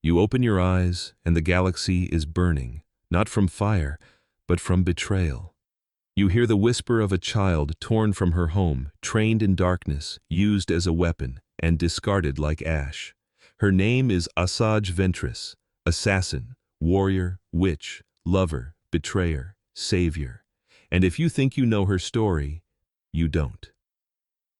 You open your eyes, and the galaxy is burning, not from fire, but from betrayal. You hear the whisper of a child torn from her home, trained in darkness, used as a weapon, and discarded like ash. Her name is Asajj Ventress, assassin, warrior, witch, lover, betrayer, savior. And if you think you know her story, you don't.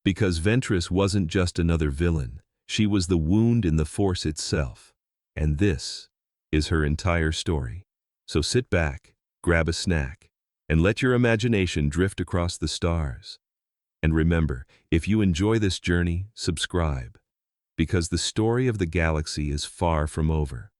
Because Ventress wasn't just another villain, she was the wound in the Force itself. And this is her entire story. So sit back, grab a snack, and let your imagination drift across the stars. And remember, if you enjoy this journey, subscribe, because the story of the galaxy is far from over.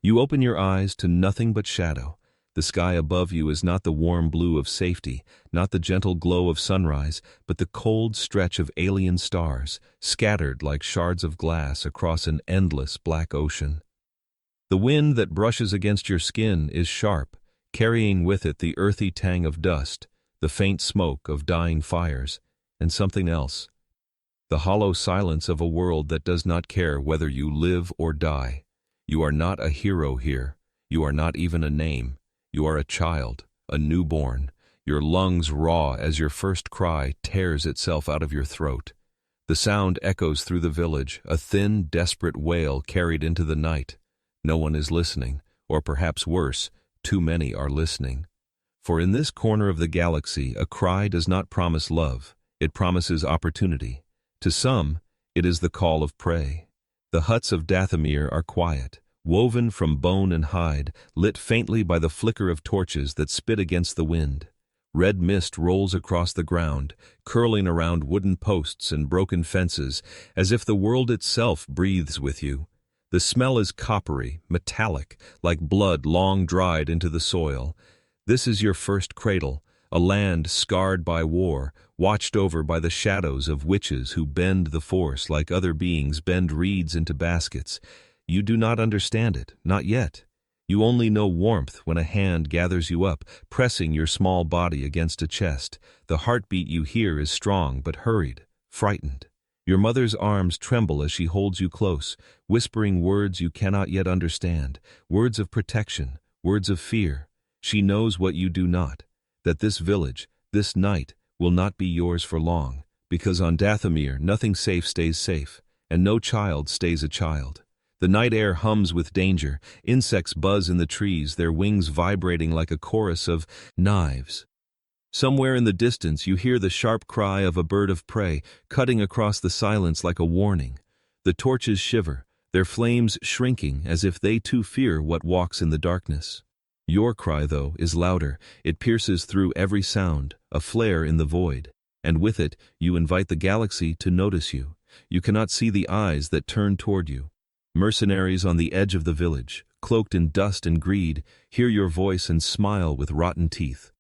You open your eyes to nothing but shadow. The sky above you is not the warm blue of safety, not the gentle glow of sunrise, but the cold stretch of alien stars, scattered like shards of glass across an endless black ocean. The wind that brushes against your skin is sharp, carrying with it the earthy tang of dust, the faint smoke of dying fires, and something else. The hollow silence of a world that does not care whether you live or die. You are not a hero here. You are not even a name. You are a child, a newborn, your lungs raw as your first cry tears itself out of your throat. The sound echoes through the village, a thin, desperate wail carried into the night. No one is listening, or perhaps worse, too many are listening. For in this corner of the galaxy, a cry does not promise love, it promises opportunity. To some, it is the call of prey. The huts of Dathomir are quiet, woven from bone and hide, lit faintly by the flicker of torches that spit against the wind. Red mist rolls across the ground, curling around wooden posts and broken fences, as if the world itself breathes with you. The smell is coppery, metallic, like blood long dried into the soil. This is your first cradle, a land scarred by war, watched over by the shadows of witches who bend the Force like other beings bend reeds into baskets. You do not understand it, not yet. You only know warmth when a hand gathers you up, pressing your small body against a chest. The heartbeat you hear is strong but hurried, frightened. Your mother's arms tremble as she holds you close, whispering words you cannot yet understand, words of protection, words of fear. She knows what you do not, that this village, this night, will not be yours for long, because on Dathomir nothing safe stays safe, and no child stays a child. The night air hums with danger, insects buzz in the trees, their wings vibrating like a chorus of knives. Somewhere in the distance you hear the sharp cry of a bird of prey, cutting across the silence like a warning. The torches shiver, their flames shrinking as if they too fear what walks in the darkness. Your cry, though, is louder. It pierces through every sound, a flare in the void. And with it, you invite the galaxy to notice you. You cannot see the eyes that turn toward you. Mercenaries on the edge of the village, cloaked in dust and greed, hear your voice and smile with rotten teeth.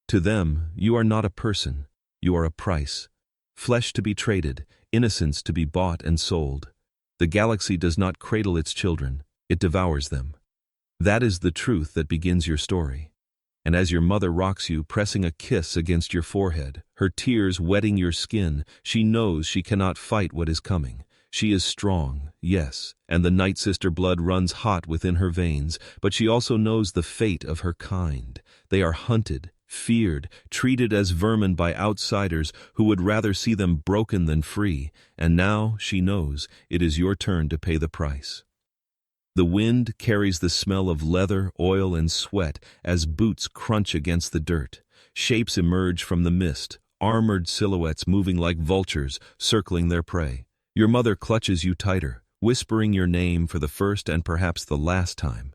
To them, you are not a person. You are a price. Flesh to be traded, innocence to be bought and sold. The galaxy does not cradle its children. It devours them. That is the truth that begins your story. And as your mother rocks you, pressing a kiss against your forehead, her tears wetting your skin, she knows she cannot fight what is coming. She is strong, yes, and the Nightsister blood runs hot within her veins, but she also knows the fate of her kind. They are hunted, feared, treated as vermin by outsiders who would rather see them broken than free, and now, she knows, it is your turn to pay the price. The wind carries the smell of leather, oil, and sweat as boots crunch against the dirt. Shapes emerge from the mist, armored silhouettes moving like vultures, circling their prey. Your mother clutches you tighter, whispering your name for the first and perhaps the last time.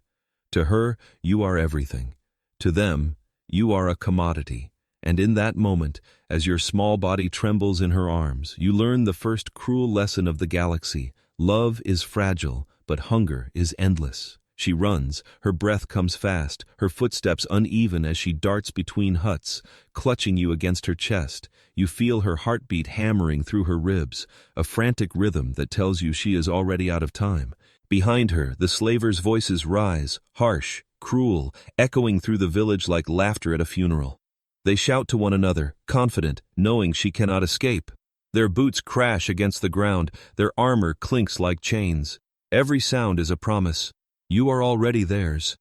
To her, you are everything. To them, you are a commodity. And in that moment, as your small body trembles in her arms, you learn the first cruel lesson of the galaxy. Love is fragile, but hunger is endless. She runs, her breath comes fast, her footsteps uneven as she darts between huts, clutching you against her chest. You feel her heartbeat hammering through her ribs, a frantic rhythm that tells you she is already out of time. Behind her, the slavers' voices rise, harsh, cruel, echoing through the village like laughter at a funeral. They shout to one another, confident, knowing she cannot escape. Their boots crash against the ground, their armor clinks like chains. Every sound is a promise. You are already theirs.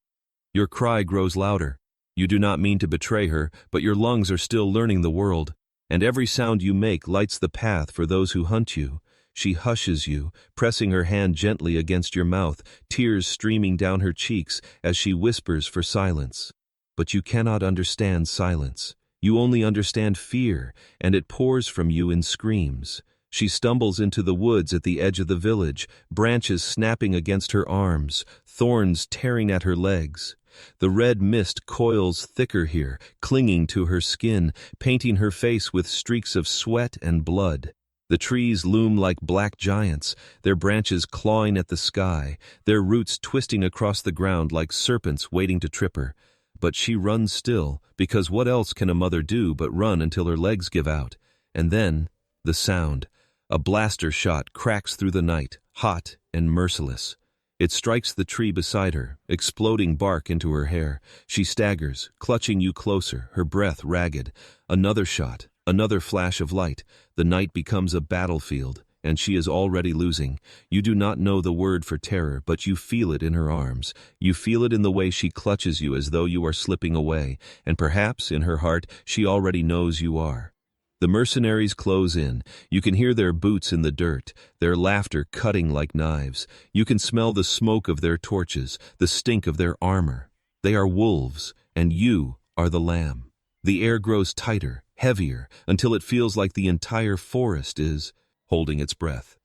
Your cry grows louder. You do not mean to betray her, but your lungs are still learning the world, and every sound you make lights the path for those who hunt you. She hushes you, pressing her hand gently against your mouth, tears streaming down her cheeks as she whispers for silence. But you cannot understand silence. You only understand fear, and it pours from you in screams. She stumbles into the woods at the edge of the village, branches snapping against her arms, thorns tearing at her legs. The red mist coils thicker here, clinging to her skin, painting her face with streaks of sweat and blood. The trees loom like black giants, their branches clawing at the sky, their roots twisting across the ground like serpents waiting to trip her. But she runs still, because what else can a mother do but run until her legs give out? And then, the sound. A blaster shot cracks through the night, hot and merciless. It strikes the tree beside her, exploding bark into her hair. She staggers, clutching you closer, her breath ragged. Another shot, another flash of light. The night becomes a battlefield, and she is already losing. You do not know the word for terror, but you feel it in her arms. You feel it in the way she clutches you as though you are slipping away, and perhaps, in her heart, she already knows you are. The mercenaries close in. You can hear their boots in the dirt, their laughter cutting like knives. You can smell the smoke of their torches, the stink of their armor. They are wolves, and you are the lamb. The air grows tighter, heavier, until it feels like the entire forest is holding its breath.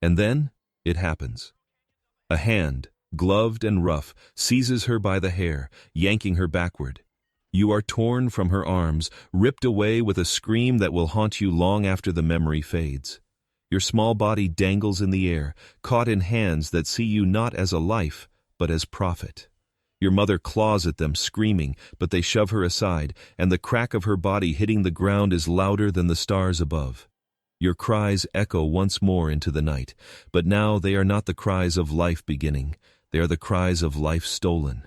And then, it happens. A hand, gloved and rough, seizes her by the hair, yanking her backward. You are torn from her arms, ripped away with a scream that will haunt you long after the memory fades. Your small body dangles in the air, caught in hands that see you not as a life, but as profit. Your mother claws at them, screaming, but they shove her aside, and the crack of her body hitting the ground is louder than the stars above. Your cries echo once more into the night, but now they are not the cries of life beginning, they are the cries of life stolen.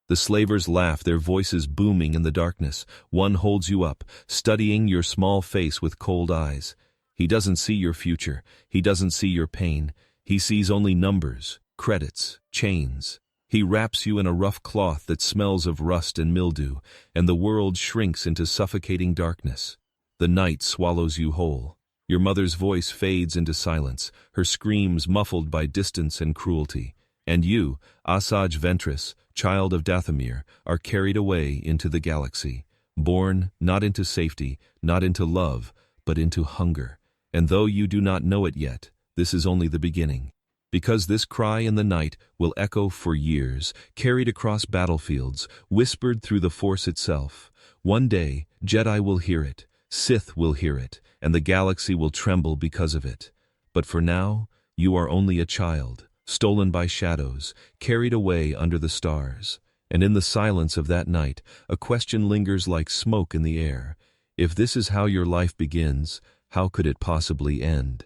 The slavers laugh, their voices booming in the darkness. One holds you up, studying your small face with cold eyes. He doesn't see your future. He doesn't see your pain. He sees only numbers, credits, chains. He wraps you in a rough cloth that smells of rust and mildew, and the world shrinks into suffocating darkness. The night swallows you whole. Your mother's voice fades into silence, her screams muffled by distance and cruelty. And you, Asajj Ventress, child of Dathomir, are carried away into the galaxy, born not into safety, not into love, but into hunger. And though you do not know it yet, this is only the beginning. Because this cry in the night will echo for years, carried across battlefields, whispered through the Force itself. One day, Jedi will hear it, Sith will hear it, and the galaxy will tremble because of it. But for now, you are only a child, stolen by shadows, carried away under the stars. And in the silence of that night, a question lingers like smoke in the air. If this is how your life begins, how could it possibly end?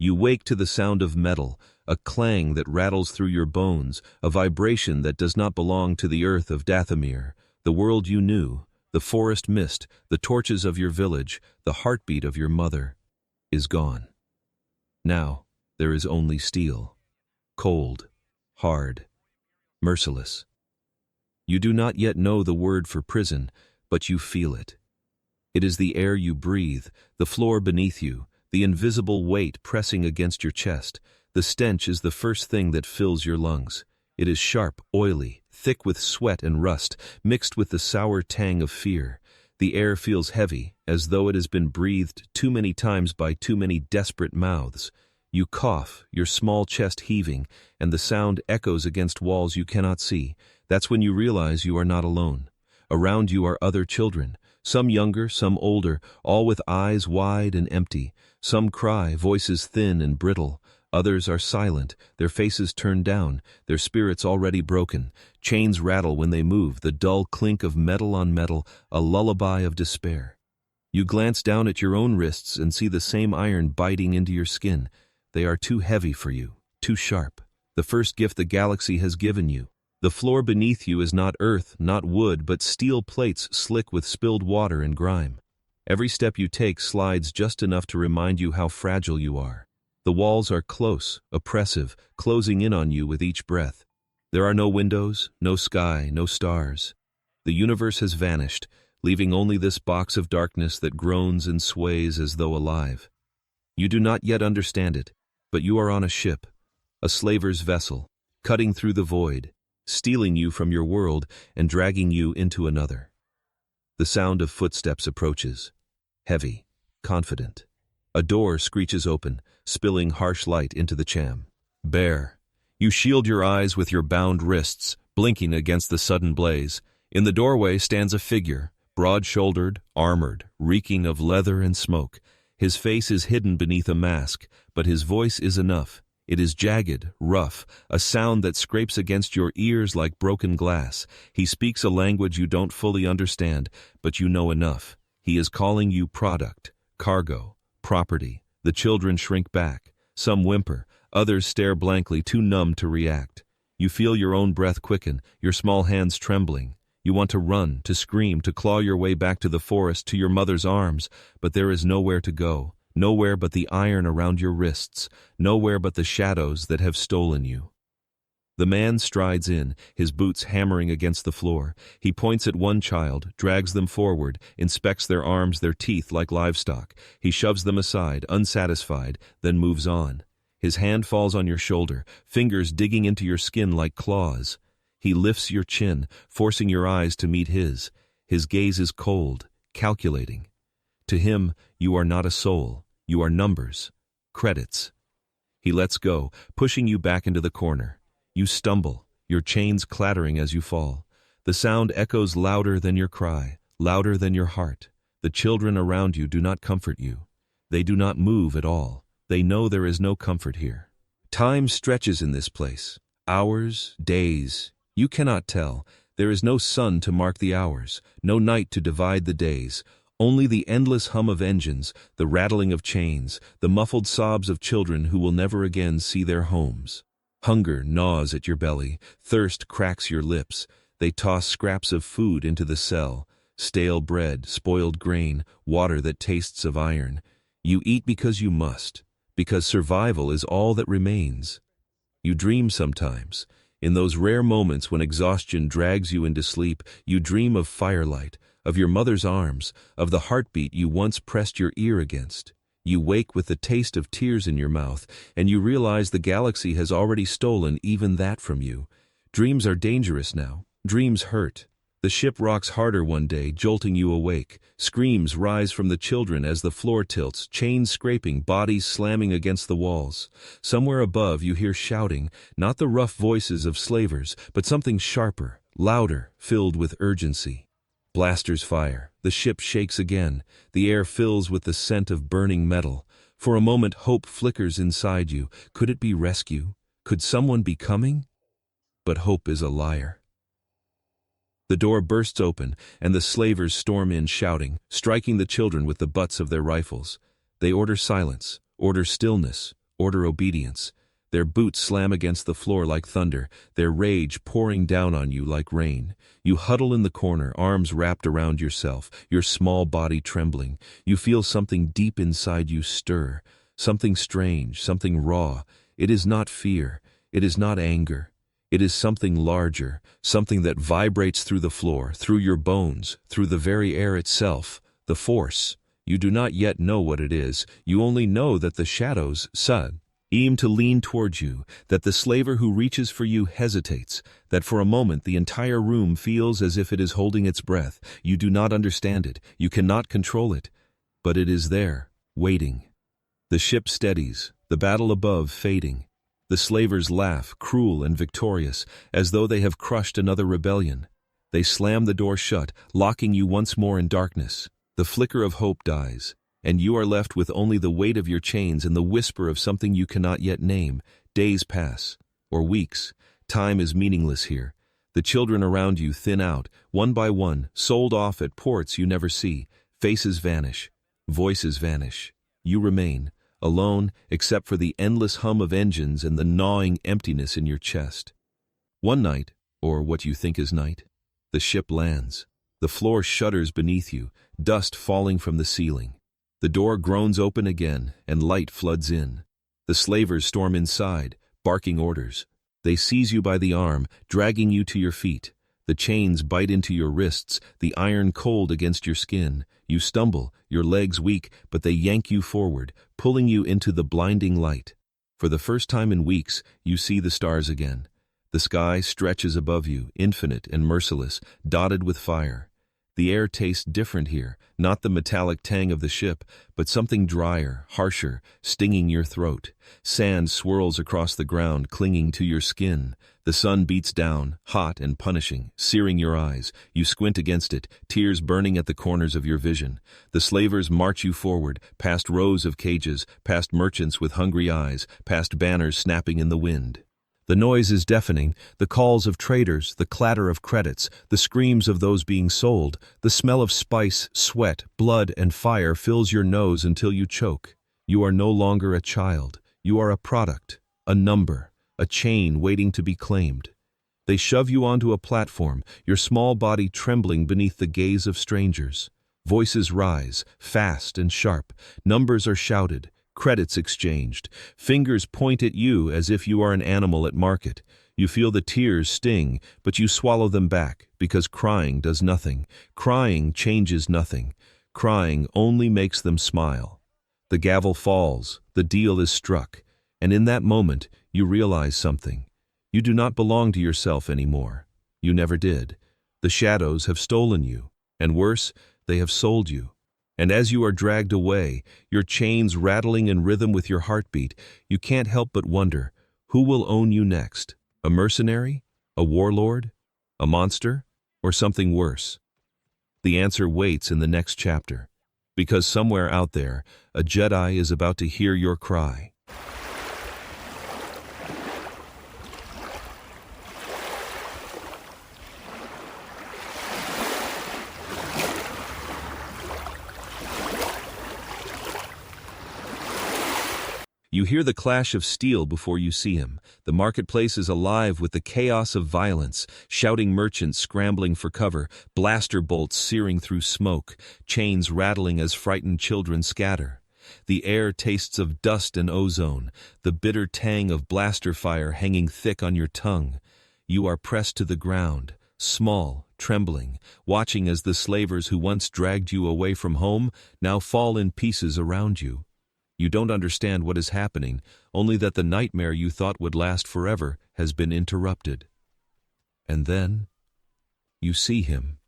You wake to the sound of metal, a clang that rattles through your bones, a vibration that does not belong to the earth of Dathomir, the world you knew, the forest mist, the torches of your village, the heartbeat of your mother, is gone. Now, there is only steel, cold, hard, merciless. You do not yet know the word for prison, but you feel it. It is the air you breathe, the floor beneath you, the invisible weight pressing against your chest. The stench is the first thing that fills your lungs. It is sharp, oily, thick with sweat and rust, mixed with the sour tang of fear. The air feels heavy, as though it has been breathed too many times by too many desperate mouths. You cough, your small chest heaving, and the sound echoes against walls you cannot see. That's when you realize you are not alone. Around you are other children, some younger, some older, all with eyes wide and empty. Some cry, voices thin and brittle. Others are silent, their faces turned down, their spirits already broken. Chains rattle when they move, the dull clink of metal on metal, a lullaby of despair. You glance down at your own wrists and see the same iron biting into your skin. They are too heavy for you, too sharp. The first gift the galaxy has given you. The floor beneath you is not earth, not wood, but steel plates slick with spilled water and grime. Every step you take slides just enough to remind you how fragile you are. The walls are close, oppressive, closing in on you with each breath. There are no windows, no sky, no stars. The universe has vanished, leaving only this box of darkness that groans and sways as though alive. You do not yet understand it, but you are on a ship, a slaver's vessel, cutting through the void, stealing you from your world and dragging you into another. The sound of footsteps approaches, heavy, confident. A door screeches open, spilling harsh light into the cham. Bare. You shield your eyes with your bound wrists, blinking against the sudden blaze. In the doorway stands a figure, broad-shouldered, armored, reeking of leather and smoke. His face is hidden beneath a mask, but his voice is enough. It is jagged, rough, a sound that scrapes against your ears like broken glass. He speaks a language you don't fully understand, but you know enough. He is calling you product, cargo, property. The children shrink back. Some whimper, others stare blankly, too numb to react. You feel your own breath quicken, your small hands trembling. You want to run, to scream, to claw your way back to the forest, to your mother's arms, but there is nowhere to go, nowhere but the iron around your wrists, nowhere but the shadows that have stolen you. The man strides in, his boots hammering against the floor. He points at one child, drags them forward, inspects their arms, their teeth like livestock. He shoves them aside, unsatisfied, then moves on. His hand falls on your shoulder, fingers digging into your skin like claws. He lifts your chin, forcing your eyes to meet his. His gaze is cold, calculating. To him, you are not a soul. You are numbers, credits. He lets go, pushing you back into the corner. You stumble, your chains clattering as you fall. The sound echoes louder than your cry, louder than your heart. The children around you do not comfort you. They do not move at all. They know there is no comfort here. Time stretches in this place. Hours, days. You cannot tell. There is no sun to mark the hours, no night to divide the days. Only the endless hum of engines, the rattling of chains, the muffled sobs of children who will never again see their homes. Hunger gnaws at your belly, thirst cracks your lips. They toss scraps of food into the cell, stale bread, spoiled grain, water that tastes of iron. You eat because you must, because survival is all that remains. You dream sometimes. In those rare moments when exhaustion drags you into sleep, you dream of firelight, of your mother's arms, of the heartbeat you once pressed your ear against. You wake with the taste of tears in your mouth, and you realize the galaxy has already stolen even that from you. Dreams are dangerous now. Dreams hurt. The ship rocks harder one day, jolting you awake. Screams rise from the children as the floor tilts, chains scraping, bodies slamming against the walls. Somewhere above you hear shouting, not the rough voices of slavers, but something sharper, louder, filled with urgency. Blasters fire. The ship shakes again. The air fills with the scent of burning metal. For a moment hope flickers inside you. Could it be rescue? Could someone be coming? But hope is a liar. The door bursts open, and the slavers storm in shouting, striking the children with the butts of their rifles. They order silence, order stillness, order obedience. Their boots slam against the floor like thunder, their rage pouring down on you like rain. You huddle in the corner, arms wrapped around yourself, your small body trembling. You feel something deep inside you stir, something strange, something raw. It is not fear, it is not anger. It is something larger, something that vibrates through the floor, through your bones, through the very air itself, the force. You do not yet know what it is, you only know that the shadows, seem to lean towards you, that the slaver who reaches for you hesitates, that for a moment the entire room feels as if it is holding its breath. You do not understand it, you cannot control it, but it is there, waiting. The ship steadies, the battle above fading. The slavers laugh, cruel and victorious, as though they have crushed another rebellion. They slam the door shut, locking you once more in darkness. The flicker of hope dies. And you are left with only the weight of your chains and the whisper of something you cannot yet name. Days pass, or weeks. Time is meaningless here. The children around you thin out, one by one, sold off at ports you never see. Faces vanish. Voices vanish. You remain, alone except for the endless hum of engines and the gnawing emptiness in your chest. One night, or what you think is night, the ship lands. The floor shudders beneath you, dust falling from the ceiling. The door groans open again, and light floods in. The slavers storm inside, barking orders. They seize you by the arm, dragging you to your feet. The chains bite into your wrists, the iron cold against your skin. You stumble, your legs weak, but they yank you forward, pulling you into the blinding light. For the first time in weeks, you see the stars again. The sky stretches above you, infinite and merciless, dotted with fire. The air tastes different here, not the metallic tang of the ship, but something drier, harsher, stinging your throat. Sand swirls across the ground, clinging to your skin. The sun beats down, hot and punishing, searing your eyes. You squint against it, tears burning at the corners of your vision. The slavers march you forward, past rows of cages, past merchants with hungry eyes, past banners snapping in the wind. The noise is deafening, the calls of traders, the clatter of credits, the screams of those being sold, the smell of spice, sweat, blood, and fire fills your nose until you choke. You are no longer a child. You are a product, a number, a chain waiting to be claimed. They shove you onto a platform, your small body trembling beneath the gaze of strangers. Voices rise, fast and sharp. Numbers are shouted. Credits exchanged. Fingers point at you as if you are an animal at market. You feel the tears sting, but you swallow them back, because crying does nothing. Crying changes nothing. Crying only makes them smile. The gavel falls, the deal is struck, and in that moment you realize something. You do not belong to yourself anymore. You never did. The shadows have stolen you, and worse, they have sold you. And as you are dragged away, your chains rattling in rhythm with your heartbeat, you can't help but wonder, who will own you next? A mercenary? A warlord? A monster? Or something worse? The answer waits in the next chapter, because somewhere out there, a Jedi is about to hear your cry. You hear the clash of steel before you see him. The marketplace is alive with the chaos of violence, shouting merchants scrambling for cover, blaster bolts searing through smoke, chains rattling as frightened children scatter. The air tastes of dust and ozone, the bitter tang of blaster fire hanging thick on your tongue. You are pressed to the ground, small, trembling, watching as the slavers who once dragged you away from home now fall in pieces around you. You don't understand what is happening, only that the nightmare you thought would last forever has been interrupted. And then, you see him.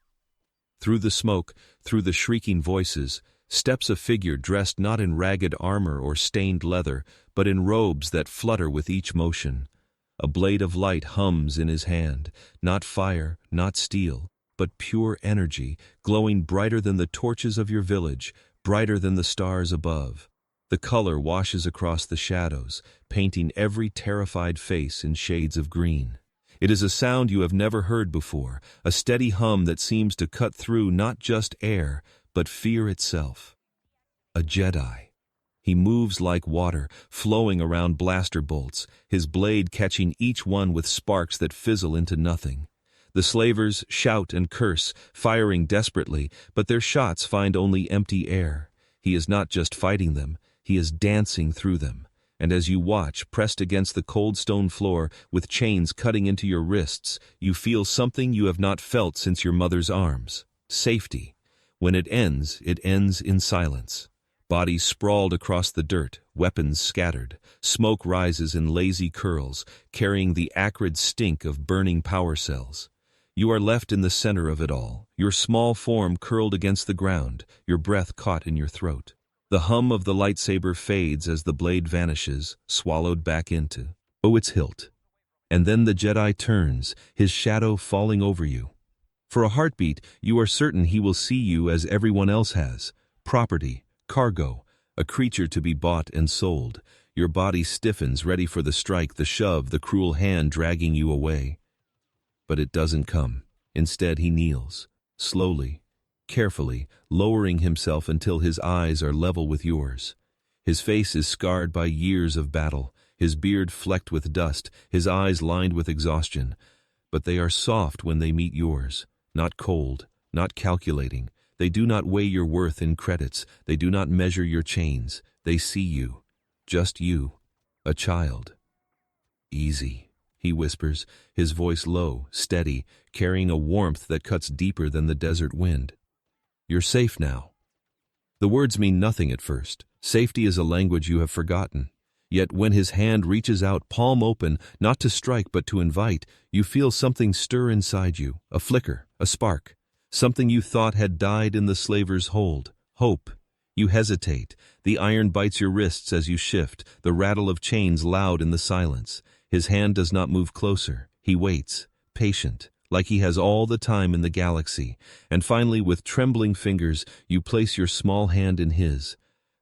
Through the smoke, through the shrieking voices, steps a figure dressed not in ragged armor or stained leather, but in robes that flutter with each motion. A blade of light hums in his hand, not fire, not steel, but pure energy, glowing brighter than the torches of your village, brighter than the stars above. The color washes across the shadows, painting every terrified face in shades of green. It is a sound you have never heard before, a steady hum that seems to cut through not just air, but fear itself. A Jedi. He moves like water, flowing around blaster bolts, his blade catching each one with sparks that fizzle into nothing. The slavers shout and curse, firing desperately, but their shots find only empty air. He is not just fighting them. He is dancing through them, and as you watch, pressed against the cold stone floor, with chains cutting into your wrists, you feel something you have not felt since your mother's arms. Safety. When it ends in silence. Bodies sprawled across the dirt, weapons scattered. Smoke rises in lazy curls, carrying the acrid stink of burning power cells. You are left in the center of it all, your small form curled against the ground, your breath caught in your throat. The hum of the lightsaber fades as the blade vanishes, swallowed back into its hilt. And then the Jedi turns, his shadow falling over you. For a heartbeat, you are certain he will see you as everyone else has. Property, cargo, a creature to be bought and sold. Your body stiffens, ready for the strike, the shove, the cruel hand dragging you away. But it doesn't come. Instead, he kneels, slowly, carefully, lowering himself until his eyes are level with yours. His face is scarred by years of battle, his beard flecked with dust, his eyes lined with exhaustion. But they are soft when they meet yours, not cold, not calculating. They do not weigh your worth in credits. They do not measure your chains. They see you, just you, a child. Easy, he whispers, his voice low, steady, carrying a warmth that cuts deeper than the desert wind. You're safe now. The words mean nothing at first. Safety is a language you have forgotten. Yet when his hand reaches out, palm open, not to strike but to invite, you feel something stir inside you, a flicker, a spark. Something you thought had died in the slaver's hold. Hope. You hesitate. The iron bites your wrists as you shift, the rattle of chains loud in the silence. His hand does not move closer. He waits, patient, like he has all the time in the galaxy. And finally, with trembling fingers, you place your small hand in his.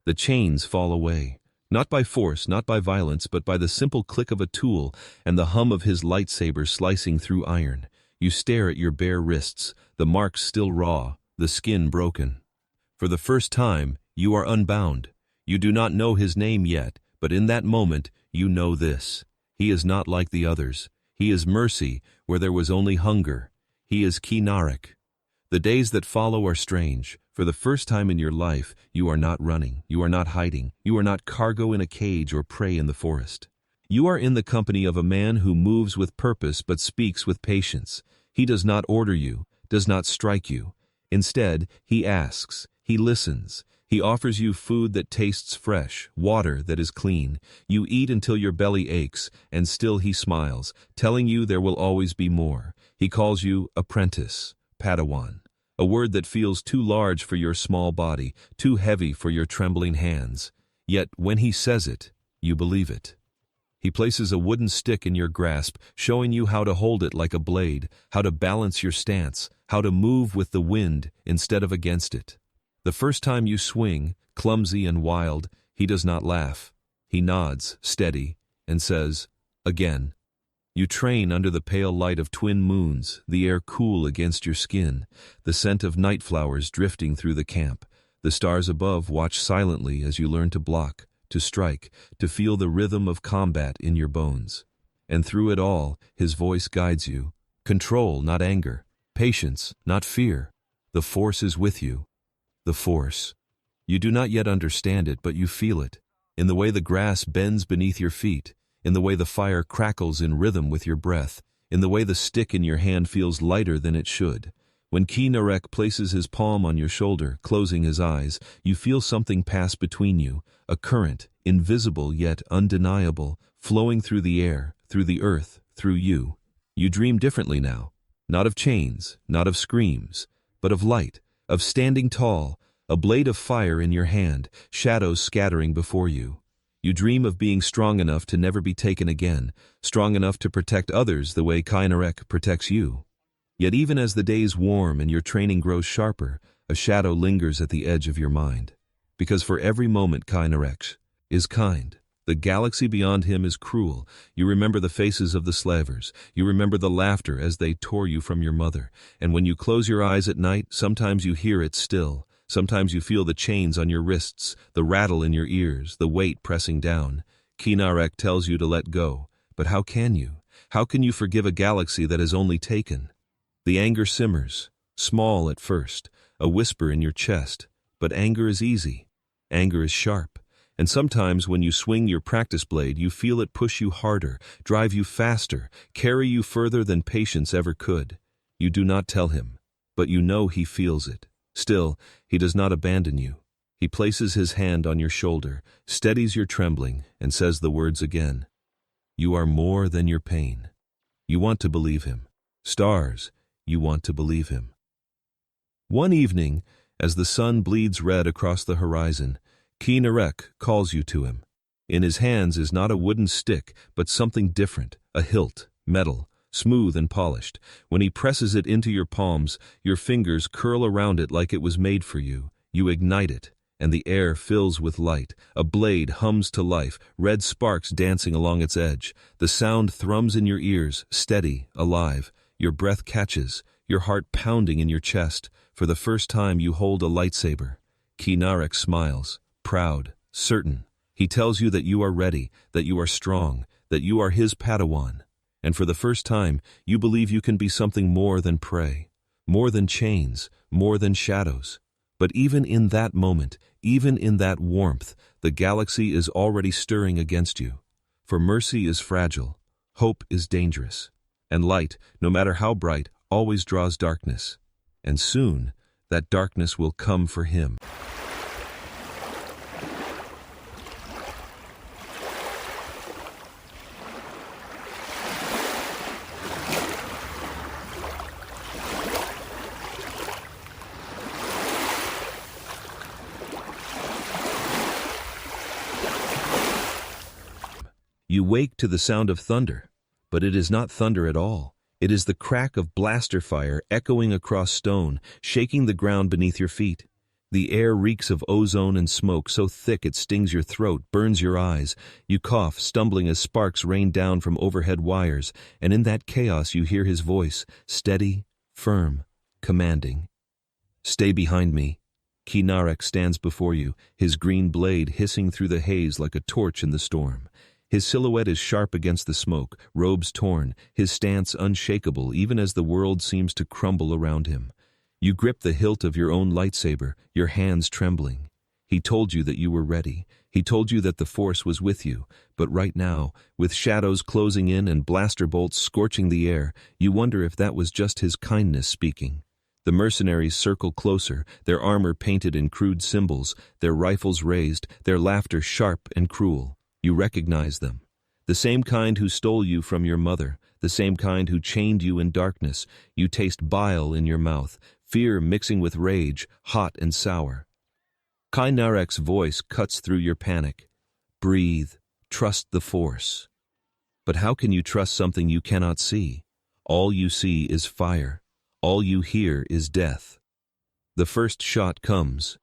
The chains fall away. Not by force, not by violence, but by the simple click of a tool and the hum of his lightsaber slicing through iron. You stare at your bare wrists, the marks still raw, the skin broken. For the first time, you are unbound. You do not know his name yet, but in that moment, you know this. He is not like the others. He is mercy where there was only hunger. He is Kinarek. The days that follow are strange. For the first time in your life, you are not running, you are not hiding, you are not cargo in a cage or prey in the forest. You are in the company of a man who moves with purpose but speaks with patience. He does not order you, does not strike you. Instead, he asks, he listens. He offers you food that tastes fresh, water that is clean. You eat until your belly aches, and still he smiles, telling you there will always be more. He calls you apprentice, Padawan, a word that feels too large for your small body, too heavy for your trembling hands. Yet when he says it, you believe it. He places a wooden stick in your grasp, showing you how to hold it like a blade, how to balance your stance, how to move with the wind instead of against it. The first time you swing, clumsy and wild, he does not laugh. He nods, steady, and says, again. You train under the pale light of twin moons, the air cool against your skin, the scent of night flowers drifting through the camp. The stars above watch silently as you learn to block, to strike, to feel the rhythm of combat in your bones. And through it all, his voice guides you. Control, not anger. Patience, not fear. The Force is with you. The Force. You do not yet understand it, but you feel it. In the way the grass bends beneath your feet, in the way the fire crackles in rhythm with your breath, in the way the stick in your hand feels lighter than it should. When Kinarek places his palm on your shoulder, closing his eyes, you feel something pass between you, a current, invisible yet undeniable, flowing through the air, through the earth, through you. You dream differently now, not of chains, not of screams, but of light, of standing tall, a blade of fire in your hand, shadows scattering before you. You dream of being strong enough to never be taken again, strong enough to protect others the way Kinarek protects you. Yet even as the days warm and your training grows sharper, a shadow lingers at the edge of your mind. Because for every moment Kinarek is kind. The galaxy beyond him is cruel. You remember the faces of the slavers. You remember the laughter as they tore you from your mother. And when you close your eyes at night, sometimes you hear it still. Sometimes you feel the chains on your wrists, the rattle in your ears, the weight pressing down. Kinarek tells you to let go. But how can you? How can you forgive a galaxy that has only taken? The anger simmers, small at first, a whisper in your chest. But anger is easy. Anger is sharp. And sometimes when you swing your practice blade, you feel it push you harder, drive you faster, carry you further than patience ever could. You do not tell him, but you know he feels it. Still, he does not abandon you. He places his hand on your shoulder, steadies your trembling, and says the words again. You are more than your pain. You want to believe him. Stars, you want to believe him. One evening, as the sun bleeds red across the horizon, Kinarek calls you to him. In his hands is not a wooden stick, but something different, a hilt, metal, smooth and polished. When he presses it into your palms, your fingers curl around it like it was made for you. You ignite it, and the air fills with light. A blade hums to life, red sparks dancing along its edge. The sound thrums in your ears, steady, alive. Your breath catches, your heart pounding in your chest. For the first time you hold a lightsaber. Ki Narek smiles, proud, certain. He tells you that you are ready, that you are strong, that you are his Padawan. And for the first time, you believe you can be something more than prey, more than chains, more than shadows. But even in that moment, even in that warmth, the galaxy is already stirring against you. For mercy is fragile, hope is dangerous, and light, no matter how bright, always draws darkness. And soon, that darkness will come for him. You wake to the sound of thunder, but it is not thunder at all. It is the crack of blaster fire echoing across stone, shaking the ground beneath your feet. The air reeks of ozone and smoke so thick it stings your throat, burns your eyes. You cough, stumbling as sparks rain down from overhead wires, and in that chaos you hear his voice, steady, firm, commanding. Stay behind me. Ki Narek stands before you, his green blade hissing through the haze like a torch in the storm. His silhouette is sharp against the smoke, robes torn, his stance unshakable even as the world seems to crumble around him. You grip the hilt of your own lightsaber, your hands trembling. He told you that you were ready. He told you that the Force was with you. But right now, with shadows closing in and blaster bolts scorching the air, you wonder if that was just his kindness speaking. The mercenaries circle closer, their armor painted in crude symbols, their rifles raised, their laughter sharp and cruel. You recognize them. The same kind who stole you from your mother, the same kind who chained you in darkness. You taste bile in your mouth, fear mixing with rage, hot and sour. Ki Narek's voice cuts through your panic. Breathe, trust the Force. But how can you trust something you cannot see? All you see is fire. All you hear is death. The first shot comes.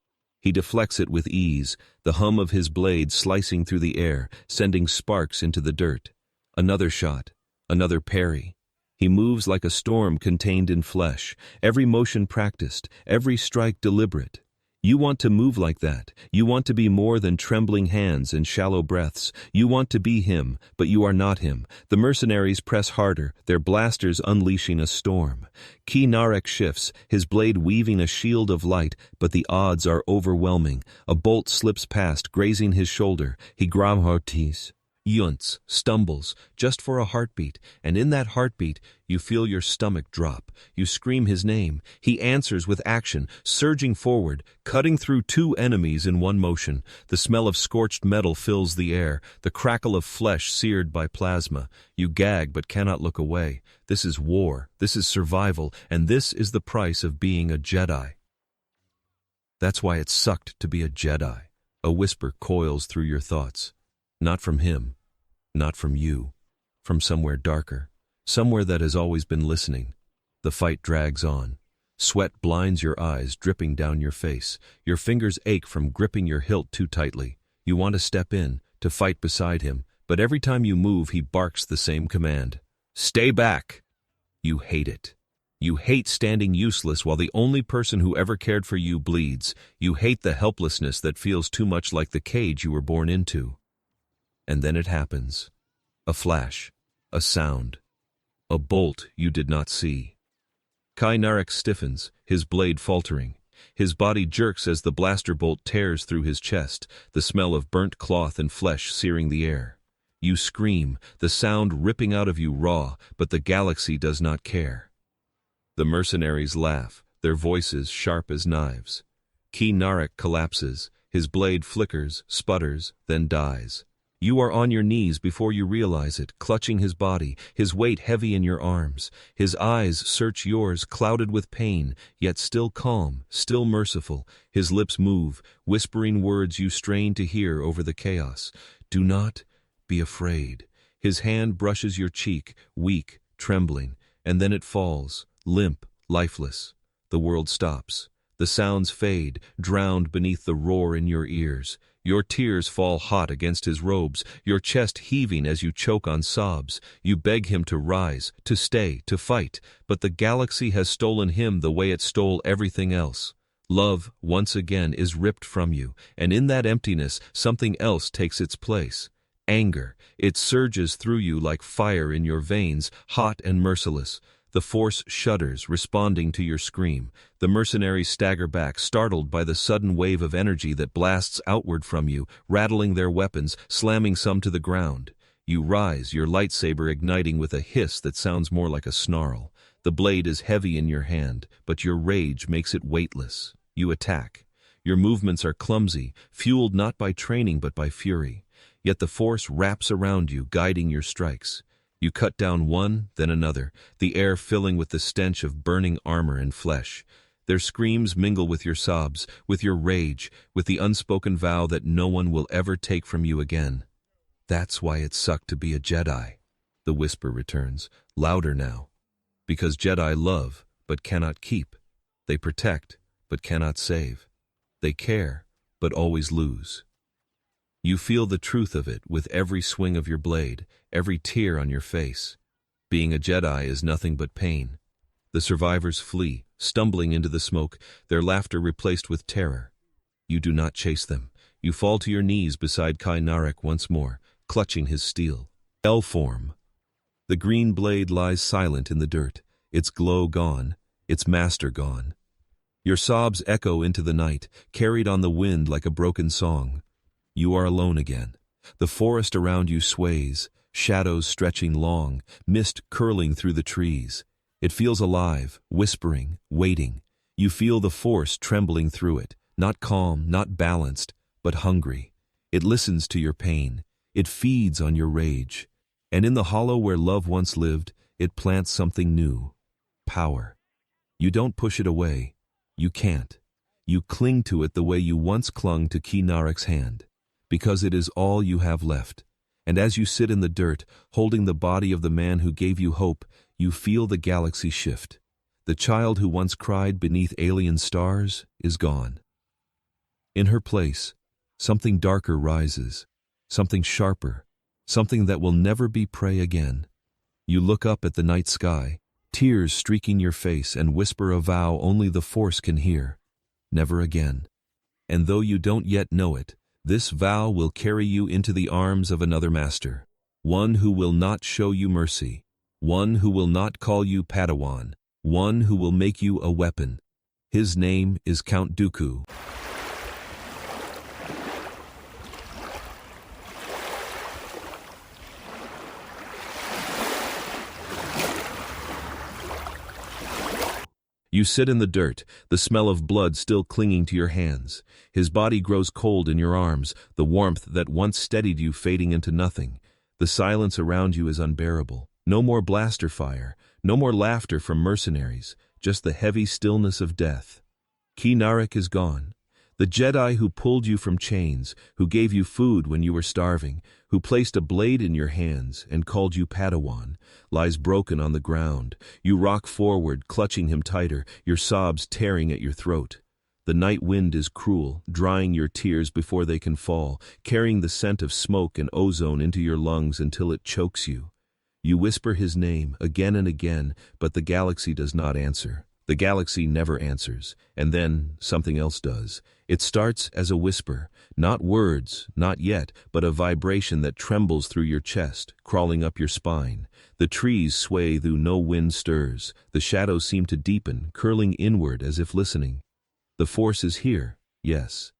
He deflects it with ease, the hum of his blade slicing through the air, sending sparks into the dirt. Another shot, another parry. He moves like a storm contained in flesh, every motion practiced, every strike deliberate. You want to move like that. You want to be more than trembling hands and shallow breaths. You want to be him, but you are not him. The mercenaries press harder, their blasters unleashing a storm. Ki Narek shifts, his blade weaving a shield of light, but the odds are overwhelming. A bolt slips past, grazing his shoulder. He grabhartis. Yunts, stumbles, just for a heartbeat, and in that heartbeat, you feel your stomach drop. You scream his name. He answers with action, surging forward, cutting through two enemies in one motion. The smell of scorched metal fills the air, the crackle of flesh seared by plasma. You gag but cannot look away. This is war, this is survival, and this is the price of being a Jedi. That's why it sucked to be a Jedi. A whisper coils through your thoughts. Not from him. Not from you, from somewhere darker, somewhere that has always been listening. The fight drags on. Sweat blinds your eyes, dripping down your face. Your fingers ache from gripping your hilt too tightly. You want to step in, to fight beside him, but every time you move he barks the same command. Stay back! You hate it. You hate standing useless while the only person who ever cared for you bleeds. You hate the helplessness that feels too much like the cage you were born into. And then it happens. A flash, a sound, a bolt you did not see. Ki Narek stiffens, his blade faltering. His body jerks as the blaster bolt tears through his chest, the smell of burnt cloth and flesh searing the air. You scream, the sound ripping out of you raw, but the galaxy does not care. The mercenaries laugh, their voices sharp as knives. Ki Narek collapses, his blade flickers, sputters, then dies. You are on your knees before you realize it, clutching his body, his weight heavy in your arms. His eyes search yours, clouded with pain, yet still calm, still merciful. His lips move, whispering words you strain to hear over the chaos. Do not be afraid. His hand brushes your cheek, weak, trembling, and then it falls, limp, lifeless. The world stops. The sounds fade, drowned beneath the roar in your ears. Your tears fall hot against his robes, your chest heaving as you choke on sobs. You beg him to rise, to stay, to fight, but the galaxy has stolen him the way it stole everything else. Love, once again, is ripped from you, and in that emptiness, something else takes its place. Anger. It surges through you like fire in your veins, hot and merciless. The Force shudders, responding to your scream. The mercenaries stagger back, startled by the sudden wave of energy that blasts outward from you, rattling their weapons, slamming some to the ground. You rise, your lightsaber igniting with a hiss that sounds more like a snarl. The blade is heavy in your hand, but your rage makes it weightless. You attack. Your movements are clumsy, fueled not by training but by fury. Yet the Force wraps around you, guiding your strikes. You cut down one, then another, the air filling with the stench of burning armor and flesh. Their screams mingle with your sobs, with your rage, with the unspoken vow that no one will ever take from you again. That's why it sucked to be a Jedi, the whisper returns, louder now. Because Jedi love, but cannot keep. They protect, but cannot save. They care, but always lose. You feel the truth of it with every swing of your blade, every tear on your face. Being a Jedi is nothing but pain. The survivors flee, stumbling into the smoke, their laughter replaced with terror. You do not chase them. You fall to your knees beside Kai Narek once more, clutching his steel. L-form. The green blade lies silent in the dirt, its glow gone, its master gone. Your sobs echo into the night, carried on the wind like a broken song. You are alone again. The forest around you sways, shadows stretching long, mist curling through the trees. It feels alive, whispering, waiting. You feel the Force trembling through it, not calm, not balanced, but hungry. It listens to your pain. It feeds on your rage. And in the hollow where love once lived, it plants something new. Power. You don't push it away. You can't. You cling to it the way you once clung to Kai Narek's hand. Because it is all you have left. And as you sit in the dirt, holding the body of the man who gave you hope, you feel the galaxy shift. The child who once cried beneath alien stars is gone. In her place, something darker rises, something sharper, something that will never be prey again. You look up at the night sky, tears streaking your face, and whisper a vow only the Force can hear. Never again. And though you don't yet know it, this vow will carry you into the arms of another master, one who will not show you mercy, one who will not call you Padawan, one who will make you a weapon. His name is Count Dooku. You sit in the dirt, the smell of blood still clinging to your hands. His body grows cold in your arms, the warmth that once steadied you fading into nothing. The silence around you is unbearable. No more blaster fire, no more laughter from mercenaries, just the heavy stillness of death. Kai Narek is gone. The Jedi who pulled you from chains, who gave you food when you were starving, who placed a blade in your hands and called you Padawan, lies broken on the ground. You rock forward, clutching him tighter, your sobs tearing at your throat. The night wind is cruel, drying your tears before they can fall, carrying the scent of smoke and ozone into your lungs until it chokes you. You whisper his name again and again, but the galaxy does not answer. The galaxy never answers, and then something else does. It starts as a whisper, not words, not yet, but a vibration that trembles through your chest, crawling up your spine. The trees sway though no wind stirs. The shadows seem to deepen, curling inward as if listening. The Force is here, yes,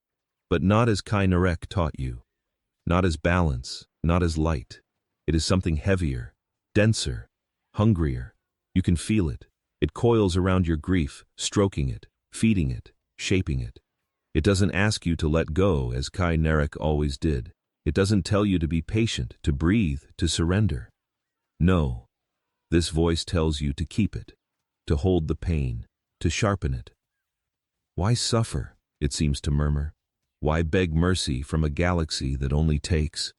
but not as Kai Narek taught you. Not as balance, not as light. It is something heavier, denser, hungrier. You can feel it. It coils around your grief, stroking it, feeding it, shaping it. It doesn't ask you to let go as Kai Narek always did. It doesn't tell you to be patient, to breathe, to surrender. No. This voice tells you to keep it, to hold the pain, to sharpen it. Why suffer, it seems to murmur? Why beg mercy from a galaxy that only takes?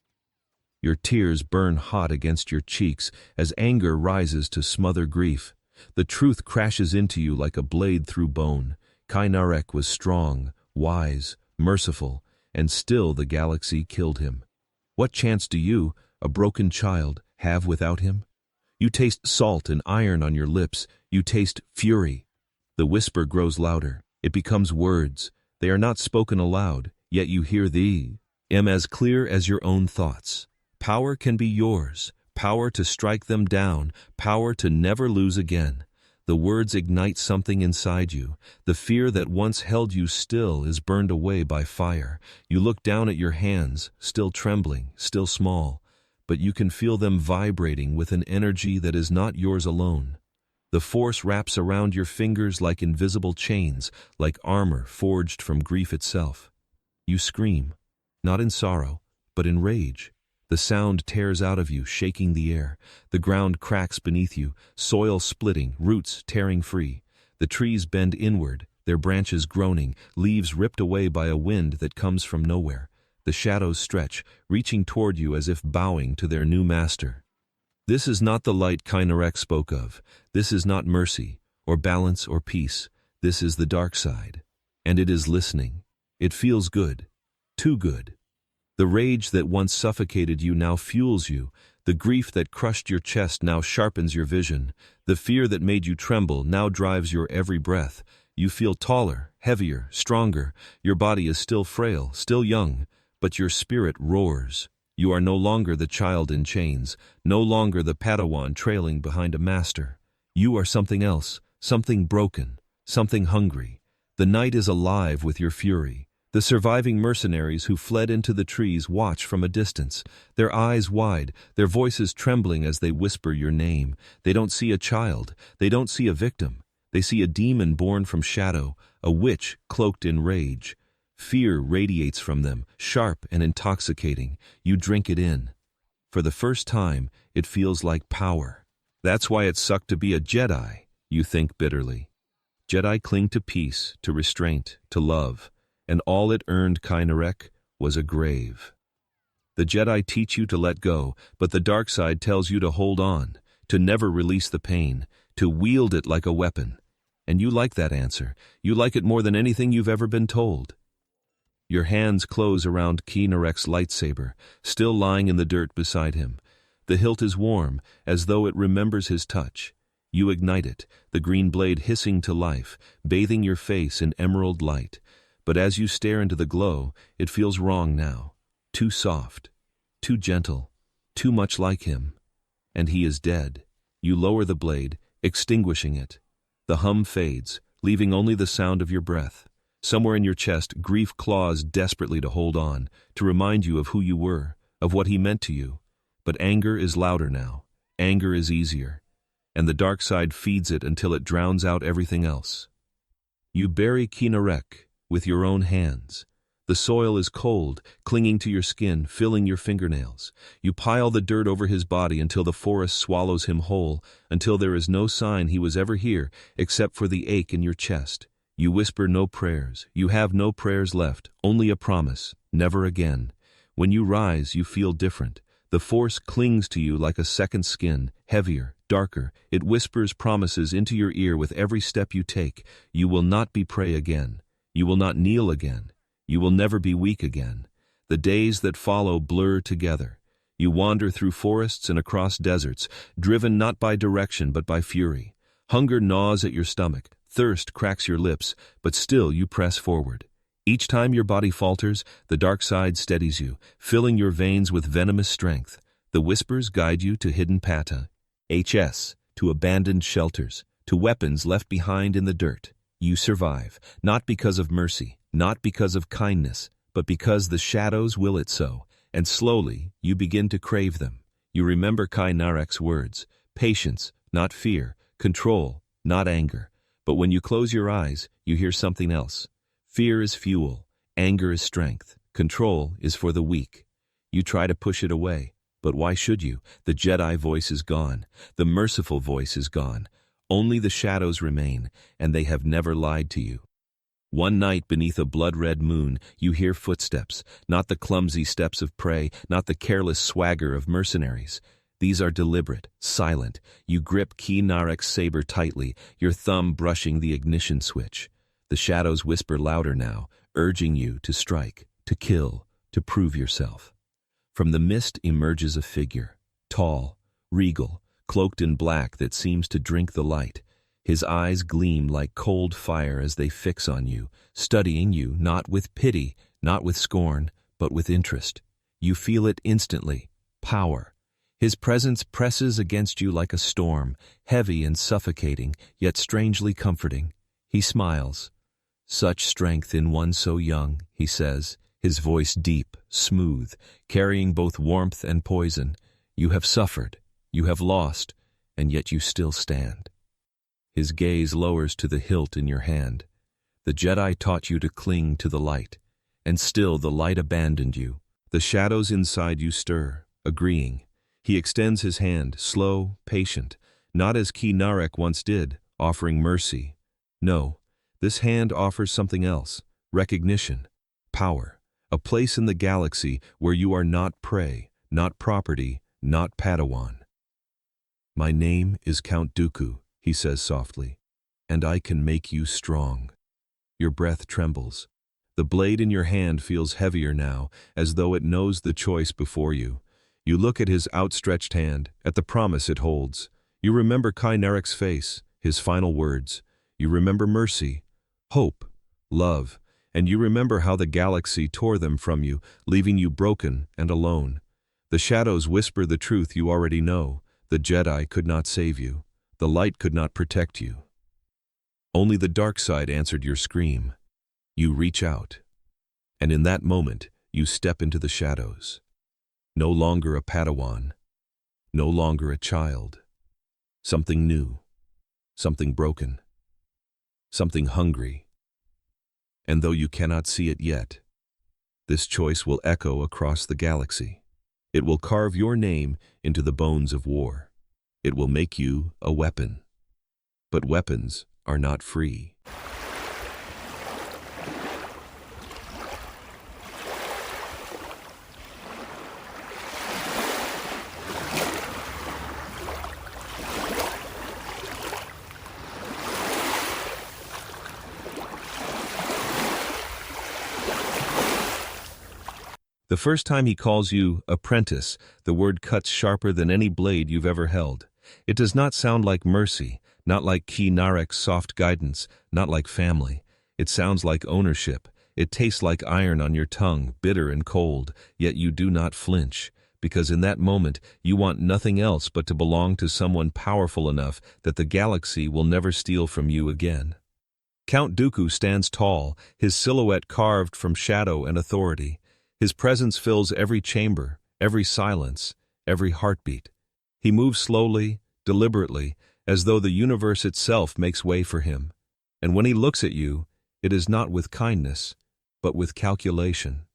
Your tears burn hot against your cheeks as anger rises to smother grief. The truth crashes into you like a blade through bone. Narek was strong, wise, merciful, and still the galaxy killed him. What chance do you, a broken child, have without him? You taste salt and iron on your lips. You taste fury. The whisper grows louder. It becomes words. They are not spoken aloud, yet you hear thee. Am as clear as your own thoughts. Power can be yours. Power to strike them down. Power to never lose again. The words ignite something inside you. The fear that once held you still is burned away by fire. You look down at your hands, still trembling, still small, but you can feel them vibrating with an energy that is not yours alone. The force wraps around your fingers like invisible chains, like armor forged from grief itself. You scream, not in sorrow, but in rage. The sound tears out of you, shaking the air. The ground cracks beneath you, soil splitting, roots tearing free. The trees bend inward, their branches groaning, leaves ripped away by a wind that comes from nowhere. The shadows stretch, reaching toward you as if bowing to their new master. This is not the light Narek spoke of. This is not mercy, or balance, or peace. This is the dark side. And it is listening. It feels good. Too good. The rage that once suffocated you now fuels you. The grief that crushed your chest now sharpens your vision. The fear that made you tremble now drives your every breath. You feel taller, heavier, stronger. Your body is still frail, still young, but your spirit roars. You are no longer the child in chains, no longer the Padawan trailing behind a master. You are something else, something broken, something hungry. The night is alive with your fury. The surviving mercenaries who fled into the trees watch from a distance, their eyes wide, their voices trembling as they whisper your name. They don't see a child, they don't see a victim. They see a demon born from shadow, a witch cloaked in rage. Fear radiates from them, sharp and intoxicating. You drink it in. For the first time, it feels like power. That's why it sucked to be a Jedi, you think bitterly. Jedi cling to peace, to restraint, to love. And all it earned Narek was a grave. The Jedi teach you to let go, but the dark side tells you to hold on, to never release the pain, to wield it like a weapon. And you like that answer. You like it more than anything you've ever been told. Your hands close around Narek's lightsaber, still lying in the dirt beside him. The hilt is warm, as though it remembers his touch. You ignite it, the green blade hissing to life, bathing your face in emerald light. But as you stare into the glow, it feels wrong now. Too soft, too gentle, too much like him. And he is dead. You lower the blade, extinguishing it. The hum fades, leaving only the sound of your breath. Somewhere in your chest, grief claws desperately to hold on, to remind you of who you were, of what he meant to you. But anger is louder now. Anger is easier. And the dark side feeds it until it drowns out everything else. You bury Narek with your own hands. The soil is cold, clinging to your skin, filling your fingernails. You pile the dirt over his body until the forest swallows him whole, until there is no sign he was ever here except for the ache in your chest. You whisper no prayers. You have no prayers left, only a promise, never again. When you rise, you feel different. The force clings to you like a second skin, heavier, darker. It whispers promises into your ear with every step you take. You will not be prey again. You will not kneel again. You will never be weak again. The days that follow blur together. You wander through forests and across deserts, driven not by direction but by fury. Hunger gnaws at your stomach, thirst cracks your lips, but still you press forward. Each time your body falters, the dark side steadies you, filling your veins with venomous strength. The whispers guide you to hidden pata, to abandoned shelters, to weapons left behind in the dirt. You survive, not because of mercy, not because of kindness, but because the shadows will it so, and slowly you begin to crave them. You remember Narek's words, patience, not fear, control, not anger. But when you close your eyes, you hear something else. Fear is fuel, anger is strength, control is for the weak. You try to push it away, but why should you? The Jedi voice is gone, the merciful voice is gone. Only the shadows remain, and they have never lied to you. One night beneath a blood-red moon, you hear footsteps, not the clumsy steps of prey, not the careless swagger of mercenaries. These are deliberate, silent. You grip Narek's saber tightly, your thumb brushing the ignition switch. The shadows whisper louder now, urging you to strike, to kill, to prove yourself. From the mist emerges a figure, tall, regal, cloaked in black that seems to drink the light. His eyes gleam like cold fire as they fix on you, studying you not with pity, not with scorn, but with interest. You feel it instantly, power. His presence presses against you like a storm, heavy and suffocating, yet strangely comforting. He smiles. "Such strength in one so young," he says, his voice deep, smooth, carrying both warmth and poison. "You have suffered, you have lost, and yet you still stand." His gaze lowers to the hilt in your hand. The Jedi taught you to cling to the light, and still the light abandoned you. The shadows inside you stir, agreeing. He extends his hand, slow, patient, not as Ki Narek once did, offering mercy. No, this hand offers something else, recognition, power, a place in the galaxy where you are not prey, not property, not Padawan. "My name is Count Dooku," he says softly, "and I can make you strong." Your breath trembles. The blade in your hand feels heavier now, as though it knows the choice before you. You look at his outstretched hand, at the promise it holds. You remember Ki Narek's face, his final words. You remember mercy, hope, love, and you remember how the galaxy tore them from you, leaving you broken and alone. The shadows whisper the truth you already know. The Jedi could not save you. The light could not protect you. Only the dark side answered your scream. You reach out, and in that moment, you step into the shadows. No longer a Padawan, no longer a child. Something new, something broken, something hungry. And though you cannot see it yet, this choice will echo across the galaxy. It will carve your name into the bones of war. It will make you a weapon. But weapons are not free. The first time he calls you apprentice, the word cuts sharper than any blade you've ever held. It does not sound like mercy, not like Ki Narek's soft guidance, not like family. It sounds like ownership. It tastes like iron on your tongue, bitter and cold, yet you do not flinch, because in that moment you want nothing else but to belong to someone powerful enough that the galaxy will never steal from you again. Count Dooku stands tall, his silhouette carved from shadow and authority. His presence fills every chamber, every silence, every heartbeat. He moves slowly, deliberately, as though the universe itself makes way for him. And when he looks at you, it is not with kindness, but with calculation.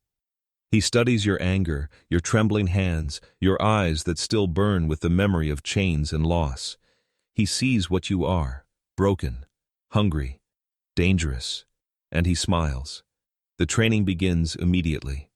He studies your anger, your trembling hands, your eyes that still burn with the memory of chains and loss. He sees what you are, broken, hungry, dangerous, and he smiles. The training begins immediately.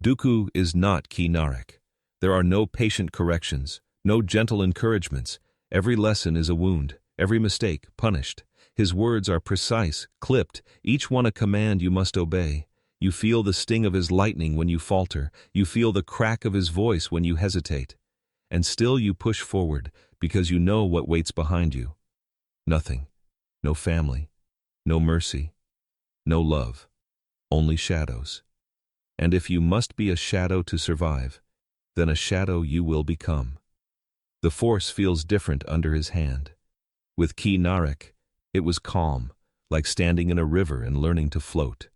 Dooku is not Ki Narek. There are no patient corrections, no gentle encouragements. Every lesson is a wound, every mistake punished. His words are precise, clipped, each one a command you must obey. You feel the sting of his lightning when you falter. You feel the crack of his voice when you hesitate. And still you push forward because you know what waits behind you. Nothing. No family. No mercy. No love. Only shadows. And if you must be a shadow to survive, then a shadow you will become. The Force feels different under his hand. With Ki Narek, it was calm, like standing in a river and learning to float.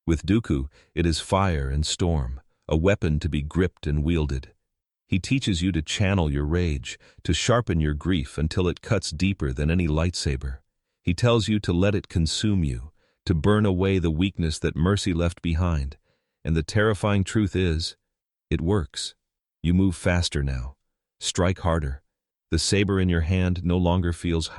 With Dooku, it is fire and storm, a weapon to be gripped and wielded. He teaches you to channel your rage, to sharpen your grief until it cuts deeper than any lightsaber. He tells you to let it consume you, to burn away the weakness that mercy left behind. And the terrifying truth is, it works. You move faster now. Strike harder. The saber in your hand no longer feels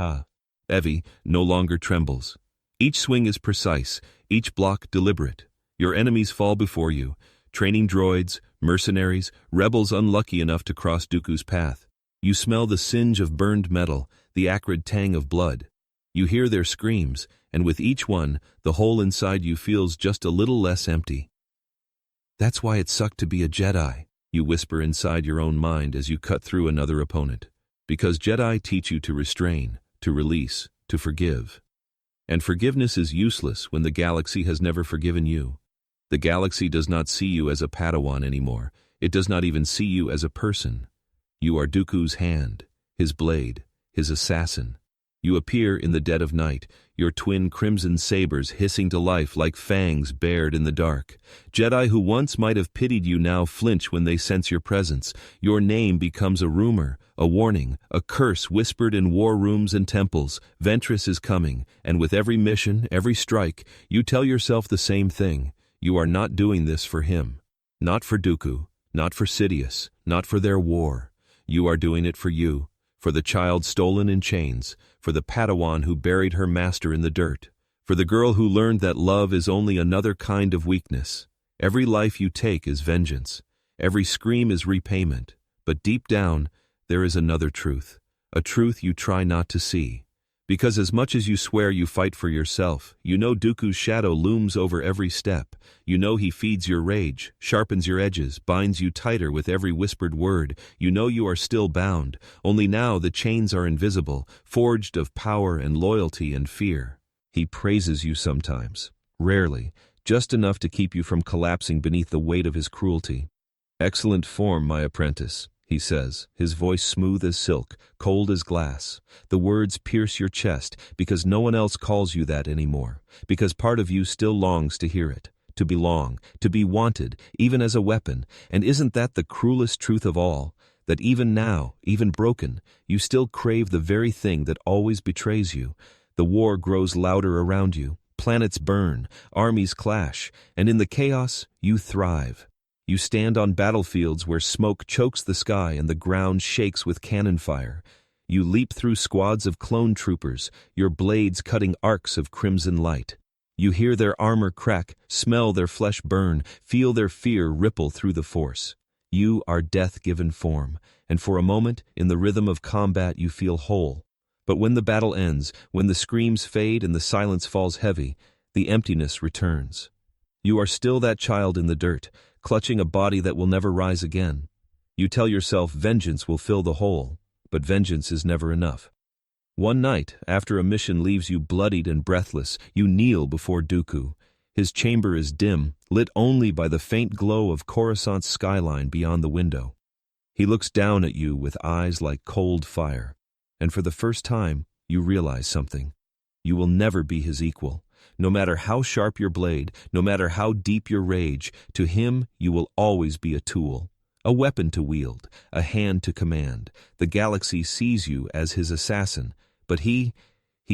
heavy, no longer trembles. Each swing is precise, each block deliberate. Your enemies fall before you, training droids, mercenaries, rebels unlucky enough to cross Dooku's path. You smell the singe of burned metal, the acrid tang of blood. You hear their screams, and with each one, the hole inside you feels just a little less empty. That's why it sucked to be a Jedi, you whisper inside your own mind as you cut through another opponent. Because Jedi teach you to restrain, to release, to forgive. And forgiveness is useless when the galaxy has never forgiven you. The galaxy does not see you as a Padawan anymore. It does not even see you as a person. You are Dooku's hand, his blade, his assassin. You appear in the dead of night, your twin crimson sabers hissing to life like fangs bared in the dark. Jedi who once might have pitied you now flinch when they sense your presence. Your name becomes a rumor, a warning, a curse whispered in war rooms and temples. Ventress is coming, and with every mission, every strike, you tell yourself the same thing. You are not doing this for him. Not for Dooku, not for Sidious, not for their war. You are doing it for you, for the child stolen in chains, for the Padawan who buried her master in the dirt, for the girl who learned that love is only another kind of weakness. Every life you take is vengeance. Every scream is repayment. But deep down, there is another truth, a truth you try not to see. Because as much as you swear you fight for yourself, you know Dooku's shadow looms over every step. You know he feeds your rage, sharpens your edges, binds you tighter with every whispered word. You know you are still bound, only now the chains are invisible, forged of power and loyalty and fear. He praises you sometimes, rarely, just enough to keep you from collapsing beneath the weight of his cruelty. "Excellent form, my apprentice," he says, his voice smooth as silk, cold as glass. The words pierce your chest because no one else calls you that anymore, because part of you still longs to hear it, to belong, to be wanted, even as a weapon. And isn't that the cruelest truth of all, that even now, even broken, you still crave the very thing that always betrays you? The war grows louder around you, planets burn, armies clash, and in the chaos, you thrive. You stand on battlefields where smoke chokes the sky and the ground shakes with cannon fire. You leap through squads of clone troopers, your blades cutting arcs of crimson light. You hear their armor crack, smell their flesh burn, feel their fear ripple through the force. You are death-given form, and for a moment, in the rhythm of combat, you feel whole. But when the battle ends, when the screams fade and the silence falls heavy, the emptiness returns. You are still that child in the dirt, clutching a body that will never rise again. You tell yourself vengeance will fill the hole, but vengeance is never enough. One night, after a mission leaves you bloodied and breathless, you kneel before Dooku. His chamber is dim, lit only by the faint glow of Coruscant's skyline beyond the window. He looks down at you with eyes like cold fire, and for the first time, you realize something. You will never be his equal. No matter how sharp your blade, no matter how deep your rage, to him you will always be a tool, a weapon to wield, a hand to command. The galaxy sees you as his assassin, but he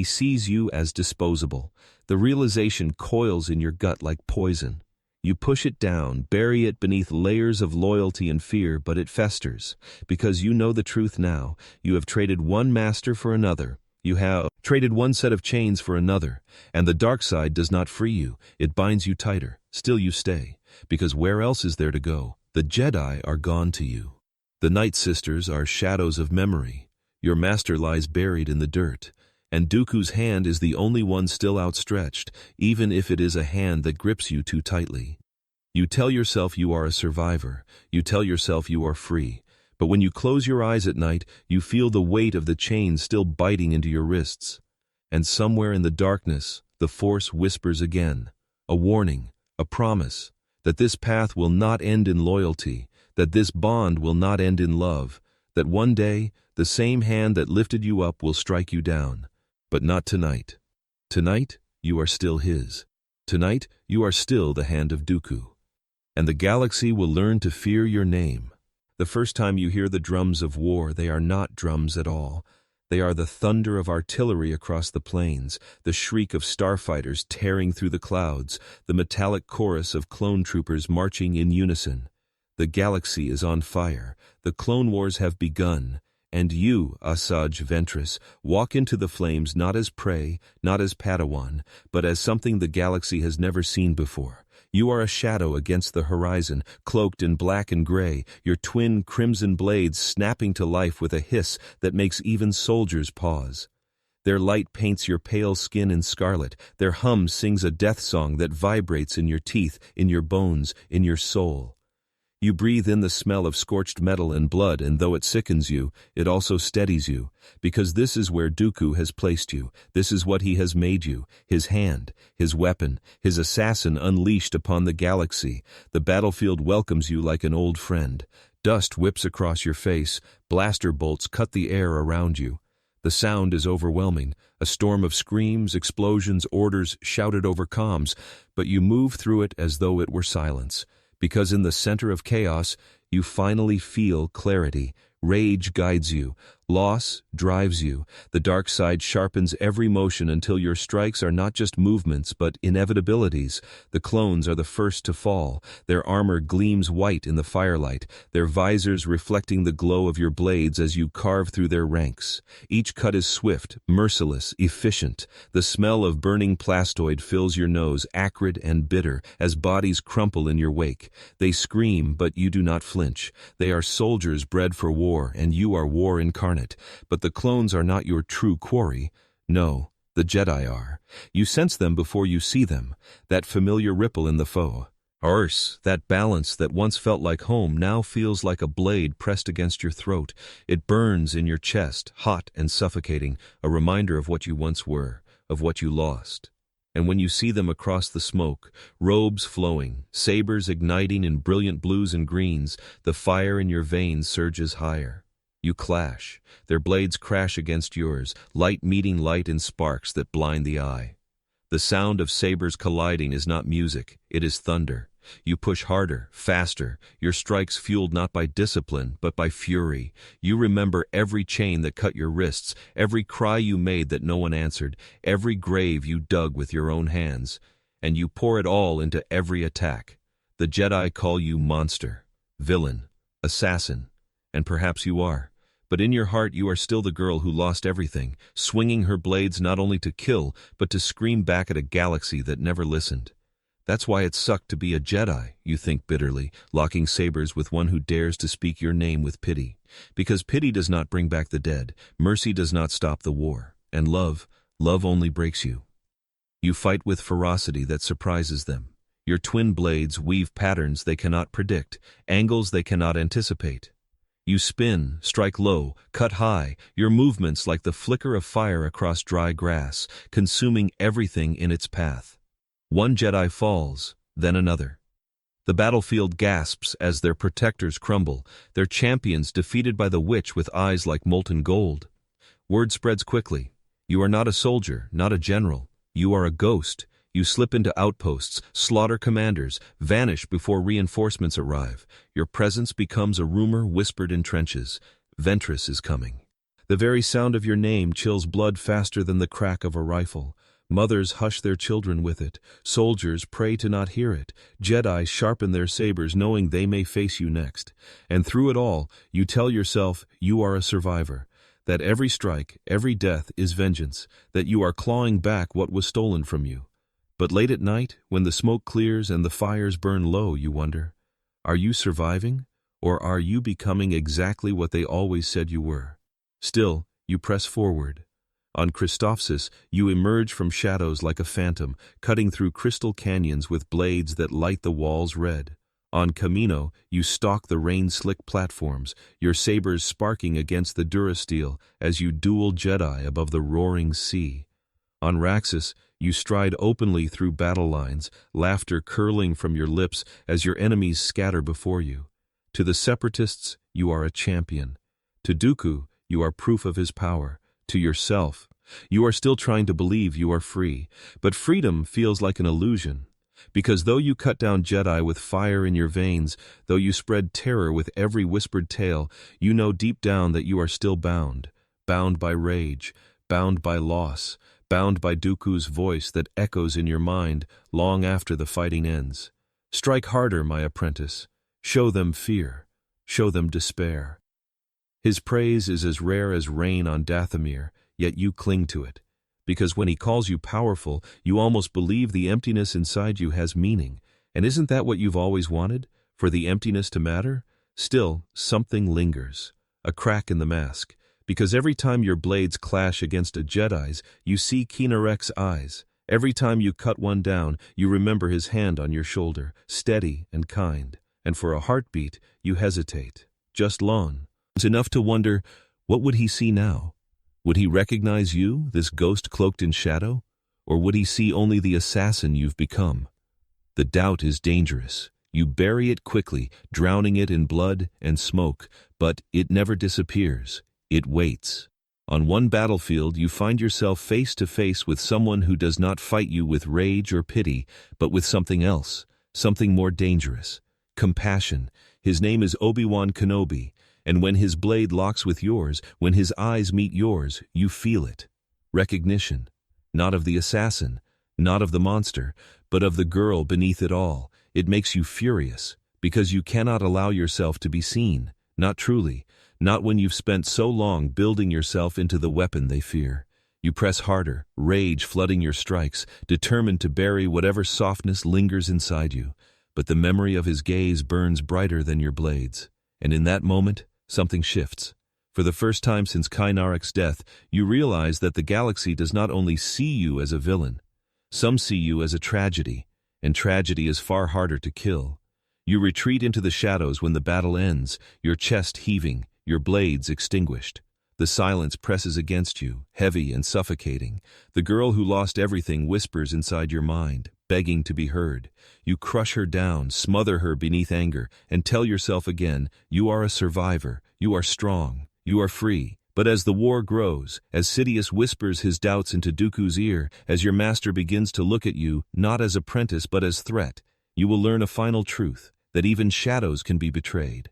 sees you as disposable. The realization coils in your gut like poison. You push it down, bury it beneath layers of loyalty and fear, but it festers. Because you know the truth now, you have traded one master for another. You have traded one set of chains for another, and the dark side does not free you. It binds you tighter. Still you stay, because where else is there to go? The Jedi are gone to you. The Nightsisters are shadows of memory. Your master lies buried in the dirt, and Dooku's hand is the only one still outstretched, even if it is a hand that grips you too tightly. You tell yourself you are a survivor. You tell yourself you are free. But when you close your eyes at night, you feel the weight of the chains still biting into your wrists. And somewhere in the darkness, the Force whispers again, a warning, a promise, that this path will not end in loyalty, that this bond will not end in love, that one day, the same hand that lifted you up will strike you down. But not tonight. Tonight, you are still his. Tonight, you are still the hand of Dooku. And the galaxy will learn to fear your name. The first time you hear the drums of war, they are not drums at all. They are the thunder of artillery across the plains, the shriek of starfighters tearing through the clouds, the metallic chorus of clone troopers marching in unison. The galaxy is on fire. The clone wars have begun. And you, Asajj Ventress, walk into the flames not as prey, not as Padawan, but as something the galaxy has never seen before. You are a shadow against the horizon, cloaked in black and gray, your twin crimson blades snapping to life with a hiss that makes even soldiers pause. Their light paints your pale skin in scarlet. Their hum sings a death song that vibrates in your teeth, in your bones, in your soul. You breathe in the smell of scorched metal and blood, and though it sickens you, it also steadies you, because this is where Dooku has placed you. This is what he has made you, his hand, his weapon, his assassin unleashed upon the galaxy. The battlefield welcomes you like an old friend. Dust whips across your face, blaster bolts cut the air around you. The sound is overwhelming, a storm of screams, explosions, orders shouted over comms, but you move through it as though it were silence. Because in the center of chaos, you finally feel clarity. Rage guides you. Loss drives you. The dark side sharpens every motion until your strikes are not just movements but inevitabilities. The clones are the first to fall. Their armor gleams white in the firelight, their visors reflecting the glow of your blades as you carve through their ranks. Each cut is swift, merciless, efficient. The smell of burning plastoid fills your nose, acrid and bitter, as bodies crumple in your wake. They scream, but you do not flinch. They are soldiers bred for war, and you are war incarnate. But the clones are not your true quarry. No, the Jedi are. You sense them before you see them, that familiar ripple in the foe. That balance that once felt like home now feels like a blade pressed against your throat. It burns in your chest, hot and suffocating, a reminder of what you once were, of what you lost. And when you see them across the smoke, robes flowing, sabers igniting in brilliant blues and greens, the fire in your veins surges higher. You clash. Their blades crash against yours, light meeting light in sparks that blind the eye. The sound of sabers colliding is not music, it is thunder. You push harder, faster, your strikes fueled not by discipline, but by fury. You remember every chain that cut your wrists, every cry you made that no one answered, every grave you dug with your own hands, and you pour it all into every attack. The Jedi call you monster, villain, assassin, and perhaps you are. But in your heart you are still the girl who lost everything, swinging her blades not only to kill, but to scream back at a galaxy that never listened. That's why it sucked to be a Jedi, you think bitterly, locking sabers with one who dares to speak your name with pity. Because pity does not bring back the dead, mercy does not stop the war, and love only breaks you. You fight with ferocity that surprises them. Your twin blades weave patterns they cannot predict, angles they cannot anticipate. You spin, strike low, cut high, your movements like the flicker of fire across dry grass, consuming everything in its path. One Jedi falls, then another. The battlefield gasps as their protectors crumble, their champions defeated by the witch with eyes like molten gold. Word spreads quickly. You are not a soldier, not a general. You are a ghost. You slip into outposts, slaughter commanders, vanish before reinforcements arrive. Your presence becomes a rumor whispered in trenches. Ventress is coming. The very sound of your name chills blood faster than the crack of a rifle. Mothers hush their children with it. Soldiers pray to not hear it. Jedi sharpen their sabers knowing they may face you next. And through it all, you tell yourself you are a survivor. That every strike, every death is vengeance. That you are clawing back what was stolen from you. But late at night, when the smoke clears and the fires burn low, you wonder, are you surviving? Or are you becoming exactly what they always said you were? Still, you press forward. On Christophsis, you emerge from shadows like a phantom, cutting through crystal canyons with blades that light the walls red. On Camino, you stalk the rain-slick platforms, your sabers sparking against the durasteel as you duel Jedi above the roaring sea. On Raxus, you stride openly through battle lines, laughter curling from your lips as your enemies scatter before you. To the Separatists, you are a champion. To Dooku, you are proof of his power. To yourself, you are still trying to believe you are free, but freedom feels like an illusion. Because though you cut down Jedi with fire in your veins, though you spread terror with every whispered tale, you know deep down that you are still bound. Bound by rage, bound by loss, bound by Dooku's voice that echoes in your mind long after the fighting ends. Strike harder, my apprentice. Show them fear. Show them despair. His praise is as rare as rain on Dathomir, yet you cling to it. Because when he calls you powerful, you almost believe the emptiness inside you has meaning. And isn't that what you've always wanted? For the emptiness to matter? Still, something lingers. A crack in the mask. Because every time your blades clash against a Jedi's, you see Kynarek's eyes. Every time you cut one down, you remember his hand on your shoulder, steady and kind. And for a heartbeat, you hesitate. Just long. It's enough to wonder, what would he see now? Would he recognize you, this ghost cloaked in shadow? Or would he see only the assassin you've become? The doubt is dangerous. You bury it quickly, drowning it in blood and smoke, but it never disappears. It waits. On one battlefield, you find yourself face to face with someone who does not fight you with rage or pity, but with something else, something more dangerous. Compassion. His name is Obi-Wan Kenobi, and when his blade locks with yours, when his eyes meet yours, you feel it. Recognition. Not of the assassin, not of the monster, but of the girl beneath it all. It makes you furious, because you cannot allow yourself to be seen, not truly, not when you've spent so long building yourself into the weapon they fear. You press harder, rage flooding your strikes, determined to bury whatever softness lingers inside you. But the memory of his gaze burns brighter than your blades. And in that moment, something shifts. For the first time since Kynarek's death, you realize that the galaxy does not only see you as a villain. Some see you as a tragedy, and tragedy is far harder to kill. You retreat into the shadows when the battle ends, your chest heaving, your blades extinguished. The silence presses against you, heavy and suffocating. The girl who lost everything whispers inside your mind, begging to be heard. You crush her down, smother her beneath anger, and tell yourself again, you are a survivor, you are strong, you are free. But as the war grows, as Sidious whispers his doubts into Dooku's ear, as your master begins to look at you, not as apprentice but as threat, you will learn a final truth, that even shadows can be betrayed.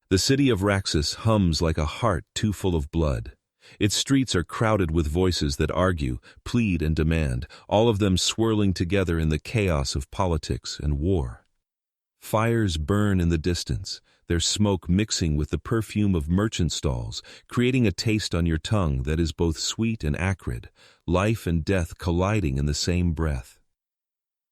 The city of Raxus hums like a heart too full of blood. Its streets are crowded with voices that argue, plead, and demand, all of them swirling together in the chaos of politics and war. Fires burn in the distance, their smoke mixing with the perfume of merchant stalls, creating a taste on your tongue that is both sweet and acrid, life and death colliding in the same breath.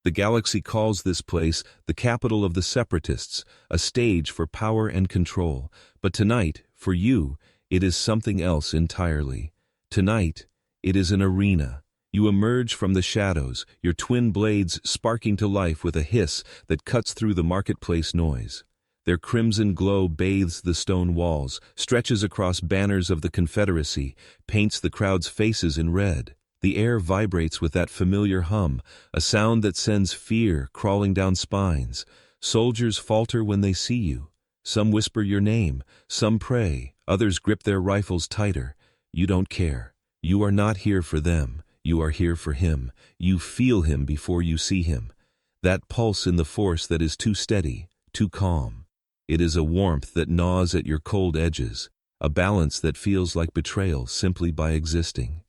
The galaxy calls this place the capital of the Separatists, a stage for power and control. But tonight, for you, it is something else entirely. Tonight, it is an arena. You emerge from the shadows, your twin blades sparking to life with a hiss that cuts through the marketplace noise. Their crimson glow bathes the stone walls, stretches across banners of the Confederacy, paints the crowd's faces in red. The air vibrates with that familiar hum, a sound that sends fear crawling down spines. Soldiers falter when they see you. Some whisper your name, some pray, others grip their rifles tighter. You don't care. You are not here for them. You are here for him. You feel him before you see him. That pulse in the force that is too steady, too calm. It is a warmth that gnaws at your cold edges, a balance that feels like betrayal simply by existing.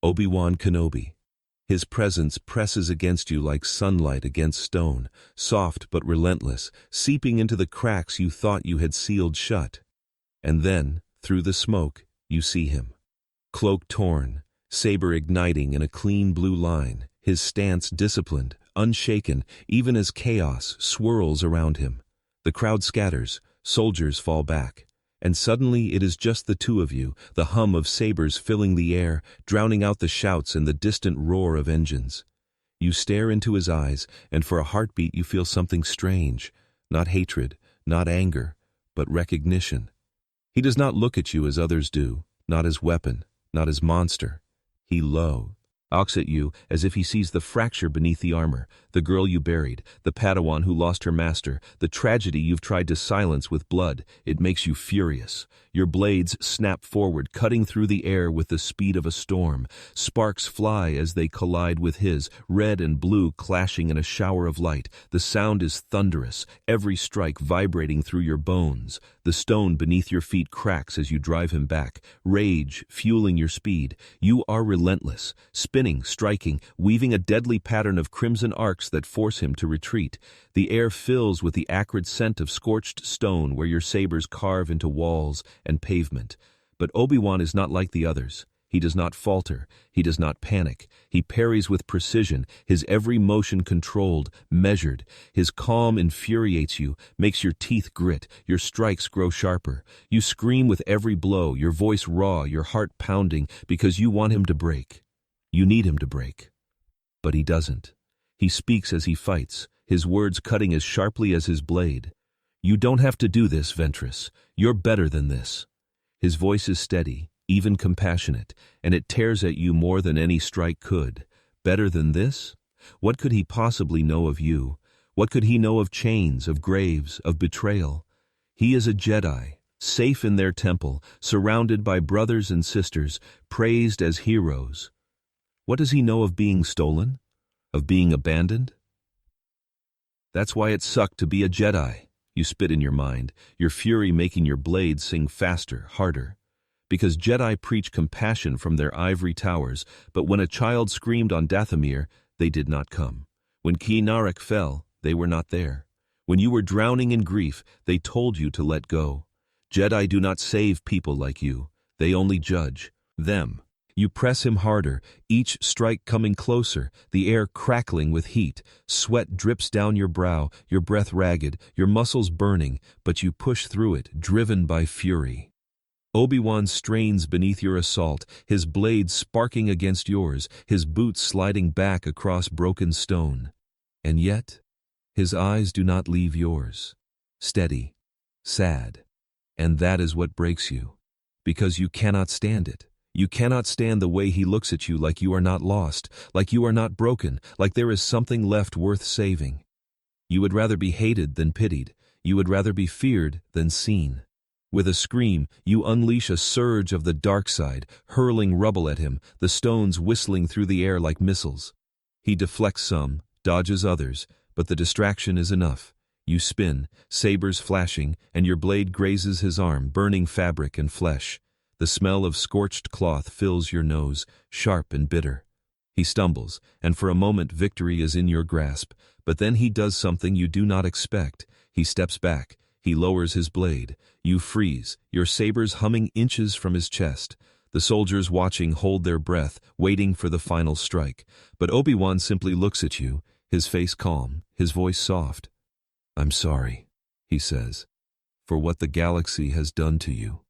Obi-Wan Kenobi. His presence presses against you like sunlight against stone, soft but relentless, seeping into the cracks you thought you had sealed shut. And then, through the smoke, you see him. Cloak torn, saber igniting in a clean blue line, his stance disciplined, unshaken, even as chaos swirls around him. The crowd scatters, soldiers fall back. And suddenly it is just the two of you, the hum of sabers filling the air, drowning out the shouts and the distant roar of engines. You stare into his eyes, and for a heartbeat you feel something strange, not hatred, not anger, but recognition. He does not look at you as others do, not as weapon, not as monster. He looks at you as if he sees the fracture beneath the armor, the girl you buried, the Padawan who lost her master, the tragedy you've tried to silence with blood. It makes you furious. Your blades snap forward, cutting through the air with the speed of a storm. Sparks fly as they collide with his, red and blue clashing in a shower of light. The sound is thunderous, every strike vibrating through your bones. The stone beneath your feet cracks as you drive him back, rage fueling your speed. You are relentless, spinning spinning, striking, weaving a deadly pattern of crimson arcs that force him to retreat. The air fills with the acrid scent of scorched stone where your sabers carve into walls and pavement. But Obi-Wan is not like the others. He does not falter. He does not panic. He parries with precision, his every motion controlled, measured. His calm infuriates you, makes your teeth grit, your strikes grow sharper. You scream with every blow, your voice raw, your heart pounding, because you want him to break. You need him to break. But he doesn't. He speaks as he fights, his words cutting as sharply as his blade. You don't have to do this, Ventress. You're better than this. His voice is steady, even compassionate, and it tears at you more than any strike could. Better than this? What could he possibly know of you? What could he know of chains, of graves, of betrayal? He is a Jedi, safe in their temple, surrounded by brothers and sisters, praised as heroes. What does he know of being stolen? Of being abandoned? That's why it sucked to be a Jedi. You spit in your mind, your fury making your blade sing faster, harder. Because Jedi preach compassion from their ivory towers, but when a child screamed on Dathomir, they did not come. When Ki-Narek fell, they were not there. When you were drowning in grief, they told you to let go. Jedi do not save people like you. They only judge them. You press him harder, each strike coming closer, the air crackling with heat. Sweat drips down your brow, your breath ragged, your muscles burning, but you push through it, driven by fury. Obi-Wan strains beneath your assault, his blade sparking against yours, his boots sliding back across broken stone. And yet, his eyes do not leave yours. Steady, sad. And that is what breaks you. Because you cannot stand it. You cannot stand the way he looks at you like you are not lost, like you are not broken, like there is something left worth saving. You would rather be hated than pitied. You would rather be feared than seen. With a scream, you unleash a surge of the dark side, hurling rubble at him, the stones whistling through the air like missiles. He deflects some, dodges others, but the distraction is enough. You spin, sabers flashing, and your blade grazes his arm, burning fabric and flesh. The smell of scorched cloth fills your nose, sharp and bitter. He stumbles, and for a moment victory is in your grasp, but then he does something you do not expect. He steps back. He lowers his blade. You freeze, your sabers humming inches from his chest. The soldiers watching hold their breath, waiting for the final strike. But Obi-Wan simply looks at you, his face calm, his voice soft. "I'm sorry," he says, "for what the galaxy has done to you."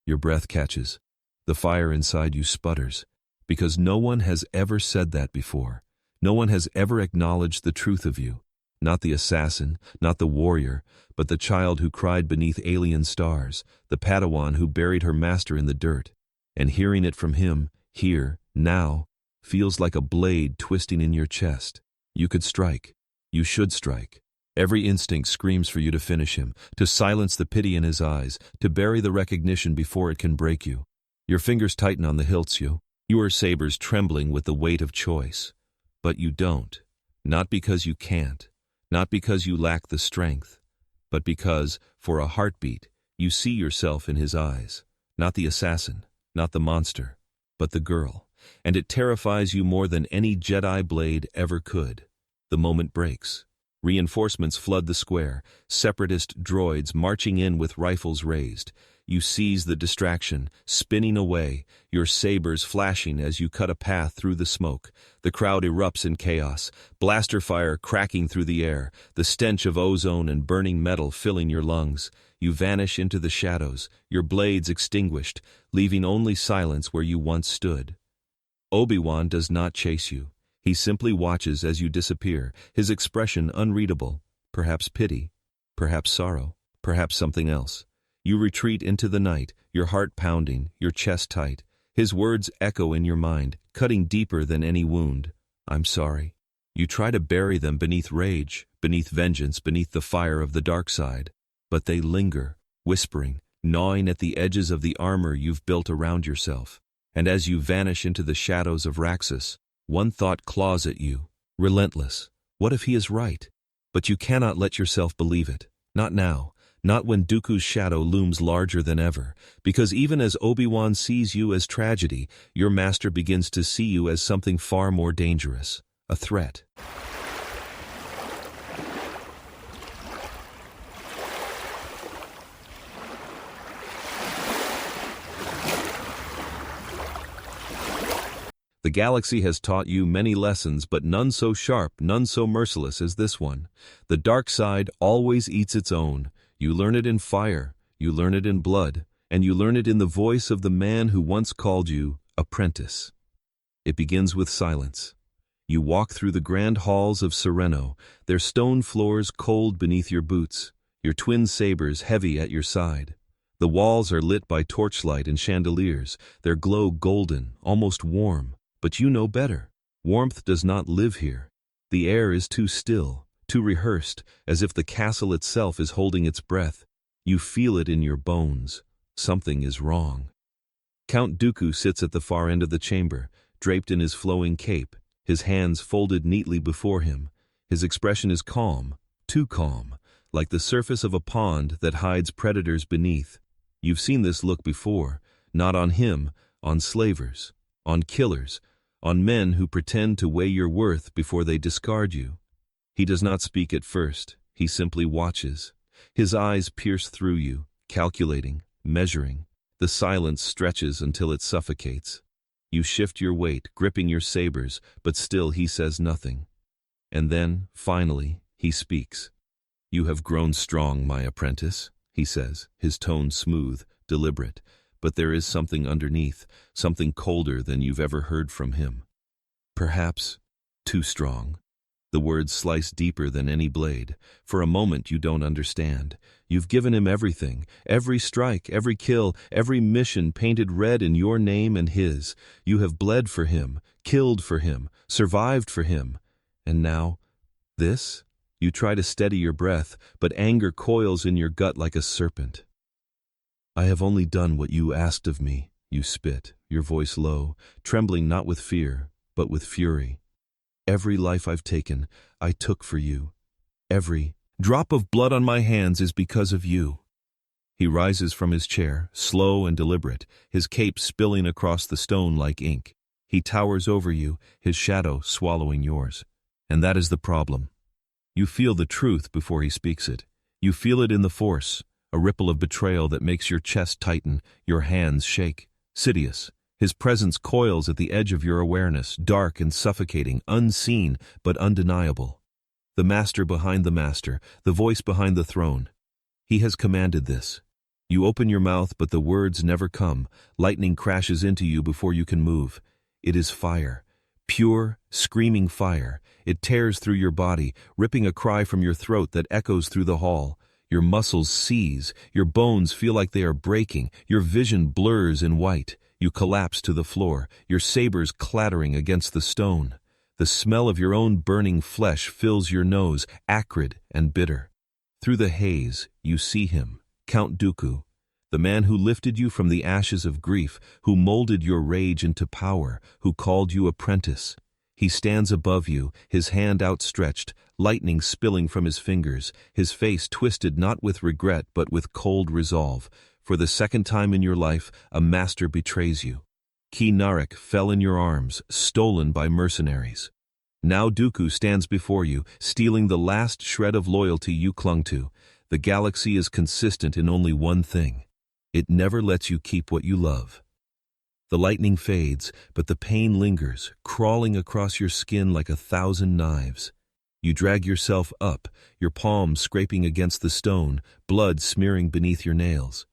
Your breath catches. The fire inside you sputters, because no one has ever said that before. No one has ever acknowledged the truth of you. Not the assassin, not the warrior, but the child who cried beneath alien stars, the Padawan who buried her master in the dirt. And hearing it from him, here, now, feels like a blade twisting in your chest. You could strike. You should strike. Every instinct screams for you to finish him, to silence the pity in his eyes, to bury the recognition before it can break you. Your fingers tighten on the hilts, your sabers trembling with the weight of choice. But you don't. Not because you can't. Not because you lack the strength. But because, for a heartbeat, you see yourself in his eyes. Not the assassin, not the monster, but the girl. And it terrifies you more than any Jedi blade ever could. The moment breaks. Reinforcements flood the square, separatist droids marching in with rifles raised. You seize the distraction, spinning away, your sabers flashing as you cut a path through the smoke. The crowd erupts in chaos, blaster fire cracking through the air, the stench of ozone and burning metal filling your lungs. You vanish into the shadows, your blades extinguished, leaving only silence where you once stood. Obi-Wan does not chase you. He simply watches as you disappear, his expression unreadable, perhaps pity, perhaps sorrow, perhaps something else. You retreat into the night, your heart pounding, your chest tight. His words echo in your mind, cutting deeper than any wound. "I'm sorry." You try to bury them beneath rage, beneath vengeance, beneath the fire of the dark side. But they linger, whispering, gnawing at the edges of the armor you've built around yourself. And as you vanish into the shadows of Raxus, one thought claws at you, relentless. What if he is right? But you cannot let yourself believe it. Not now. Not when Dooku's shadow looms larger than ever, because even as Obi-Wan sees you as tragedy, your master begins to see you as something far more dangerous, a threat. The galaxy has taught you many lessons, but none so sharp, none so merciless as this one. The dark side always eats its own. You learn it in fire, you learn it in blood, and you learn it in the voice of the man who once called you apprentice. It begins with silence. You walk through the grand halls of Sereno, their stone floors cold beneath your boots, your twin sabers heavy at your side. The walls are lit by torchlight and chandeliers, their glow golden, almost warm. But you know better. Warmth does not live here. The air is too still, too rehearsed, as if the castle itself is holding its breath. You feel it in your bones. Something is wrong. Count Dooku sits at the far end of the chamber, draped in his flowing cape, his hands folded neatly before him. His expression is calm, too calm, like the surface of a pond that hides predators beneath. You've seen this look before, not on him, on slavers, on killers, on men who pretend to weigh your worth before they discard you. He does not speak at first, he simply watches. His eyes pierce through you, calculating, measuring. The silence stretches until it suffocates. You shift your weight, gripping your sabers, but still he says nothing. And then, finally, he speaks. "You have grown strong, my apprentice," he says, his tone smooth, deliberate. But there is something underneath, something colder than you've ever heard from him. Perhaps too strong. The words slice deeper than any blade. For a moment you don't understand. You've given him everything, every strike, every kill, every mission painted red in your name and his. You have bled for him, killed for him, survived for him. And now, this? You try to steady your breath, but anger coils in your gut like a serpent. "I have only done what you asked of me," you spit, your voice low, trembling not with fear, but with fury. "Every life I've taken, I took for you. Every drop of blood on my hands is because of you." He rises from his chair, slow and deliberate, his cape spilling across the stone like ink. He towers over you, his shadow swallowing yours. And that is the problem. You feel the truth before he speaks it. You feel it in the Force. A ripple of betrayal that makes your chest tighten, your hands shake. Sidious. His presence coils at the edge of your awareness, dark and suffocating, unseen but undeniable. The master behind the master, the voice behind the throne. He has commanded this. You open your mouth, but the words never come. Lightning crashes into you before you can move. It is fire. Pure, screaming fire. It tears through your body, ripping a cry from your throat that echoes through the hall. Your muscles seize, your bones feel like they are breaking, your vision blurs in white. You collapse to the floor, your sabers clattering against the stone. The smell of your own burning flesh fills your nose, acrid and bitter. Through the haze, you see him, Count Dooku, the man who lifted you from the ashes of grief, who molded your rage into power, who called you apprentice. He stands above you, his hand outstretched, lightning spilling from his fingers, his face twisted not with regret but with cold resolve. For the second time in your life, a master betrays you. Ki Narek fell in your arms, stolen by mercenaries. Now Dooku stands before you, stealing the last shred of loyalty you clung to. The galaxy is consistent in only one thing. It never lets you keep what you love. The lightning fades, but the pain lingers, crawling across your skin like 1,000 knives. You drag yourself up, your palms scraping against the stone, blood smearing beneath your nails.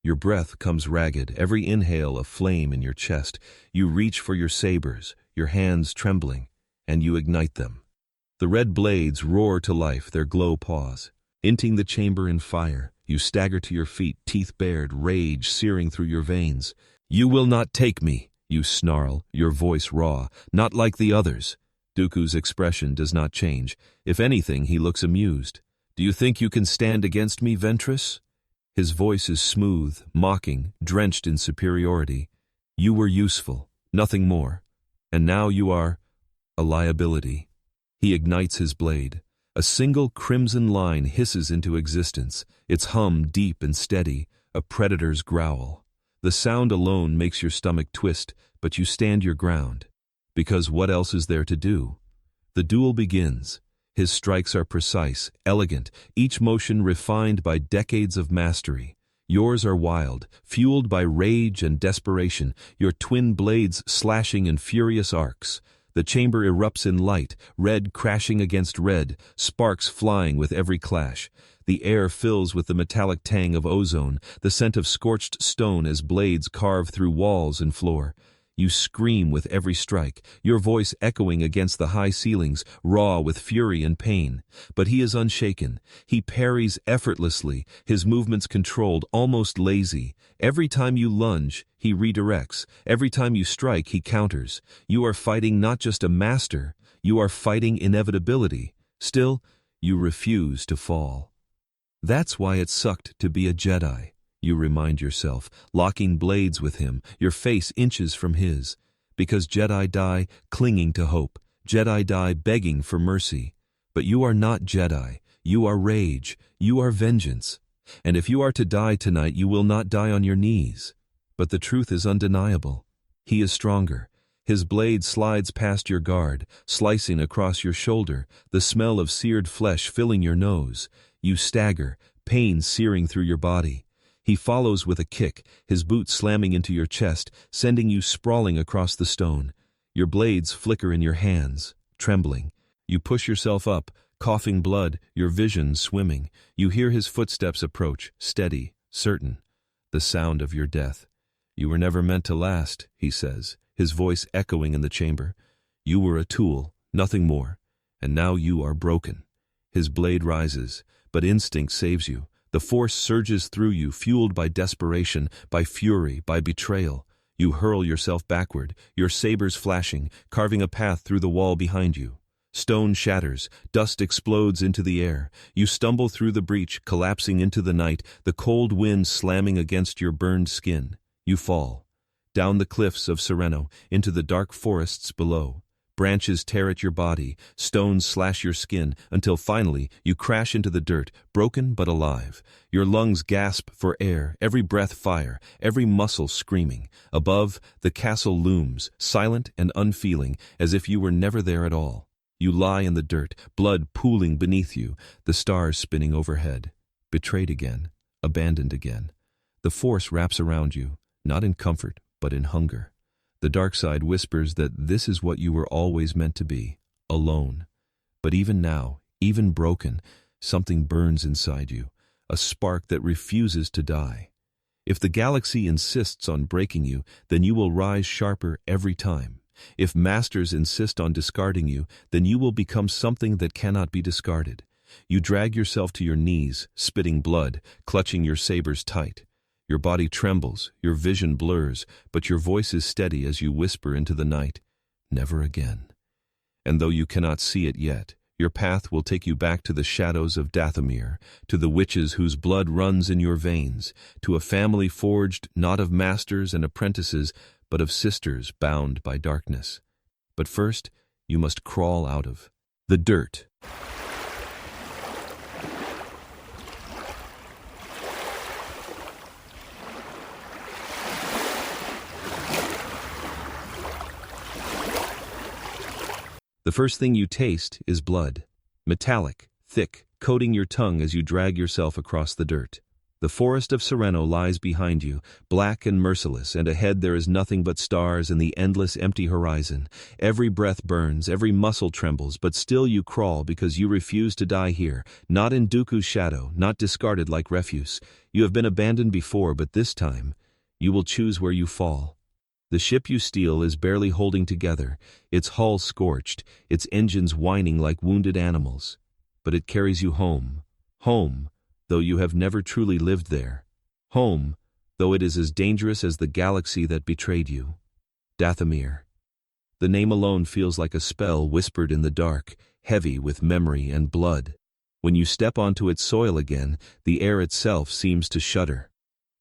Your breath comes ragged, every inhale a flame in your chest. You reach for your sabers, your hands trembling, and you ignite them. The red blades roar to life, their glow pause. Inting the chamber in fire, you stagger to your feet, teeth bared, rage searing through your veins. "You will not take me," you snarl, your voice raw, "not like the others." Dooku's expression does not change. If anything, he looks amused. "Do you think you can stand against me, Ventress?" His voice is smooth, mocking, drenched in superiority. "You were useful, nothing more. And now you are a liability." He ignites his blade. A single crimson line hisses into existence, its hum deep and steady, a predator's growl. The sound alone makes your stomach twist, but you stand your ground. Because what else is there to do? The duel begins. His strikes are precise, elegant, each motion refined by decades of mastery. Yours are wild, fueled by rage and desperation, your twin blades slashing in furious arcs. The chamber erupts in light, red crashing against red, sparks flying with every clash. The air fills with the metallic tang of ozone, the scent of scorched stone as blades carve through walls and floor. You scream with every strike, your voice echoing against the high ceilings, raw with fury and pain. But he is unshaken. He parries effortlessly, his movements controlled, almost lazy. Every time you lunge, he redirects. Every time you strike, he counters. You are fighting not just a master, you are fighting inevitability. Still, you refuse to fall. That's why it sucked to be a Jedi. You remind yourself, locking blades with him, your face inches from his. Because Jedi die clinging to hope. Jedi die begging for mercy. But you are not Jedi. You are rage. You are vengeance. And if you are to die tonight, you will not die on your knees. But the truth is undeniable. He is stronger. His blade slides past your guard, slicing across your shoulder, the smell of seared flesh filling your nose. You stagger, pain searing through your body. He follows with a kick, his boot slamming into your chest, sending you sprawling across the stone. Your blades flicker in your hands, trembling. You push yourself up, coughing blood, your vision swimming. You hear his footsteps approach, steady, certain. The sound of your death. You were never meant to last, he says, his voice echoing in the chamber. You were a tool, nothing more. And now you are broken. His blade rises, but instinct saves you. The force surges through you, fueled by desperation, by fury, by betrayal. You hurl yourself backward, your sabers flashing, carving a path through the wall behind you. Stone shatters, dust explodes into the air. You stumble through the breach, collapsing into the night, the cold wind slamming against your burned skin. You fall. Down the cliffs of Sereno, into the dark forests below. Branches tear at your body, stones slash your skin, until finally you crash into the dirt, broken but alive. Your lungs gasp for air, every breath fire, every muscle screaming. Above, the castle looms, silent and unfeeling, as if you were never there at all. You lie in the dirt, blood pooling beneath you, the stars spinning overhead. Betrayed again, abandoned again. The Force wraps around you, not in comfort, but in hunger. The dark side whispers that this is what you were always meant to be, alone. But even now, even broken, something burns inside you, a spark that refuses to die. If the galaxy insists on breaking you, then you will rise sharper every time. If masters insist on discarding you, then you will become something that cannot be discarded. You drag yourself to your knees, spitting blood, clutching your sabers tight. Your body trembles, your vision blurs, but your voice is steady as you whisper into the night, "Never again." And though you cannot see it yet, your path will take you back to the shadows of Dathomir, to the witches whose blood runs in your veins, to a family forged not of masters and apprentices, but of sisters bound by darkness. But first, you must crawl out of the dirt. The first thing you taste is blood. Metallic, thick, coating your tongue as you drag yourself across the dirt. The forest of Sereno lies behind you, black and merciless, and ahead there is nothing but stars and the endless empty horizon. Every breath burns, every muscle trembles, but still you crawl because you refuse to die here, not in Dooku's shadow, not discarded like refuse. You have been abandoned before, but this time, you will choose where you fall. The ship you steal is barely holding together, its hull scorched, its engines whining like wounded animals. But it carries you home. Home, though you have never truly lived there. Home, though it is as dangerous as the galaxy that betrayed you. Dathomir. The name alone feels like a spell whispered in the dark, heavy with memory and blood. When you step onto its soil again, the air itself seems to shudder.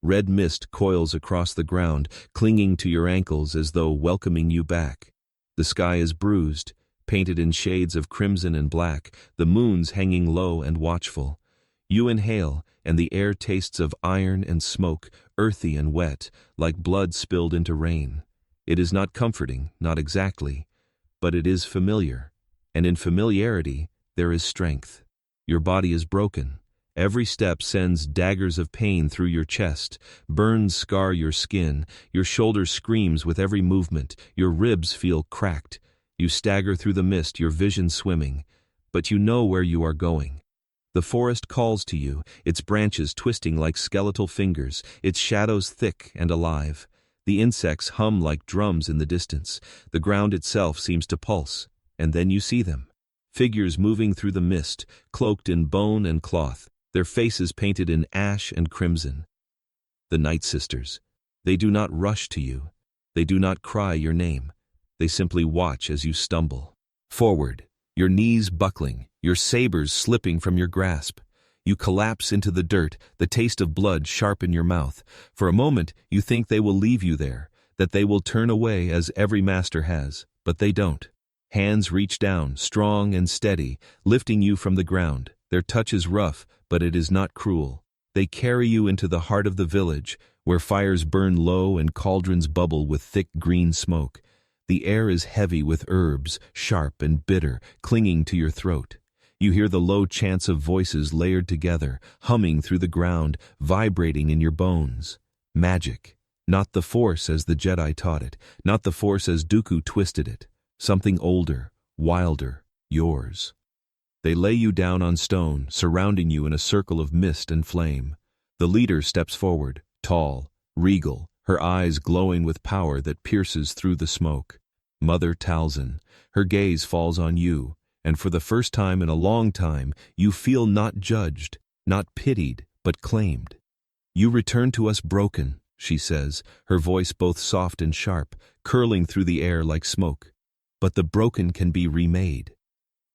Red mist coils across the ground, clinging to your ankles as though welcoming you back. The sky is bruised, painted in shades of crimson and black, the moons hanging low and watchful. You inhale, and the air tastes of iron and smoke, earthy and wet, like blood spilled into rain. It is not comforting, not exactly, but it is familiar, and in familiarity there is strength. Your body is broken. Every step sends daggers of pain through your chest, burns scar your skin, your shoulder screams with every movement, your ribs feel cracked. You stagger through the mist, your vision swimming, but you know where you are going. The forest calls to you, its branches twisting like skeletal fingers, its shadows thick and alive. The insects hum like drums in the distance. The ground itself seems to pulse, and then you see them. Figures moving through the mist, cloaked in bone and cloth, their faces painted in ash and crimson. The Nightsisters. They do not rush to you. They do not cry your name. They simply watch as you stumble. Forward, your knees buckling, your sabers slipping from your grasp. You collapse into the dirt, the taste of blood sharp in your mouth. For a moment, you think they will leave you there, that they will turn away as every master has, but they don't. Hands reach down, strong and steady, lifting you from the ground. Their touch is rough, but it is not cruel. They carry you into the heart of the village, where fires burn low and cauldrons bubble with thick green smoke. The air is heavy with herbs, sharp and bitter, clinging to your throat. You hear the low chants of voices layered together, humming through the ground, vibrating in your bones. Magic. Not the Force as the Jedi taught it, not the Force as Dooku twisted it. Something older, wilder, yours. They lay you down on stone, surrounding you in a circle of mist and flame. The leader steps forward, tall, regal, her eyes glowing with power that pierces through the smoke. Mother Talzin. Her gaze falls on you, and for the first time in a long time, you feel not judged, not pitied, but claimed. You return to us broken, she says, her voice both soft and sharp, curling through the air like smoke. But the broken can be remade.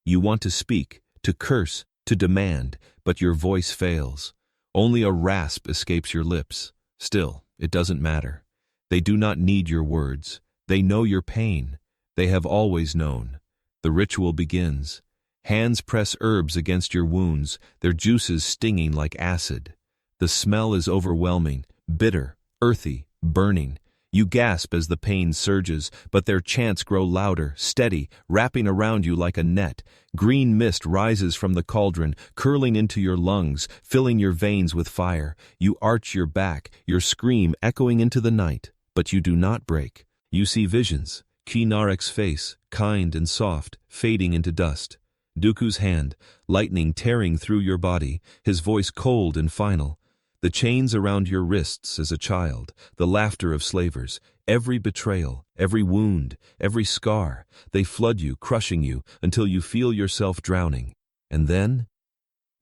You want to speak, to curse, to demand, but your voice fails. Only a rasp escapes your lips. Still, it doesn't matter. They do not need your words. They know your pain. They have always known. The ritual begins. Hands press herbs against your wounds, their juices stinging like acid. The smell is overwhelming, bitter, earthy, burning. You gasp as the pain surges, but their chants grow louder, steady, wrapping around you like a net. Green mist rises from the cauldron, curling into your lungs, filling your veins with fire. You arch your back, your scream echoing into the night, but you do not break. You see visions. Ki Narek's face, kind and soft, fading into dust. Dooku's hand, lightning tearing through your body, his voice cold and final. The chains around your wrists as a child, the laughter of slavers, every betrayal, every wound, every scar, they flood you, crushing you, until you feel yourself drowning. And then,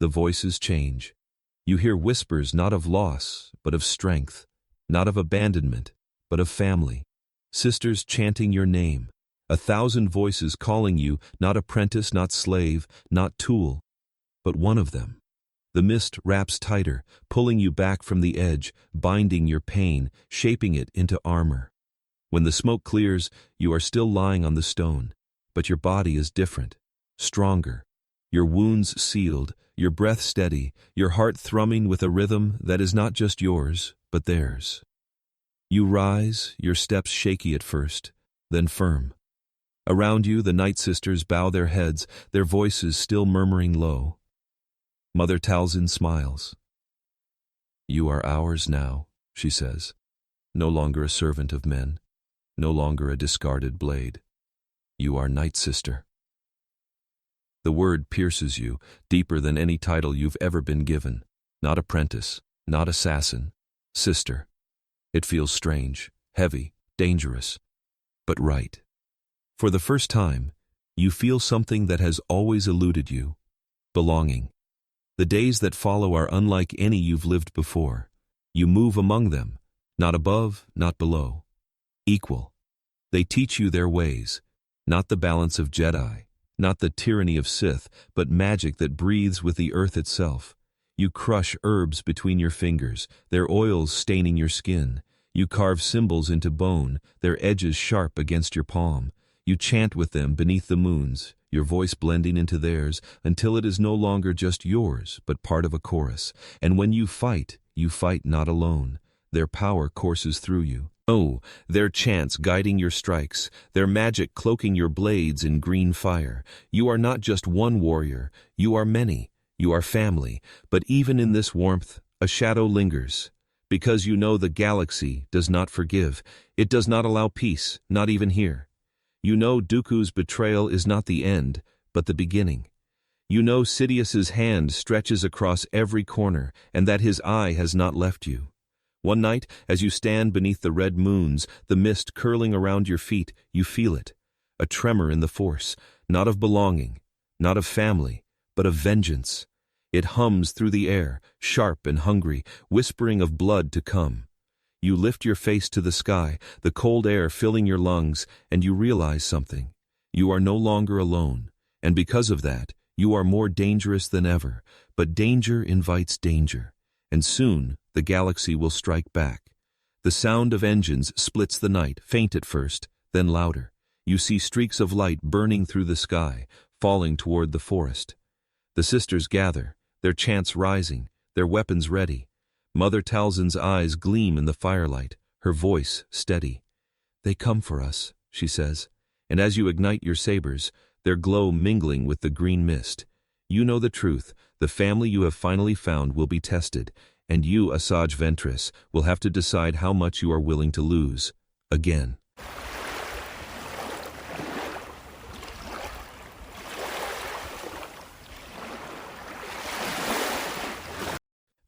the voices change. You hear whispers not of loss, but of strength, not of abandonment, but of family. Sisters chanting your name, 1,000 voices calling you, not apprentice, not slave, not tool, but one of them. The mist wraps tighter, pulling you back from the edge, binding your pain, shaping it into armor. When the smoke clears, you are still lying on the stone, but your body is different, stronger. Your wounds sealed, your breath steady, your heart thrumming with a rhythm that is not just yours, but theirs. You rise, your steps shaky at first, then firm. Around you, the Nightsisters bow their heads, their voices still murmuring low. Mother Talzin smiles. You are ours now, she says, no longer a servant of men, no longer a discarded blade. You are Nightsister. The word pierces you, deeper than any title you've ever been given. Not apprentice, not assassin, sister. It feels strange, heavy, dangerous, but right. For the first time, you feel something that has always eluded you, belonging. The days that follow are unlike any you've lived before. You move among them, not above, not below. Equal. They teach you their ways, not the balance of Jedi, not the tyranny of Sith, but magic that breathes with the earth itself. You crush herbs between your fingers, their oils staining your skin. You carve symbols into bone, their edges sharp against your palm. You chant with them beneath the moons, your voice blending into theirs until it is no longer just yours, but part of a chorus. And when you fight not alone. Their power courses through you. Oh, their chants guiding your strikes, their magic cloaking your blades in green fire. You are not just one warrior, you are many. You are family, but even in this warmth, a shadow lingers. Because you know the galaxy does not forgive. It does not allow peace, not even here. You know Dooku's betrayal is not the end, but the beginning. You know Sidious's hand stretches across every corner, and that his eye has not left you. One night, as you stand beneath the red moons, the mist curling around your feet, you feel it. A tremor in the force, not of belonging, not of family, but of vengeance. It hums through the air, sharp and hungry, whispering of blood to come. You lift your face to the sky, the cold air filling your lungs, and you realize something. You are no longer alone, and because of that, you are more dangerous than ever. But danger invites danger, and soon the galaxy will strike back. The sound of engines splits the night, faint at first, then louder. You see streaks of light burning through the sky, falling toward the forest. The sisters gather, their chants rising, their weapons ready. Mother Talzin's eyes gleam in the firelight, her voice steady. "They come for us," she says, and as you ignite your sabers, their glow mingling with the green mist. You know the truth. The family you have finally found will be tested, and you, Asajj Ventress, will have to decide how much you are willing to lose. Again.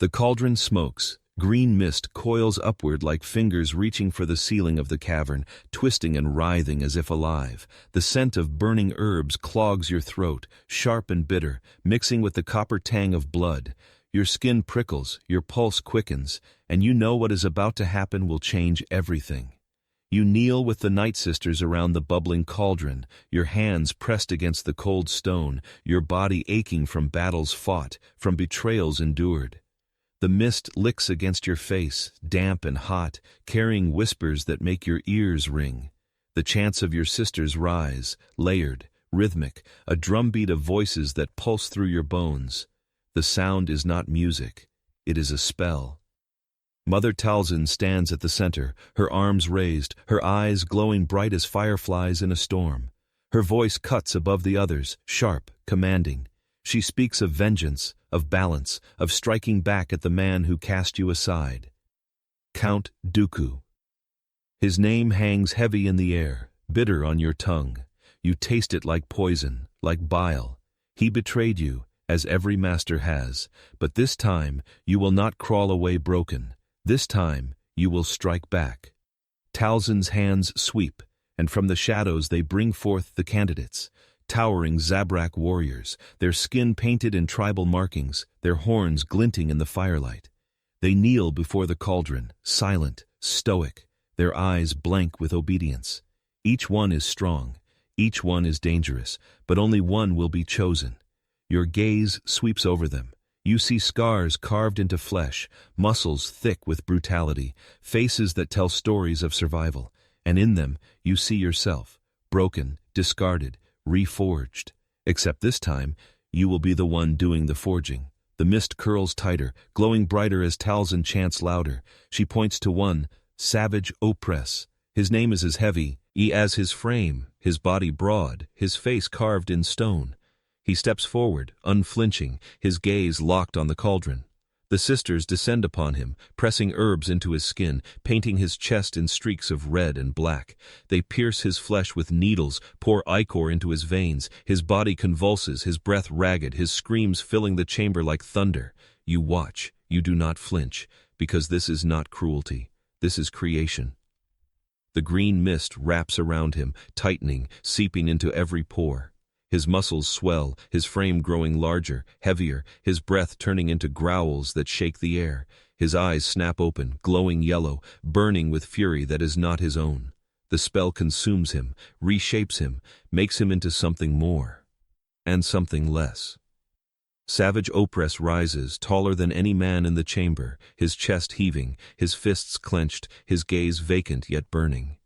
The cauldron smokes. Green mist coils upward like fingers reaching for the ceiling of the cavern, twisting and writhing as if alive. The scent of burning herbs clogs your throat, sharp and bitter, mixing with the copper tang of blood. Your skin prickles, your pulse quickens, and you know what is about to happen will change everything. You kneel with the Nightsisters around the bubbling cauldron, your hands pressed against the cold stone, your body aching from battles fought, from betrayals endured. The mist licks against your face, damp and hot, carrying whispers that make your ears ring. The chants of your sisters rise, layered, rhythmic, a drumbeat of voices that pulse through your bones. The sound is not music, it is a spell. Mother Talzin stands at the center, her arms raised, her eyes glowing bright as fireflies in a storm. Her voice cuts above the others, sharp, commanding. She speaks of vengeance, of balance, of striking back at the man who cast you aside. Count Dooku. His name hangs heavy in the air, bitter on your tongue. You taste it like poison, like bile. He betrayed you, as every master has, but this time you will not crawl away broken. This time you will strike back. Talzin's hands sweep, and from the shadows they bring forth the candidates. Towering Zabrak warriors, their skin painted in tribal markings, their horns glinting in the firelight. They kneel before the cauldron, silent, stoic, their eyes blank with obedience. Each one is strong, each one is dangerous, but only one will be chosen. Your gaze sweeps over them. You see scars carved into flesh, muscles thick with brutality, faces that tell stories of survival, and in them you see yourself, broken, discarded, reforged. Except this time, you will be the one doing the forging. The mist curls tighter, glowing brighter as Talzin chants louder. She points to one, Asajj Ventress. His name is as heavy as his frame, his body broad, his face carved in stone. He steps forward, unflinching, his gaze locked on the cauldron. The sisters descend upon him, pressing herbs into his skin, painting his chest in streaks of red and black. They pierce his flesh with needles, pour ichor into his veins. His body convulses, his breath ragged, his screams filling the chamber like thunder. You watch, you do not flinch, because this is not cruelty. This is creation. The green mist wraps around him, tightening, seeping into every pore. His muscles swell, his frame growing larger, heavier, his breath turning into growls that shake the air. His eyes snap open, glowing yellow, burning with fury that is not his own. The spell consumes him, reshapes him, makes him into something more. And something less. Asajj Ventress rises, taller than any man in the chamber, his chest heaving, his fists clenched, his gaze vacant yet burning.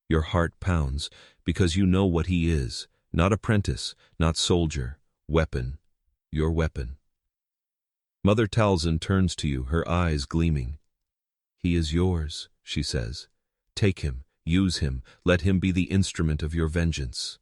Your heart pounds, because you know what he is. Not apprentice, not soldier. Weapon. Your weapon. Mother Talzin turns to you, her eyes gleaming. He is yours, she says. Take him, use him, let him be the instrument of your vengeance.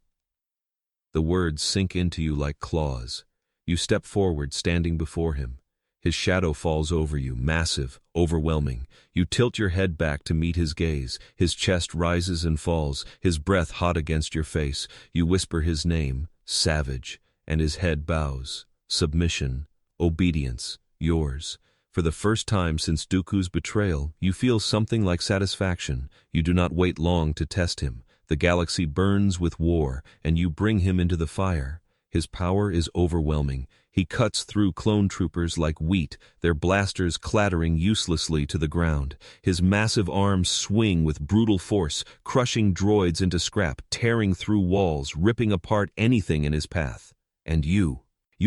The words sink into you like claws. You step forward, standing before him. His shadow falls over you, massive, overwhelming. You tilt your head back to meet his gaze. His chest rises and falls, his breath hot against your face. You whisper his name, Savage, and his head bows. Submission, obedience, yours. For the first time since Dooku's betrayal, you feel something like satisfaction. You do not wait long to test him. The galaxy burns with war, and you bring him into the fire. His power is overwhelming. He cuts through clone troopers like wheat, their blasters clattering uselessly to the ground. His massive arms swing with brutal force, crushing droids into scrap, tearing through walls, ripping apart anything in his path. And you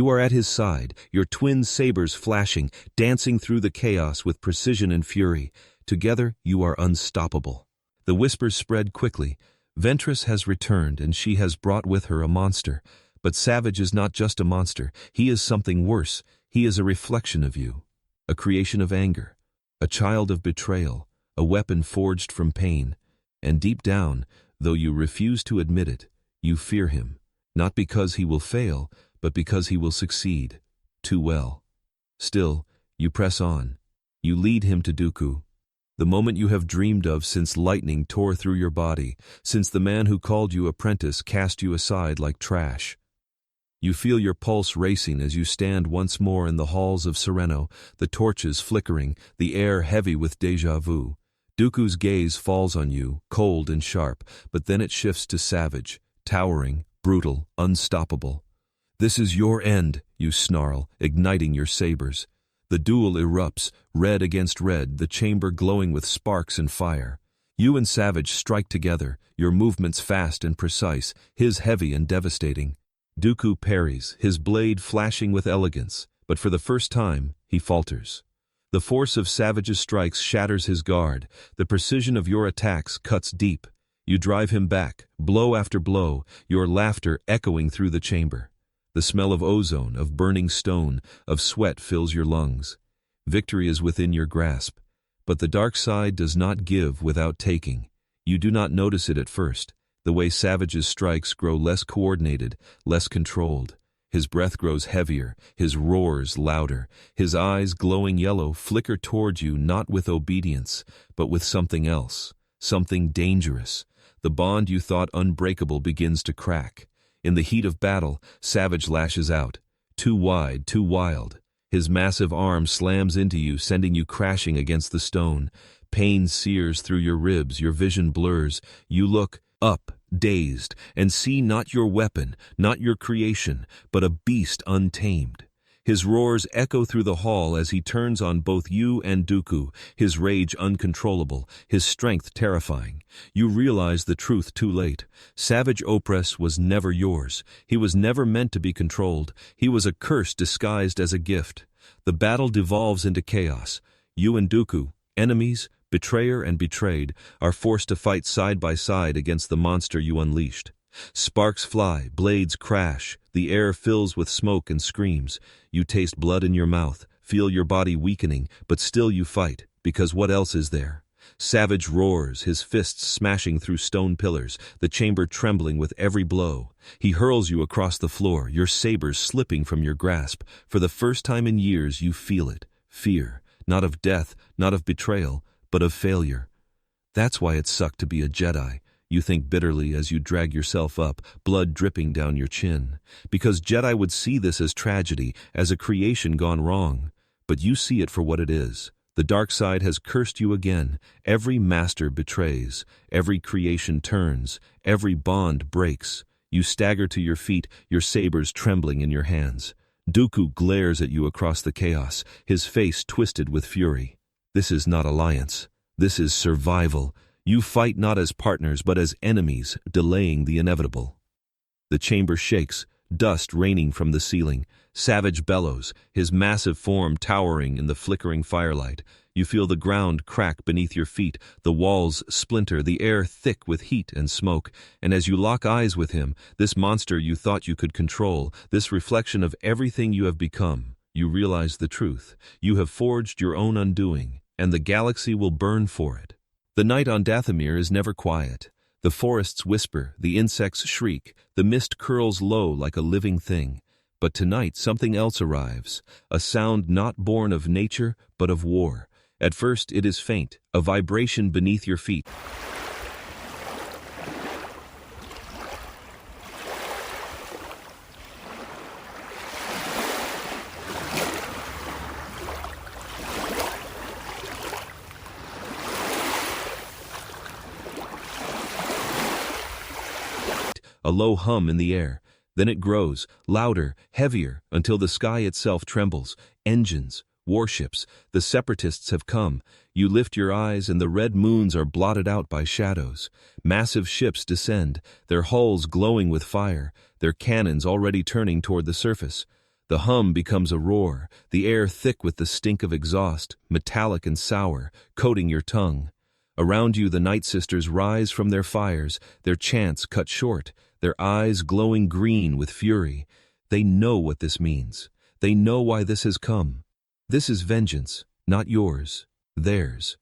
are at his side, your twin sabers flashing, dancing through the chaos with precision and fury. Together, you are unstoppable. The whispers spread quickly. Ventress has returned, and she has brought with her a monster. But Savage is not just a monster. He is something worse. He is a reflection of you, a creation of anger, a child of betrayal, a weapon forged from pain. And deep down, though you refuse to admit it, you fear him, not because he will fail, but because he will succeed too well. Still, you press on. You lead him to Dooku, the moment you have dreamed of since lightning tore through your body, since the man who called you apprentice cast you aside like trash. You feel your pulse racing as you stand once more in the halls of Sereno, the torches flickering, the air heavy with déjà vu. Dooku's gaze falls on you, cold and sharp, but then it shifts to Savage, towering, brutal, unstoppable. This is your end, you snarl, igniting your sabers. The duel erupts, red against red, the chamber glowing with sparks and fire. You and Savage strike together, your movements fast and precise, his heavy and devastating. Dooku parries, his blade flashing with elegance, but for the first time, he falters. The force of Savage's strikes shatters his guard. The precision of your attacks cuts deep. You drive him back, blow after blow, your laughter echoing through the chamber. The smell of ozone, of burning stone, of sweat fills your lungs. Victory is within your grasp. But the dark side does not give without taking. You do not notice it at first. The way Savage's strikes grow less coordinated, less controlled. His breath grows heavier, his roars louder. His eyes, glowing yellow, flicker towards you not with obedience, but with something else, something dangerous. The bond you thought unbreakable begins to crack. In the heat of battle, Savage lashes out. Too wide, too wild. His massive arm slams into you, sending you crashing against the stone. Pain sears through your ribs, your vision blurs. You look up, dazed, and see not your weapon, not your creation, but a beast untamed. His roars echo through the hall as he turns on both you and Dooku, his rage uncontrollable, his strength terrifying. You realize the truth too late. Savage Opress was never yours. He was never meant to be controlled. He was a curse disguised as a gift. The battle devolves into chaos. You and Dooku, enemies, betrayer and betrayed, are forced to fight side by side against the monster you unleashed. Sparks fly, blades crash, the air fills with smoke and screams. You taste blood in your mouth, feel your body weakening, but still you fight, because what else is there? Savage roars, his fists smashing through stone pillars, the chamber trembling with every blow. He hurls you across the floor, your sabers slipping from your grasp. For the first time in years you feel it, fear, not of death, not of betrayal, but of failure. That's why it sucked to be a Jedi, you think bitterly as you drag yourself up, blood dripping down your chin. Because Jedi would see this as tragedy, as a creation gone wrong. But you see it for what it is. The dark side has cursed you again. Every master betrays. Every creation turns. Every bond breaks. You stagger to your feet, your sabers trembling in your hands. Dooku glares at you across the chaos, his face twisted with fury. This is not alliance. This is survival. You fight not as partners but as enemies, delaying the inevitable. The chamber shakes. dust raining from the ceiling. Savage bellows, his massive form towering in the flickering firelight. You feel the ground crack beneath your feet, the walls splinter, the air thick with heat and smoke. And as you lock eyes with him, this monster you thought you could control, this reflection of everything you have become, you realize the truth. You have forged your own undoing, and the galaxy will burn for it. The night on Dathomir is never quiet. The forests whisper, the insects shriek, the mist curls low like a living thing. But tonight something else arrives, a sound not born of nature but of war. At first it is faint, a vibration beneath your feet. A low hum in the air. Then it grows, louder, heavier, until the sky itself trembles. Engines, warships, the separatists have come. You lift your eyes and the red moons are blotted out by shadows. Massive ships descend, their hulls glowing with fire, their cannons already turning toward the surface. The hum becomes a roar, the air thick with the stink of exhaust, metallic and sour, coating your tongue. Around you the Nightsisters rise from their fires, their chants cut short, their eyes glowing green with fury. They know what this means. They know why this has come. This is vengeance, not yours, theirs.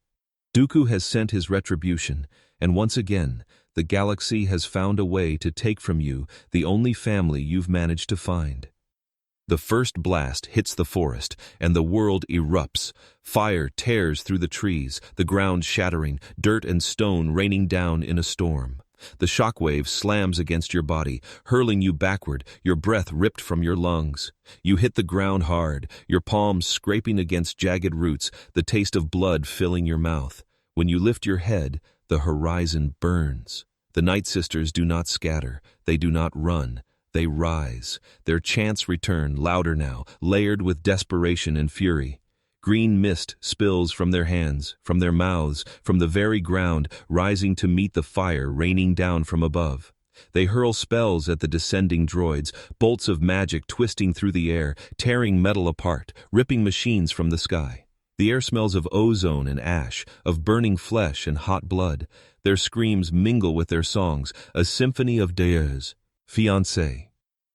Dooku has sent his retribution, and once again, the galaxy has found a way to take from you the only family you've managed to find. The first blast hits the forest, and the world erupts. Fire tears through the trees, the ground shattering, dirt and stone raining down in a storm. The shockwave slams against your body, hurling you backward, your breath ripped from your lungs. You hit the ground hard, your palms scraping against jagged roots, the taste of blood filling your mouth. When you lift your head, the horizon burns. The Nightsisters do not scatter, they do not run. They rise. Their chants return, louder now, layered with desperation and fury. Green mist spills from their hands, from their mouths, from the very ground, rising to meet the fire raining down from above. They hurl spells at the descending droids, bolts of magic twisting through the air, tearing metal apart, ripping machines from the sky. The air smells of ozone and ash, of burning flesh and hot blood. Their screams mingle with their songs, a symphony of Deus, fiancé.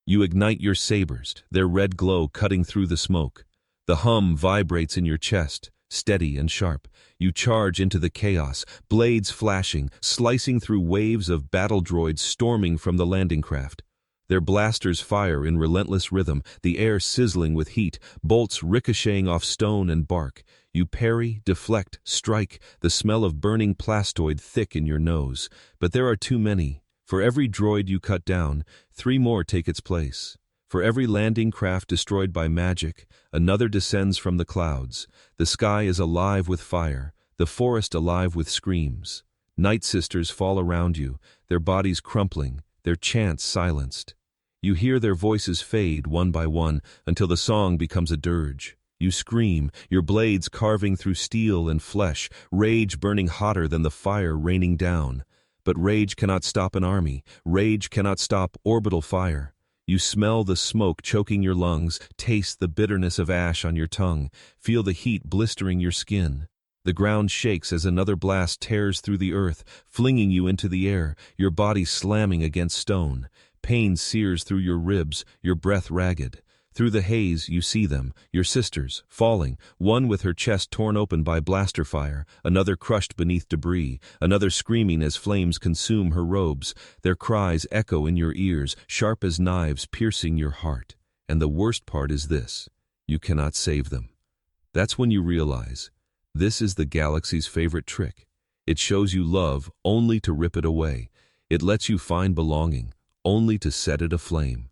You ignite your sabers, their red glow cutting through the smoke. The hum vibrates in your chest, steady and sharp. You charge into the chaos, blades flashing, slicing through waves of battle droids storming from the landing craft. Their blasters fire in relentless rhythm, the air sizzling with heat, bolts ricocheting off stone and bark. You parry, deflect, strike, the smell of burning plastoid thick in your nose. But there are too many. For every droid you cut down, 3 more take its place. For every landing craft destroyed by magic, another descends from the clouds. The sky is alive with fire, the forest alive with screams. Nightsisters fall around you, their bodies crumpling, their chants silenced. You hear their voices fade one by one until the song becomes a dirge. You scream, your blades carving through steel and flesh, rage burning hotter than the fire raining down. But rage cannot stop an army, rage cannot stop orbital fire. You smell the smoke choking your lungs, taste the bitterness of ash on your tongue, feel the heat blistering your skin. The ground shakes as another blast tears through the earth, flinging you into the air, your body slamming against stone. Pain sears through your ribs, your breath ragged. Through the haze you see them, your sisters, falling, one with her chest torn open by blaster fire, another crushed beneath debris, another screaming as flames consume her robes. Their cries echo in your ears, sharp as knives piercing your heart. And the worst part is this: you cannot save them. That's when you realize, this is the galaxy's favorite trick. It shows you love only to rip it away. It lets you find belonging, only to set it aflame.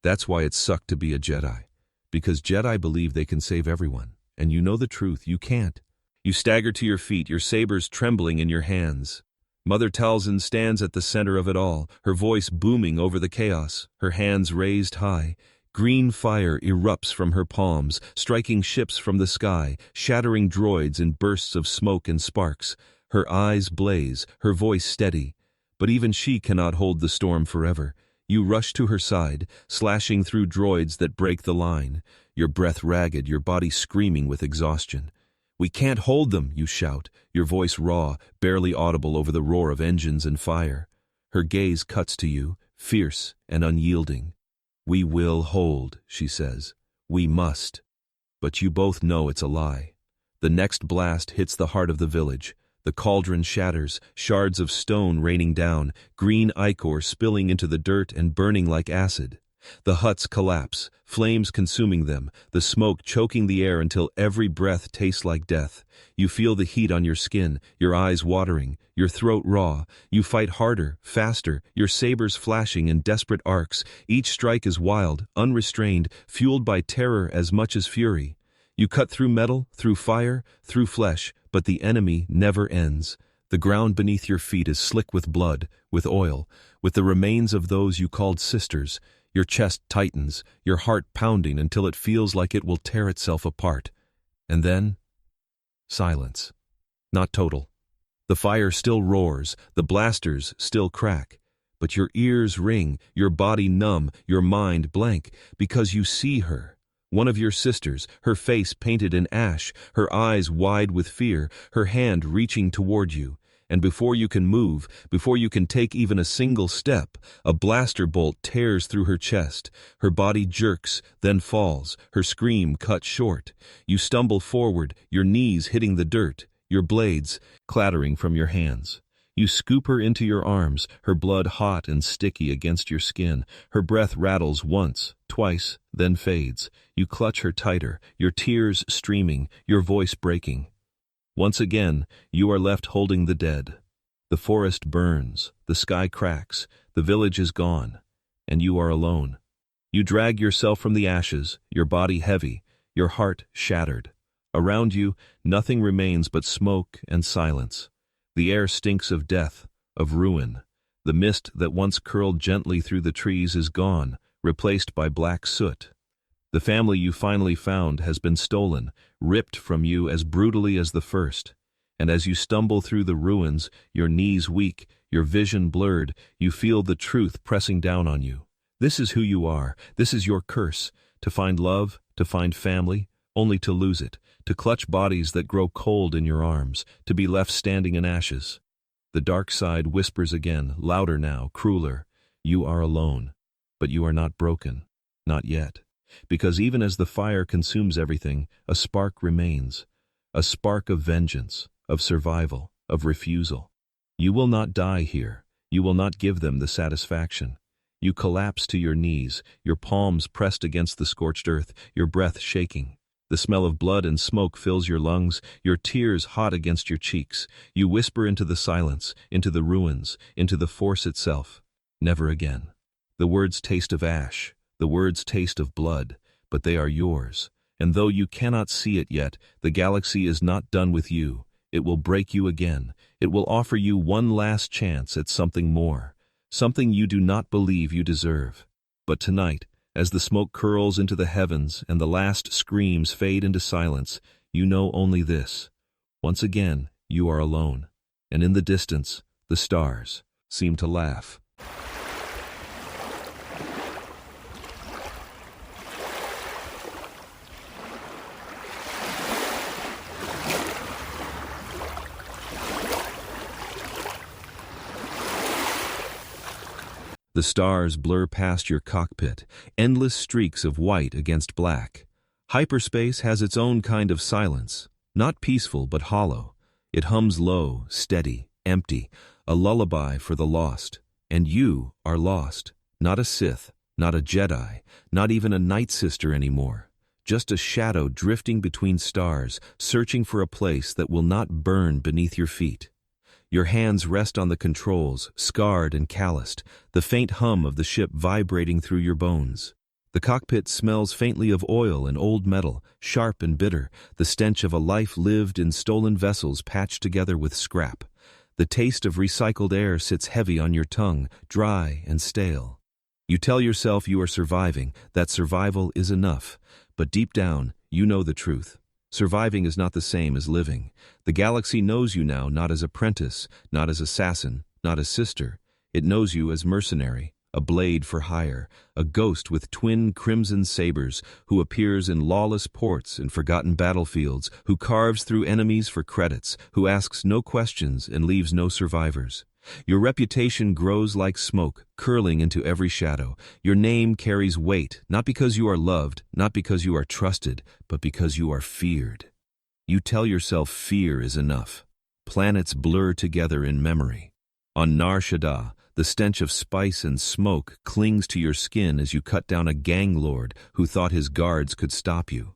That's why it sucked to be a Jedi. Because Jedi believe they can save everyone. And you know the truth, you can't. You stagger to your feet, your sabers trembling in your hands. Mother Talzin stands at the center of it all, her voice booming over the chaos, her hands raised high. Green fire erupts from her palms, striking ships from the sky, shattering droids in bursts of smoke and sparks. Her eyes blaze, her voice steady. But even she cannot hold the storm forever. You rush to her side, slashing through droids that break the line, your breath ragged, your body screaming with exhaustion. "We can't hold them," you shout, your voice raw, barely audible over the roar of engines and fire. Her gaze cuts to you, fierce and unyielding. "We will hold," she says. "We must." But you both know it's a lie. The next blast hits the heart of the village. The cauldron shatters, shards of stone raining down, green ichor spilling into the dirt and burning like acid. The huts collapse, flames consuming them, the smoke choking the air until every breath tastes like death. You feel the heat on your skin, your eyes watering, your throat raw. You fight harder, faster, your sabers flashing in desperate arcs. Each strike is wild, unrestrained, fueled by terror as much as fury. You cut through metal, through fire, through flesh, but the enemy never ends. The ground beneath your feet is slick with blood, with oil, with the remains of those you called sisters. Your chest tightens, your heart pounding until it feels like it will tear itself apart. And then, silence. Not total. The fire still roars, the blasters still crack. But your ears ring, your body numb, your mind blank, because you see her. One of your sisters, her face painted in ash, her eyes wide with fear, her hand reaching toward you. And before you can move, before you can take even a single step, a blaster bolt tears through her chest. Her body jerks, then falls, her scream cut short. You stumble forward, your knees hitting the dirt, your blades clattering from your hands. You scoop her into your arms, her blood hot and sticky against your skin. Her breath rattles once, twice, then fades. You clutch her tighter, your tears streaming, your voice breaking. Once again, you are left holding the dead. The forest burns, the sky cracks, the village is gone, and you are alone. You drag yourself from the ashes, your body heavy, your heart shattered. Around you, nothing remains but smoke and silence. The air stinks of death, of ruin. The mist that once curled gently through the trees is gone, replaced by black soot. The family you finally found has been stolen, ripped from you as brutally as the first. And as you stumble through the ruins, your knees weak, your vision blurred, you feel the truth pressing down on you. This is who you are. This is your curse. To find love, to find family, only to lose it. To clutch bodies that grow cold in your arms, to be left standing in ashes. The dark side whispers again, louder now, crueler. You are alone, but you are not broken. Not yet. Because even as the fire consumes everything, a spark remains. A spark of vengeance, of survival, of refusal. You will not die here. You will not give them the satisfaction. You collapse to your knees, your palms pressed against the scorched earth, your breath shaking. The smell of blood and smoke fills your lungs, your tears hot against your cheeks. You whisper into the silence, into the ruins, into the force itself. Never again. The words taste of ash, the words taste of blood, but they are yours. And though you cannot see it yet, the galaxy is not done with you. It will break you again. It will offer you one last chance at something more, something you do not believe you deserve. But tonight, as the smoke curls into the heavens and the last screams fade into silence, you know only this. Once again, you are alone. And in the distance, the stars seem to laugh. The stars blur past your cockpit, endless streaks of white against black. Hyperspace has its own kind of silence, not peaceful but hollow. It hums low, steady, empty, a lullaby for the lost. And you are lost. Not a Sith, not a Jedi, not even a Nightsister anymore. Just a shadow drifting between stars, searching for a place that will not burn beneath your feet. Your hands rest on the controls, scarred and calloused, the faint hum of the ship vibrating through your bones. The cockpit smells faintly of oil and old metal, sharp and bitter, the stench of a life lived in stolen vessels patched together with scrap. The taste of recycled air sits heavy on your tongue, dry and stale. You tell yourself you are surviving, that survival is enough, but deep down, you know the truth. Surviving is not the same as living. The galaxy knows you now not as apprentice, not as assassin, not as sister. It knows you as mercenary, a blade for hire, a ghost with twin crimson sabers who appears in lawless ports and forgotten battlefields, who carves through enemies for credits, who asks no questions and leaves no survivors. Your reputation grows like smoke, curling into every shadow. Your name carries weight, not because you are loved, not because you are trusted, but because you are feared. You tell yourself fear is enough. Planets blur together in memory. On Nar Shaddaa, the stench of spice and smoke clings to your skin as you cut down a gang lord who thought his guards could stop you.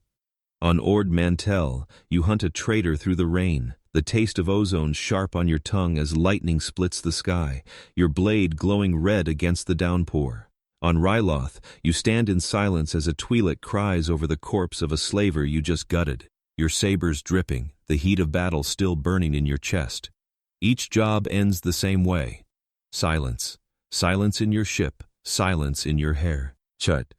On Ord Mantell, you hunt a traitor through the rain, the taste of ozone sharp on your tongue as lightning splits the sky, your blade glowing red against the downpour. On Ryloth, you stand in silence as a Twi'lek cries over the corpse of a slaver you just gutted, your sabers dripping, the heat of battle still burning in your chest. Each job ends the same way. Silence. Silence in your ship, silence in your hair. Chut.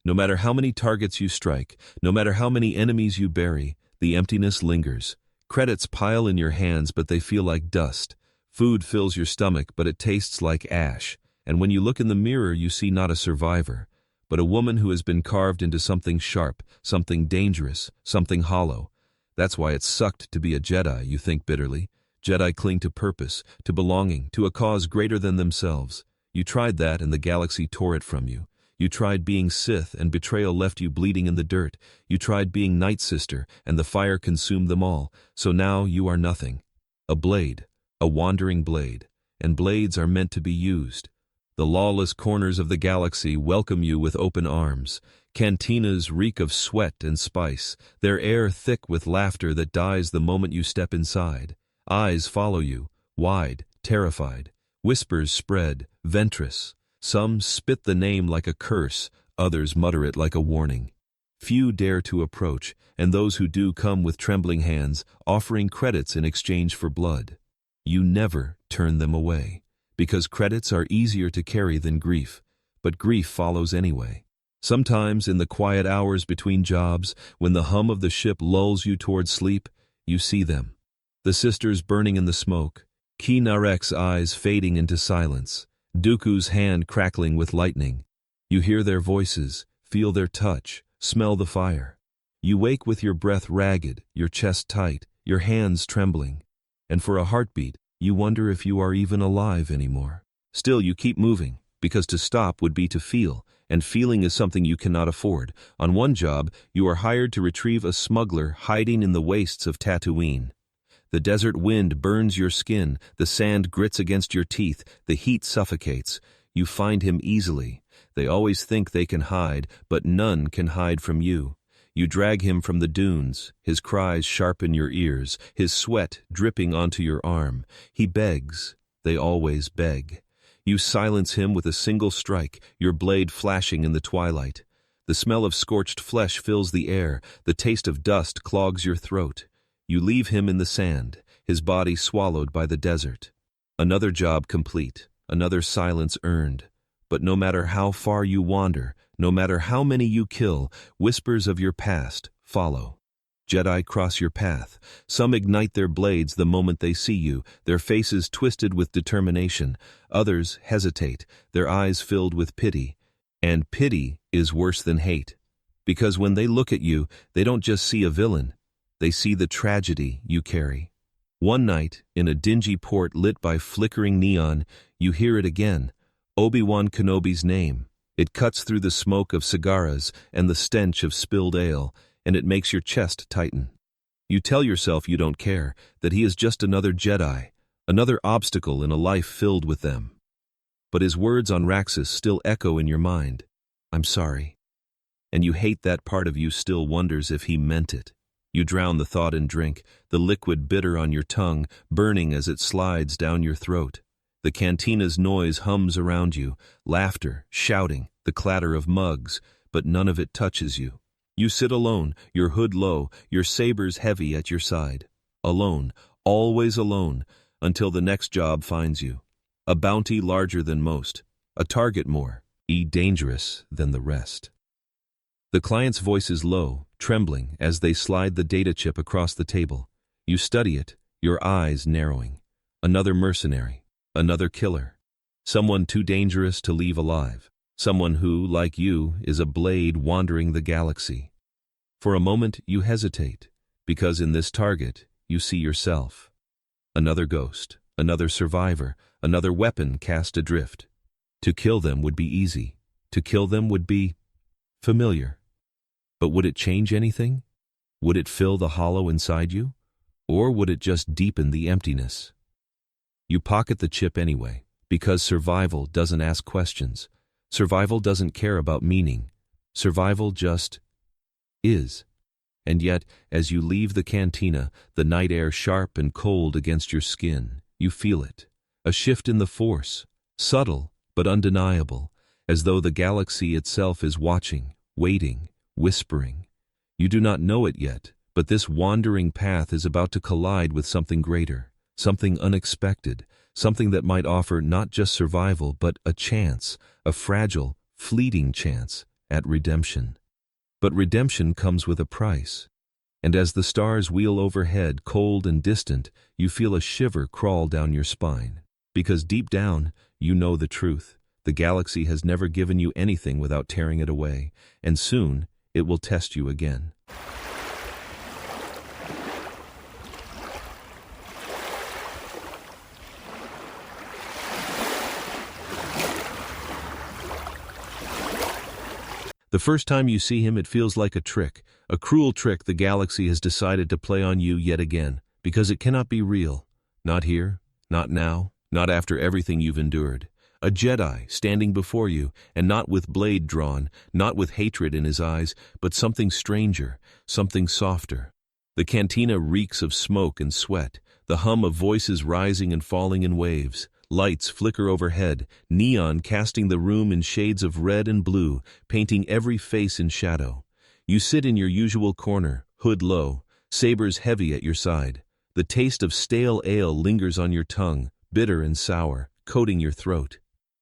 No matter how many targets you strike, no matter how many enemies you bury, the emptiness lingers. Credits pile in your hands, but they feel like dust. Food fills your stomach, but it tastes like ash. And when you look in the mirror, you see not a survivor, but a woman who has been carved into something sharp, something dangerous, something hollow. That's why it sucked to be a Jedi, you think bitterly. Jedi cling to purpose, to belonging, to a cause greater than themselves. You tried that and the galaxy tore it from you. You tried being Sith and betrayal left you bleeding in the dirt. You tried being Nightsister and the fire consumed them all. So now you are nothing. A blade, a wandering blade. And blades are meant to be used. The lawless corners of the galaxy welcome you with open arms. Cantinas reek of sweat and spice, their air thick with laughter that dies the moment you step inside. Eyes follow you, wide, terrified. Whispers spread, Ventress. Some spit the name like a curse, others mutter it like a warning. Few dare to approach, and those who do come with trembling hands, offering credits in exchange for blood. You never turn them away, because credits are easier to carry than grief, but grief follows anyway. Sometimes in the quiet hours between jobs, when the hum of the ship lulls you toward sleep, you see them. The sisters burning in the smoke, Ki Narek's eyes fading into silence, Dooku's hand crackling with lightning. You hear their voices, feel their touch, smell the fire. You wake with your breath ragged, your chest tight, your hands trembling. And for a heartbeat, you wonder if you are even alive anymore. Still you keep moving, because to stop would be to feel, and feeling is something you cannot afford. On one job, you are hired to retrieve a smuggler hiding in the wastes of Tatooine. The desert wind burns your skin, the sand grits against your teeth, the heat suffocates. You find him easily. They always think they can hide, but none can hide from you. You drag him from the dunes, his cries sharp in your ears, his sweat dripping onto your arm. He begs. They always beg. You silence him with a single strike, your blade flashing in the twilight. The smell of scorched flesh fills the air, the taste of dust clogs your throat. You leave him in the sand, his body swallowed by the desert. Another job complete, another silence earned. But no matter how far you wander, no matter how many you kill, whispers of your past follow. Jedi cross your path. Some ignite their blades the moment they see you, their faces twisted with determination. Others hesitate, their eyes filled with pity. And pity is worse than hate. Because when they look at you, they don't just see a villain. They see the tragedy you carry. One night, in a dingy port lit by flickering neon, you hear it again. Obi-Wan Kenobi's name. It cuts through the smoke of cigaras and the stench of spilled ale, and it makes your chest tighten. You tell yourself you don't care, that he is just another Jedi, another obstacle in a life filled with them. But his words on Raxus still echo in your mind. I'm sorry. And you hate that part of you still wonders if he meant it. You drown the thought in drink, the liquid bitter on your tongue, burning as it slides down your throat. The cantina's noise hums around you, laughter, shouting, the clatter of mugs, but none of it touches you. You sit alone, your hood low, your sabers heavy at your side. Alone, always alone, until the next job finds you. A bounty larger than most, a target more dangerous than the rest. The client's voice is low, trembling as they slide the data chip across the table. You study it, your eyes narrowing. Another mercenary, another killer. Someone too dangerous to leave alive. Someone who, like you, is a blade wandering the galaxy. For a moment you hesitate, because in this target you see yourself. Another ghost, another survivor, another weapon cast adrift. To kill them would be easy. To kill them would be familiar. But would it change anything? Would it fill the hollow inside you? Or would it just deepen the emptiness? You pocket the chip anyway, because survival doesn't ask questions. Survival doesn't care about meaning. Survival just is. And yet, as you leave the cantina, the night air sharp and cold against your skin, you feel it. A shift in the force, subtle but undeniable, as though the galaxy itself is watching, waiting, whispering. You do not know it yet, but this wandering path is about to collide with something greater, something unexpected, something that might offer not just survival but a chance, a fragile, fleeting chance, at redemption. But redemption comes with a price. And as the stars wheel overhead, cold and distant, you feel a shiver crawl down your spine. Because deep down, you know the truth. The galaxy has never given you anything without tearing it away, and soon it will test you again. The first time you see him, it feels like a trick, a cruel trick the galaxy has decided to play on you yet again, because it cannot be real. Not here, not now, not after everything you've endured. A Jedi standing before you, and not with blade drawn, not with hatred in his eyes, but something stranger, something softer. The cantina reeks of smoke and sweat, the hum of voices rising and falling in waves. Lights flicker overhead, neon casting the room in shades of red and blue, painting every face in shadow. You sit in your usual corner, hood low, sabers heavy at your side. The taste of stale ale lingers on your tongue, bitter and sour, coating your throat.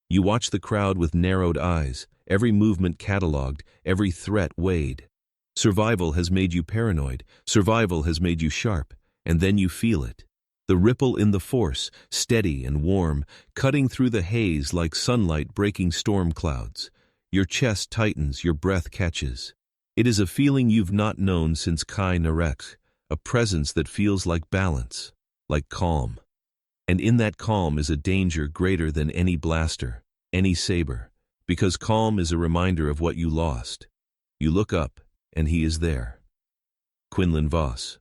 You watch the crowd with narrowed eyes, every movement catalogued, every threat weighed. Survival has made you paranoid, survival has made you sharp, and then you feel it. The ripple in the force, steady and warm, cutting through the haze like sunlight breaking storm clouds. Your chest tightens, your breath catches. It is a feeling you've not known since Kai Narek, a presence that feels like balance, like calm. And in that calm is a danger greater than any blaster, any saber, because calm is a reminder of what you lost. You look up, and he is there. Quinlan Vos.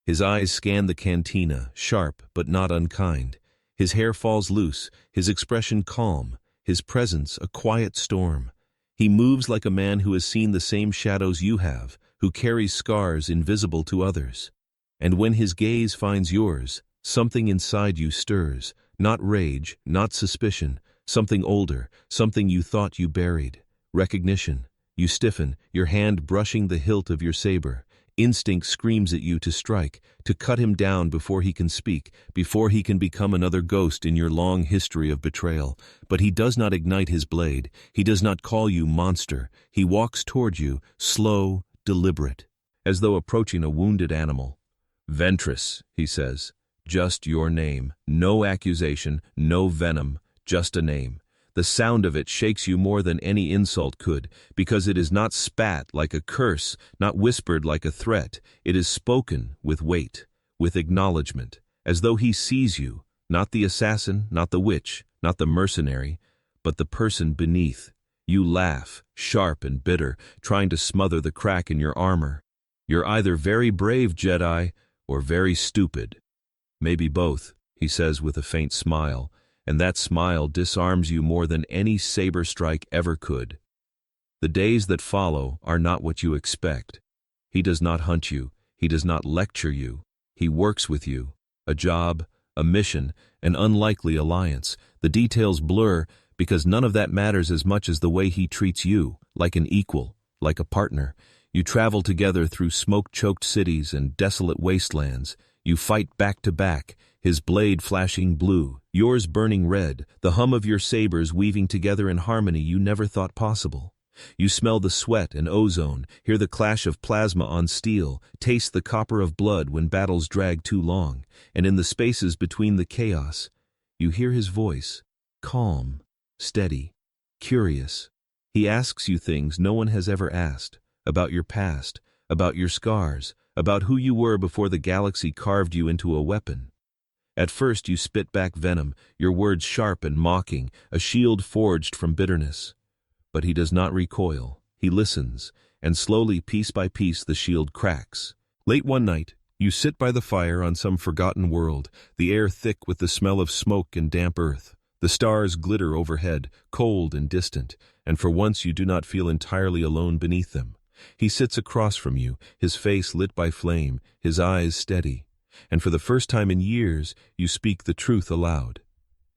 His eyes scan the cantina, sharp but not unkind. His hair falls loose, his expression calm, his presence a quiet storm. He moves like a man who has seen the same shadows you have, who carries scars invisible to others. And when his gaze finds yours, something inside you stirs, not rage, not suspicion, something older, something you thought you buried. Recognition. You stiffen, your hand brushing the hilt of your saber. Instinct screams at you to strike, to cut him down before he can speak, before he can become another ghost in your long history of betrayal. But he does not ignite his blade. He does not call you monster. He walks toward you, slow, deliberate, as though approaching a wounded animal. Ventress, he says, just your name. No accusation, no venom, just a name. The sound of it shakes you more than any insult could, because it is not spat like a curse, not whispered like a threat. It is spoken with weight, with acknowledgement, as though he sees you, not the assassin, not the witch, not the mercenary, but the person beneath. You laugh, sharp and bitter, trying to smother the crack in your armor. You're either very brave, Jedi, or very stupid. Maybe both, he says with a faint smile, and that smile disarms you more than any saber strike ever could. The days that follow are not what you expect. He does not hunt you, he does not lecture you, he works with you. A job, a mission, an unlikely alliance. The details blur, because none of that matters as much as the way he treats you, like an equal, like a partner. You travel together through smoke-choked cities and desolate wastelands. You fight back to back, his blade flashing blue, yours burning red, the hum of your sabers weaving together in harmony you never thought possible. You smell the sweat and ozone, hear the clash of plasma on steel, taste the copper of blood when battles drag too long, and in the spaces between the chaos, you hear his voice, calm, steady, curious. He asks you things no one has ever asked, about your past, about your scars, about who you were before the galaxy carved you into a weapon. At first you spit back venom, your words sharp and mocking, a shield forged from bitterness. But he does not recoil, he listens, and slowly, piece by piece, the shield cracks. Late one night, you sit by the fire on some forgotten world, the air thick with the smell of smoke and damp earth. The stars glitter overhead, cold and distant, and for once you do not feel entirely alone beneath them. He sits across from you, his face lit by flame, his eyes steady. And for the first time in years, you speak the truth aloud.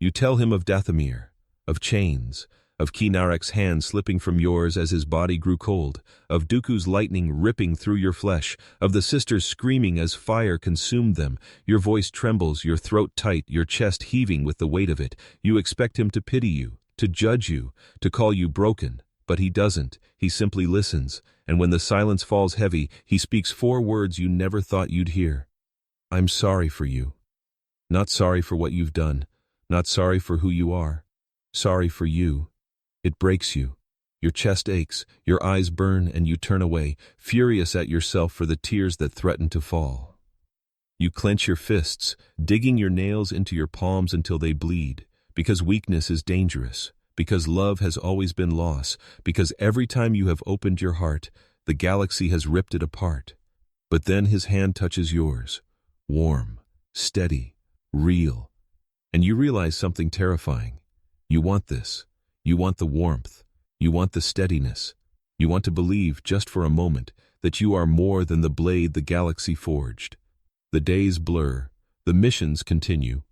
You tell him of Dathomir, of chains, of Narek's hand slipping from yours as his body grew cold, of Dooku's lightning ripping through your flesh, of the sisters screaming as fire consumed them. Your voice trembles, your throat tight, your chest heaving with the weight of it. You expect him to pity you, to judge you, to call you broken, but he doesn't. He simply listens, and when the silence falls heavy, he speaks 4 words you never thought you'd hear. I'm sorry for you. Not sorry for what you've done, not sorry for who you are. Sorry for you. It breaks you. Your chest aches, your eyes burn, and you turn away, furious at yourself for the tears that threaten to fall. You clench your fists, digging your nails into your palms until they bleed, because weakness is dangerous, because love has always been loss, because every time you have opened your heart, the galaxy has ripped it apart. But then his hand touches yours, warm, steady, real, and you realize something terrifying. You want this. You want the warmth. You want the steadiness. You want to believe, just for a moment, that you are more than the blade the galaxy forged. The days blur. The missions continue.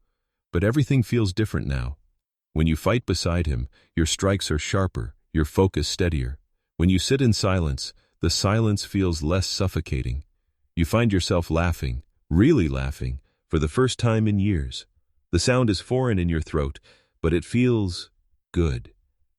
But everything feels different now. When you fight beside him, your strikes are sharper, your focus steadier. When you sit in silence, the silence feels less suffocating. You find yourself laughing, really laughing, for the first time in years. The sound is foreign in your throat, but it feels good.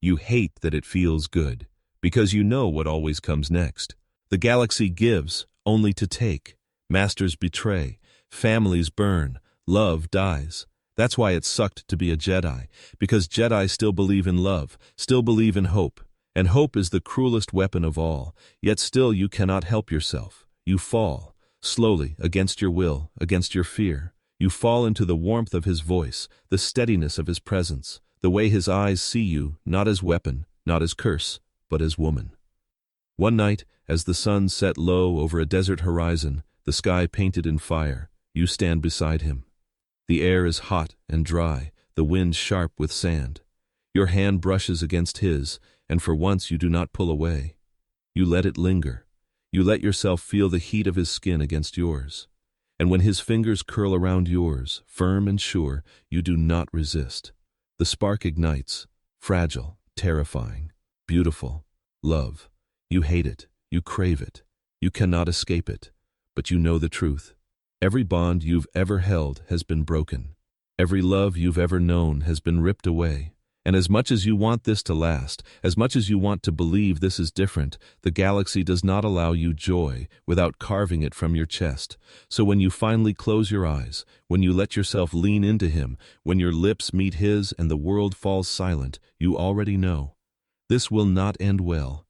You hate that it feels good, because you know what always comes next. The galaxy gives, only to take. Masters betray. Families burn. Love dies. That's why it sucked to be a Jedi, because Jedi still believe in love, still believe in hope. And hope is the cruelest weapon of all, yet still you cannot help yourself. You fall, slowly, against your will, against your fear. You fall into the warmth of his voice, the steadiness of his presence, the way his eyes see you, not as weapon, not as curse, but as woman. One night, as the sun set low over a desert horizon, the sky painted in fire, you stand beside him. The air is hot and dry, the wind sharp with sand. Your hand brushes against his, and for once you do not pull away. You let it linger. You let yourself feel the heat of his skin against yours. And when his fingers curl around yours, firm and sure, you do not resist. The spark ignites, fragile, terrifying, beautiful. Love. You hate it, you crave it, you cannot escape it, but you know the truth. Every bond you've ever held has been broken. Every love you've ever known has been ripped away. And as much as you want this to last, as much as you want to believe this is different, the galaxy does not allow you joy without carving it from your chest. So when you finally close your eyes, when you let yourself lean into him, when your lips meet his and the world falls silent, you already know. This will not end well.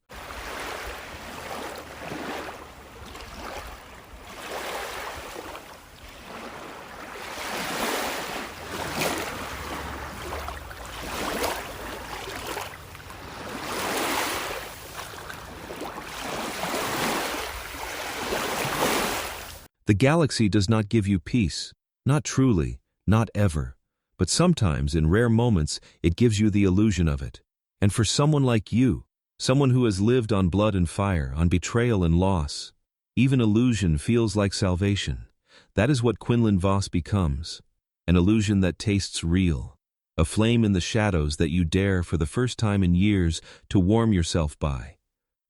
The galaxy does not give you peace, not truly, not ever, but sometimes in rare moments it gives you the illusion of it. And for someone like you, someone who has lived on blood and fire, on betrayal and loss, even illusion feels like salvation. That is what Quinlan Vos becomes, an illusion that tastes real, a flame in the shadows that you dare for the first time in years to warm yourself by.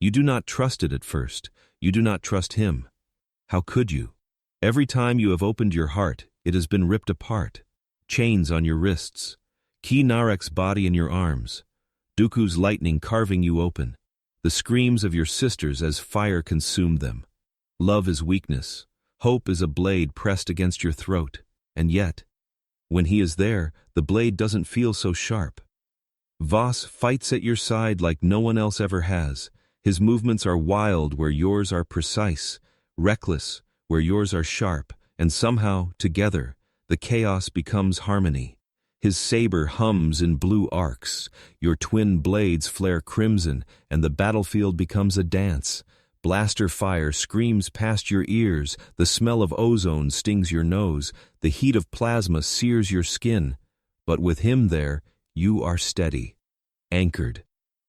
You do not trust it at first, you do not trust him. How could you? Every time you have opened your heart, it has been ripped apart. Chains on your wrists, Narek's body in your arms, Dooku's lightning carving you open, the screams of your sisters as fire consumed them. Love is weakness, hope is a blade pressed against your throat, and yet, When he is there, the blade doesn't feel so sharp. Vos fights at your side like no one else ever has. His movements are wild where yours are precise, reckless where yours are sharp, and somehow, together, the chaos becomes harmony. His saber hums in blue arcs, your twin blades flare crimson, and the battlefield becomes a dance. Blaster fire screams past your ears, the smell of ozone stings your nose, the heat of plasma sears your skin. But with him there, you are steady, anchored,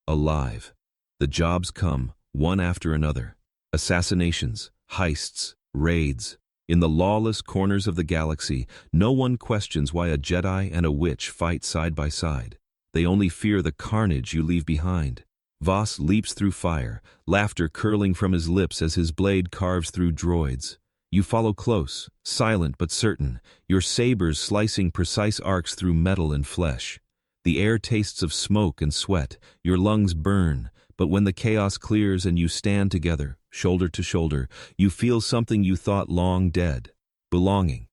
alive. The jobs come, one after another. Assassinations, heists, raids. In the lawless corners of the galaxy, no one questions why a Jedi and a witch fight side by side. They only fear the carnage you leave behind. Vos leaps through fire, laughter curling from his lips as his blade carves through droids. You follow close, silent but certain, your sabers slicing precise arcs through metal and flesh. The air tastes of smoke and sweat, your lungs burn, but when the chaos clears and you stand together, shoulder to shoulder, you feel something you thought long dead: belonging.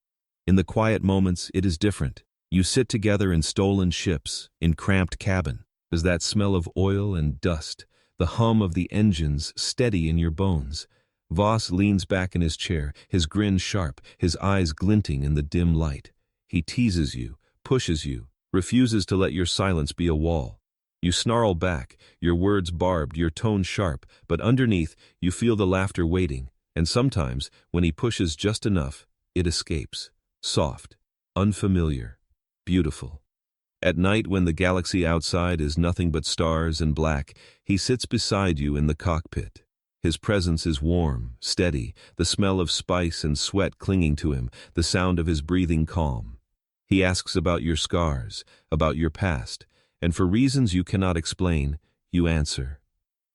In the quiet moments, it is different. You sit together in stolen ships, in cramped cabin. There's that smell of oil and dust, the hum of the engines steady in your bones. Vos leans back in his chair, his grin sharp, his eyes glinting in the dim light. He teases you, pushes you, refuses to let your silence be a wall. You snarl back, your words barbed, your tone sharp, but underneath you feel the laughter waiting, and sometimes, when he pushes just enough, it escapes. Soft, unfamiliar, beautiful. At night, when the galaxy outside is nothing but stars and black, he sits beside you in the cockpit. His presence is warm, steady, the smell of spice and sweat clinging to him, the sound of his breathing calm. He asks about your scars, about your past, and for reasons you cannot explain, you answer.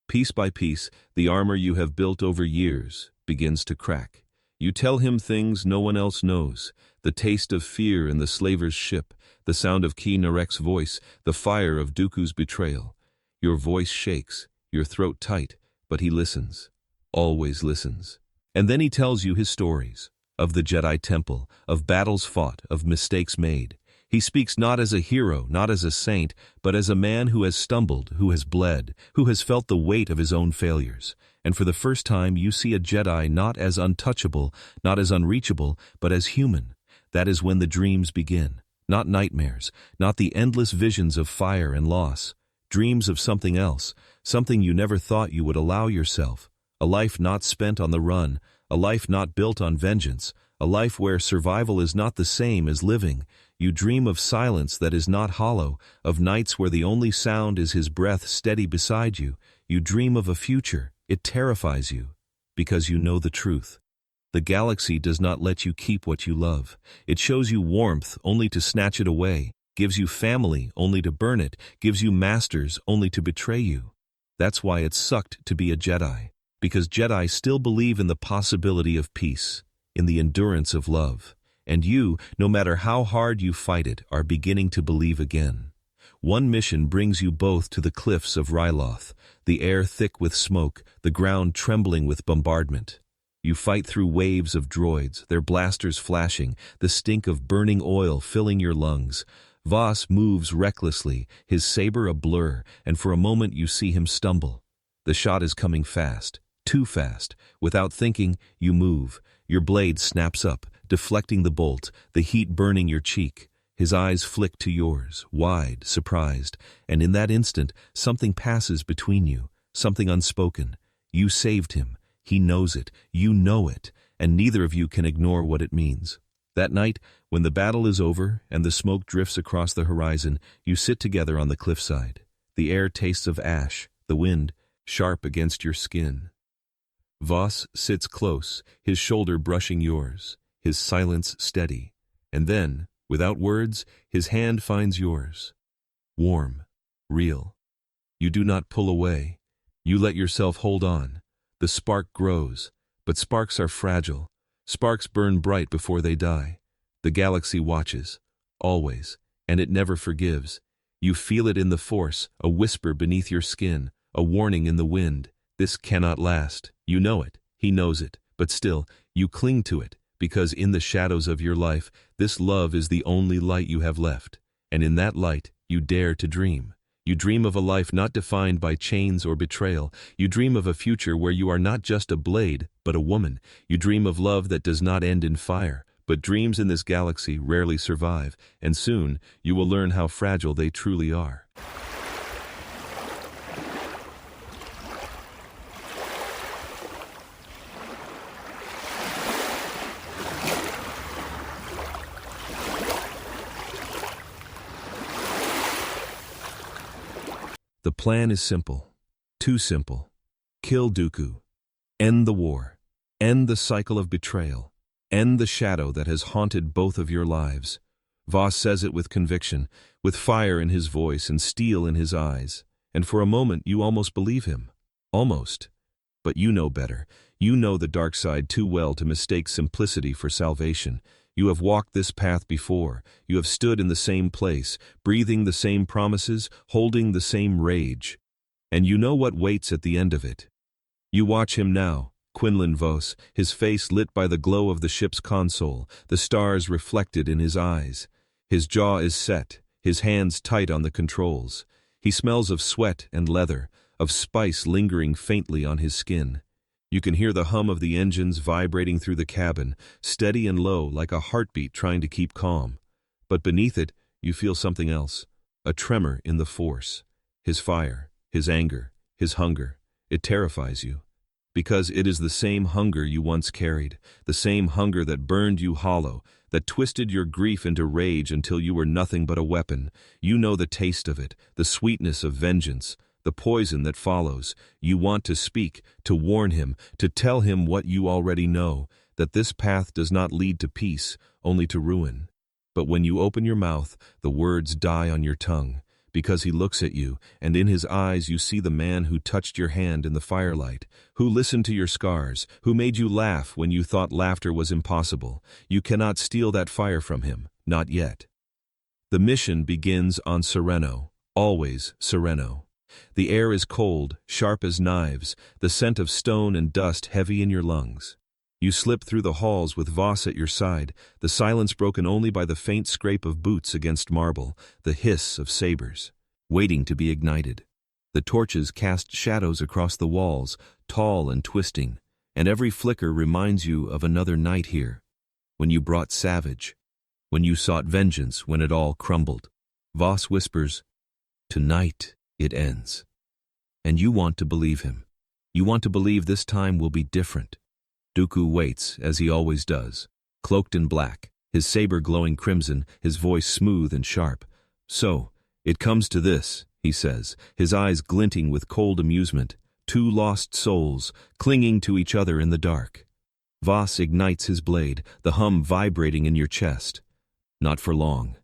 Piece by piece, the armor you have built over years begins to crack. You tell him things no one else knows, the taste of fear in the slaver's ship, the sound of Ki Narek's voice, the fire of Dooku's betrayal. Your voice shakes, your throat tight, but he listens, always listens. And then he tells you his stories, of the Jedi Temple, of battles fought, of mistakes made. He speaks not as a hero, not as a saint, but as a man who has stumbled, who has bled, who has felt the weight of his own failures. And for the first time you see a Jedi not as untouchable, not as unreachable, but as human. That is when the dreams begin. Not nightmares, not the endless visions of fire and loss. Dreams of something else, something you never thought you would allow yourself. A life not spent on the run, a life not built on vengeance, a life where survival is not the same as living. You dream of silence that is not hollow, of nights where the only sound is his breath steady beside you. You dream of a future. It terrifies you, because you know the truth. The galaxy does not let you keep what you love. It shows you warmth only to snatch it away, gives you family only to burn it, gives you masters only to betray you. That's why it sucked to be a Jedi, because Jedi still believe in the possibility of peace, in the endurance of love. And you, no matter how hard you fight it, are beginning to believe again. One mission brings you both to the cliffs of Ryloth, the air thick with smoke, the ground trembling with bombardment. You fight through waves of droids, their blasters flashing, the stink of burning oil filling your lungs. Vos moves recklessly, his saber a blur, and for a moment you see him stumble. The shot is coming fast, too fast. Without thinking, you move. Your blade snaps up, deflecting the bolt, the heat burning your cheek. His eyes flick to yours, wide, surprised, and in that instant, something passes between you, something unspoken. You saved him. He knows it, you know it, and neither of you can ignore what it means. That night, when the battle is over and the smoke drifts across the horizon, you sit together on the cliffside. The air tastes of ash, the wind sharp against your skin. Vos sits close, his shoulder brushing yours, his silence steady, and then, without words, his hand finds yours. Warm, real. You do not pull away. You let yourself hold on. The spark grows, but sparks are fragile. Sparks burn bright before they die. The galaxy watches, always, and it never forgives. You feel it in the Force, a whisper beneath your skin, a warning in the wind. This cannot last. You know it, he knows it, but still, you cling to it, because in the shadows of your life, this love is the only light you have left, and in that light, you dare to dream. You dream of a life not defined by chains or betrayal. You dream of a future where you are not just a blade, but a woman. You dream of love that does not end in fire, but dreams in this galaxy rarely survive, and soon you will learn how fragile they truly are. The plan is simple. Too simple. Kill Dooku. End the war. End the cycle of betrayal. End the shadow that has haunted both of your lives. Vos says it with conviction, with fire in his voice and steel in his eyes. And for a moment you almost believe him. Almost. But you know better. You know the dark side too well to mistake simplicity for salvation. You have walked this path before. You have stood in the same place, breathing the same promises, holding the same rage. And you know what waits at the end of it. You watch him now, Quinlan Vos, his face lit by the glow of the ship's console, the stars reflected in his eyes. His jaw is set, his hands tight on the controls. He smells of sweat and leather, of spice lingering faintly on his skin. You can hear the hum of the engines vibrating through the cabin, steady and low like a heartbeat trying to keep calm. But beneath it, you feel something else, a tremor in the force. His fire, his anger, his hunger. It terrifies you. Because it is the same hunger you once carried, the same hunger that burned you hollow, that twisted your grief into rage until you were nothing but a weapon. You know the taste of it, the sweetness of vengeance, the poison that follows. You want to speak, to warn him, to tell him what you already know, that this path does not lead to peace, only to ruin. But when you open your mouth, the words die on your tongue, because he looks at you, and in his eyes you see the man who touched your hand in the firelight, who listened to your scars, who made you laugh when you thought laughter was impossible. You cannot steal that fire from him, not yet. The mission begins on Sereno, always Sereno. The air is cold, sharp as knives, the scent of stone and dust heavy in your lungs. You slip through the halls with Vos at your side, the silence broken only by the faint scrape of boots against marble, the hiss of sabers, waiting to be ignited. The torches cast shadows across the walls, tall and twisting, and every flicker reminds you of another night here, when you brought savage, when you sought vengeance when it all crumbled. Vos whispers, "Tonight it ends." And you want to believe him. You want to believe this time will be different. Dooku waits, as he always does, cloaked in black, his saber glowing crimson, his voice smooth and sharp. "So, it comes to this," he says, his eyes glinting with cold amusement, two lost souls, clinging to each other in the dark. Vos ignites his blade, the hum vibrating in your chest. Not for long.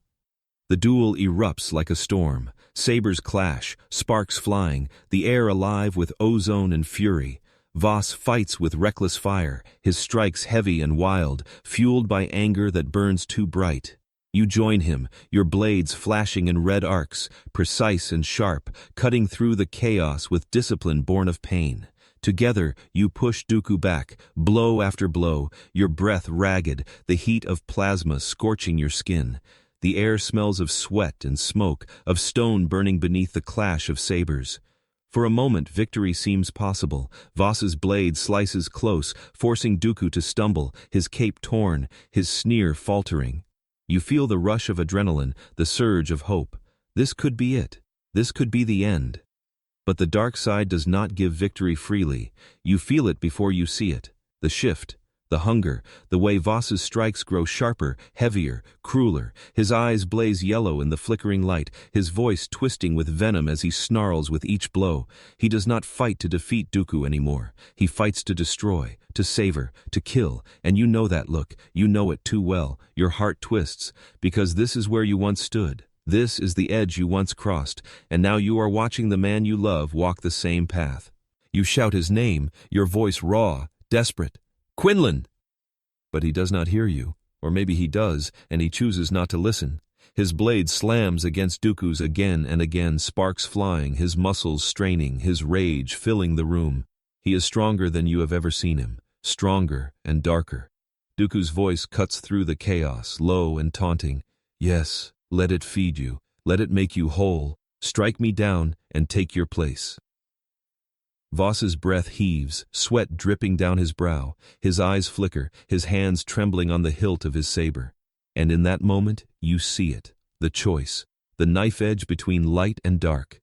The duel erupts like a storm. Sabers clash, sparks flying, the air alive with ozone and fury. Vos fights with reckless fire, his strikes heavy and wild, fueled by anger that burns too bright. You join him, your blades flashing in red arcs, precise and sharp, cutting through the chaos with discipline born of pain. Together, you push Dooku back, blow after blow, your breath ragged, the heat of plasma scorching your skin. The air smells of sweat and smoke, of stone burning beneath the clash of sabers. For a moment, victory seems possible. Vos's blade slices close, forcing Dooku to stumble, his cape torn, his sneer faltering. You feel the rush of adrenaline, the surge of hope. This could be it. This could be the end. But the dark side does not give victory freely. You feel it before you see it. The shift. The hunger, the way Vos's strikes grow sharper, heavier, crueler. His eyes blaze yellow in the flickering light, his voice twisting with venom as he snarls with each blow. He does not fight to defeat Dooku anymore. He fights to destroy, to savor, to kill, and you know that look. You know it too well. Your heart twists, because this is where you once stood. This is the edge you once crossed, and now you are watching the man you love walk the same path. You shout his name, your voice raw, desperate. "Quinlan!" But he does not hear you, or maybe he does, and he chooses not to listen. His blade slams against Dooku's again and again, sparks flying, his muscles straining, his rage filling the room. He is stronger than you have ever seen him, stronger and darker. Dooku's voice cuts through the chaos, low and taunting. Yes, let it feed you. Let it make you whole. Strike me down and take your place. Vos's breath heaves, sweat dripping down his brow. His eyes flicker, his hands trembling on the hilt of his saber. And in that moment, you see it. The choice. The knife edge between light and dark.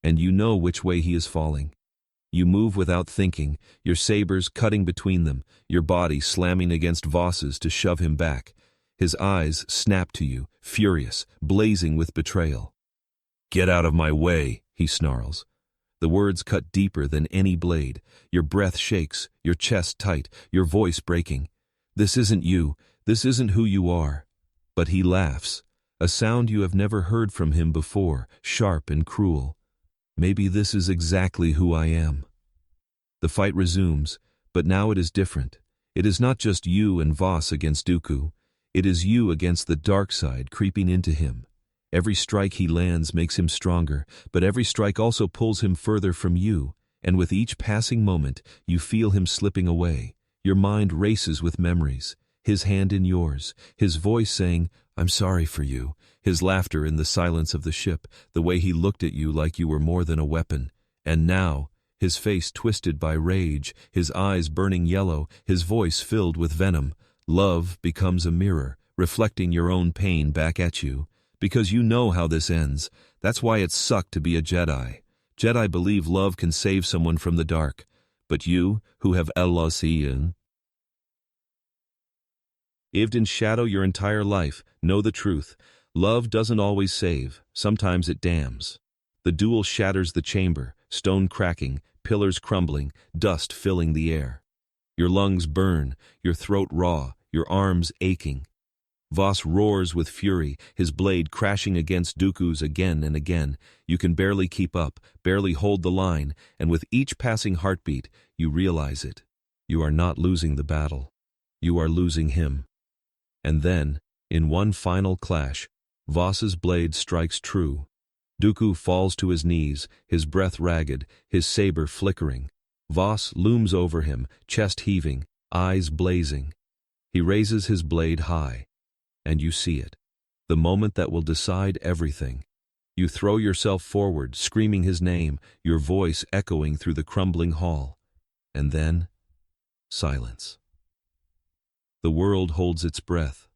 And you know which way he is falling. You move without thinking, your sabers cutting between them, your body slamming against Vos's to shove him back. His eyes snap to you, furious, blazing with betrayal. "Get out of my way," he snarls. The words cut deeper than any blade. Your breath shakes, your chest tight, your voice breaking. This isn't you, this isn't who you are. But he laughs, a sound you have never heard from him before, sharp and cruel. Maybe this is exactly who I am. The fight resumes, but now it is different. It is not just you and Vos against Dooku. It is you against the dark side creeping into him. Every strike he lands makes him stronger, but every strike also pulls him further from you, and with each passing moment, you feel him slipping away. Your mind races with memories, his hand in yours, his voice saying, "I'm sorry for you," his laughter in the silence of the ship, the way he looked at you like you were more than a weapon. And now, his face twisted by rage, his eyes burning yellow, his voice filled with venom. Love becomes a mirror, reflecting your own pain back at you. Because you know how this ends. That's why it sucked to be a Jedi. Jedi believe love can save someone from the dark. But you, who have lived in shadow your entire life, know the truth. Love doesn't always save. Sometimes it damns. The duel shatters the chamber, stone cracking, pillars crumbling, dust filling the air. Your lungs burn, your throat raw, your arms aching. Vos roars with fury, his blade crashing against Dooku's again and again. You can barely keep up, barely hold the line, and with each passing heartbeat, you realize it. You are not losing the battle. You are losing him. And then, in one final clash, Vos's blade strikes true. Dooku falls to his knees, his breath ragged, his saber flickering. Vos looms over him, chest heaving, eyes blazing. He raises his blade high. And you see it. The moment that will decide everything. You throw yourself forward, screaming his name, your voice echoing through the crumbling hall. And then, silence. The world holds its breath.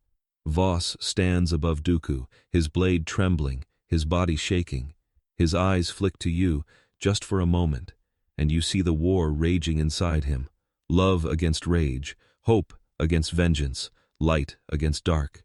Vos stands above Dooku, his blade trembling, his body shaking. His eyes flick to you, just for a moment, and you see the war raging inside him. Love against rage, hope against vengeance, light against dark.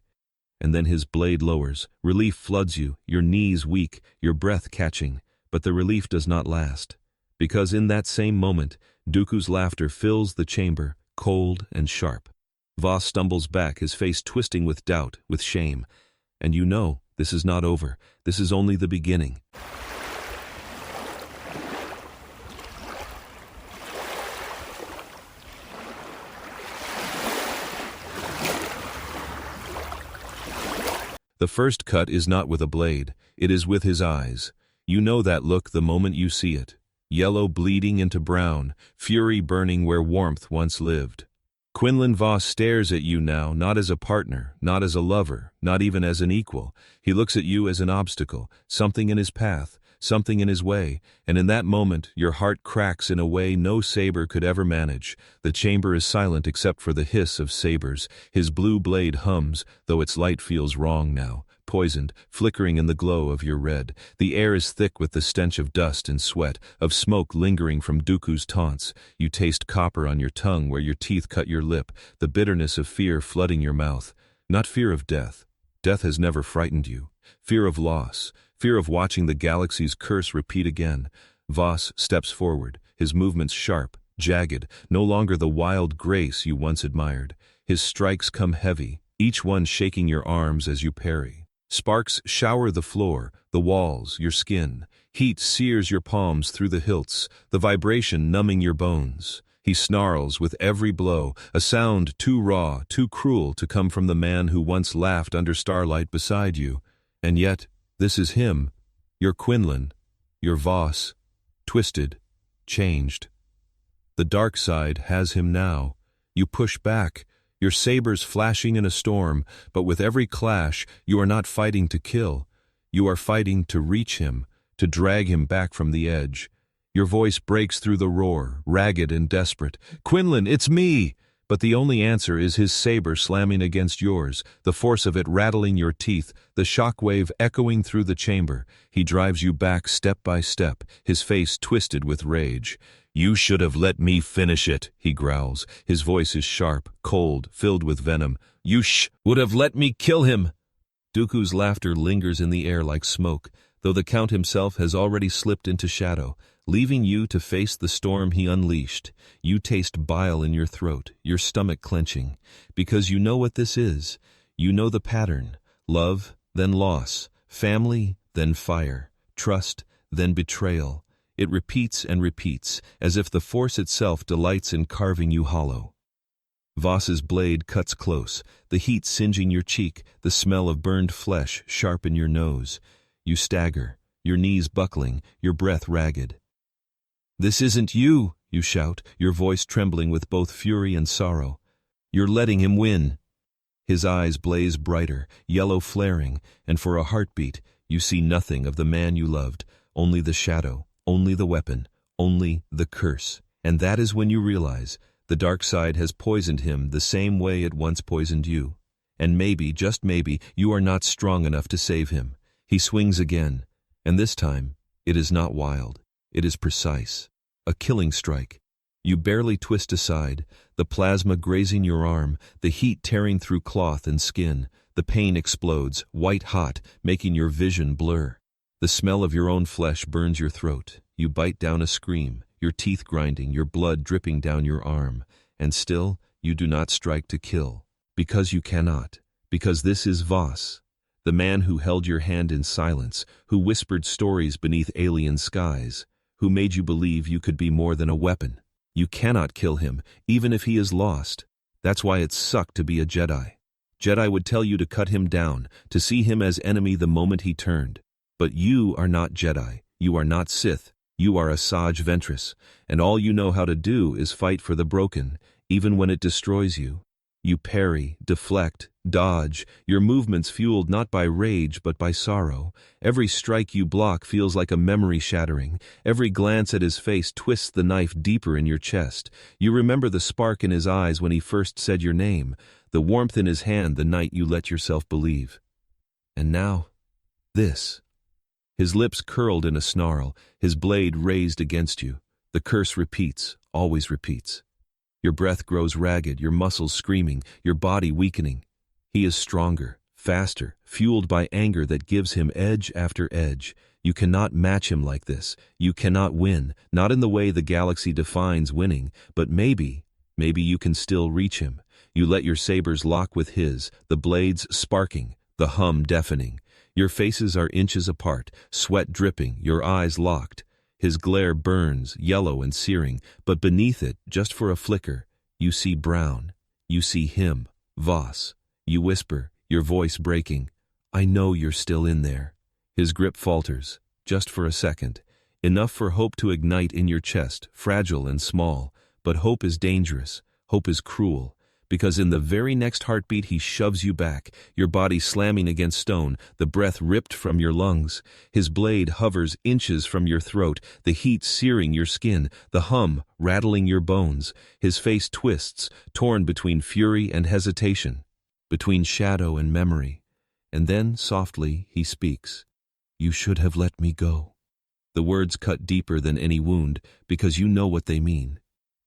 And then his blade lowers, relief floods you, your knees weak, your breath catching, but the relief does not last. Because in that same moment, Dooku's laughter fills the chamber, cold and sharp. Vos stumbles back, his face twisting with doubt, with shame. And you know, this is not over, this is only the beginning. The first cut is not with a blade, it is with his eyes. You know that look the moment you see it. Yellow bleeding into brown, fury burning where warmth once lived. Quinlan Vos stares at you now, not as a partner, not as a lover, not even as an equal. He looks at you as an obstacle, something in his path, something in his way, and in that moment your heart cracks in a way no saber could ever manage. The chamber is silent except for the hiss of sabers. His blue blade hums, though its light feels wrong now, poisoned, flickering in the glow of your red. The air is thick with the stench of dust and sweat, of smoke lingering from Dooku's taunts. You taste copper on your tongue where your teeth cut your lip, the bitterness of fear flooding your mouth. Not fear of death. Death has never frightened you. Fear of loss. Fear of watching the galaxy's curse repeat again. Vos steps forward, his movements sharp, jagged, no longer the wild grace you once admired. His strikes come heavy, each one shaking your arms as you parry. Sparks shower the floor, the walls, your skin. Heat sears your palms through the hilts, the vibration numbing your bones. He snarls with every blow, a sound too raw, too cruel to come from the man who once laughed under starlight beside you. And yet, this is him, your Quinlan, your Vos, twisted, changed. The dark side has him now. You push back, your sabers flashing in a storm, but with every clash, you are not fighting to kill. You are fighting to reach him, to drag him back from the edge. Your voice breaks through the roar, ragged and desperate. "Quinlan, it's me!" But the only answer is his saber slamming against yours, the force of it rattling your teeth, the shockwave echoing through the chamber. He drives you back step by step, his face twisted with rage. "You should have let me finish it," he growls. His voice is sharp, cold, filled with venom. "You would have let me kill him." Dooku's laughter lingers in the air like smoke, though the Count himself has already slipped into shadow, leaving you to face the storm he unleashed. You taste bile in your throat, your stomach clenching, because you know what this is. You know the pattern: love, then loss, family, then fire, trust, then betrayal. It repeats and repeats, as if the Force itself delights in carving you hollow. Vos's blade cuts close, the heat singeing your cheek, the smell of burned flesh sharp in your nose. You stagger, your knees buckling, your breath ragged. "This isn't you," you shout, your voice trembling with both fury and sorrow. "You're letting him win." His eyes blaze brighter, yellow flaring, and for a heartbeat, you see nothing of the man you loved, only the shadow, only the weapon, only the curse. And that is when you realize the dark side has poisoned him the same way it once poisoned you. And maybe, just maybe, you are not strong enough to save him. He swings again, and this time, it is not wild. It is precise. A killing strike. You barely twist aside, the plasma grazing your arm, the heat tearing through cloth and skin. The pain explodes, white hot, making your vision blur. The smell of your own flesh burns your throat. You bite down a scream, your teeth grinding, your blood dripping down your arm. And still, you do not strike to kill. Because you cannot. Because this is Vos, the man who held your hand in silence, who whispered stories beneath alien skies, who made you believe you could be more than a weapon. You cannot kill him, even if he is lost. That's why it sucked to be a Jedi. Jedi would tell you to cut him down, to see him as enemy the moment he turned. But you are not Jedi, you are not Sith, you are Asajj Ventress, and all you know how to do is fight for the broken, even when it destroys you. You parry, deflect, dodge, your movements fueled not by rage but by sorrow. Every strike you block feels like a memory shattering. Every glance at his face twists the knife deeper in your chest. You remember the spark in his eyes when he first said your name, the warmth in his hand the night you let yourself believe. And now, this. His lips curled in a snarl, his blade raised against you. The curse repeats, always repeats. Your breath grows ragged, your muscles screaming, your body weakening. He is stronger, faster, fueled by anger that gives him edge after edge. You cannot match him like this. You cannot win, not in the way the galaxy defines winning, but maybe you can still reach him. You let your sabers lock with his, the blades sparking, the hum deafening. Your faces are inches apart, sweat dripping, your eyes locked. His glare burns, yellow and searing, but beneath it, just for a flicker, you see brown. You see him, Vos. You whisper, your voice breaking, "I know you're still in there." His grip falters, just for a second, enough for hope to ignite in your chest, fragile and small. But hope is dangerous, hope is cruel. Because in the very next heartbeat he shoves you back, your body slamming against stone, the breath ripped from your lungs. His blade hovers inches from your throat, the heat searing your skin, the hum rattling your bones. His face twists, torn between fury and hesitation, between shadow and memory. And then, softly, he speaks. "You should have let me go." The words cut deeper than any wound, because you know what they mean.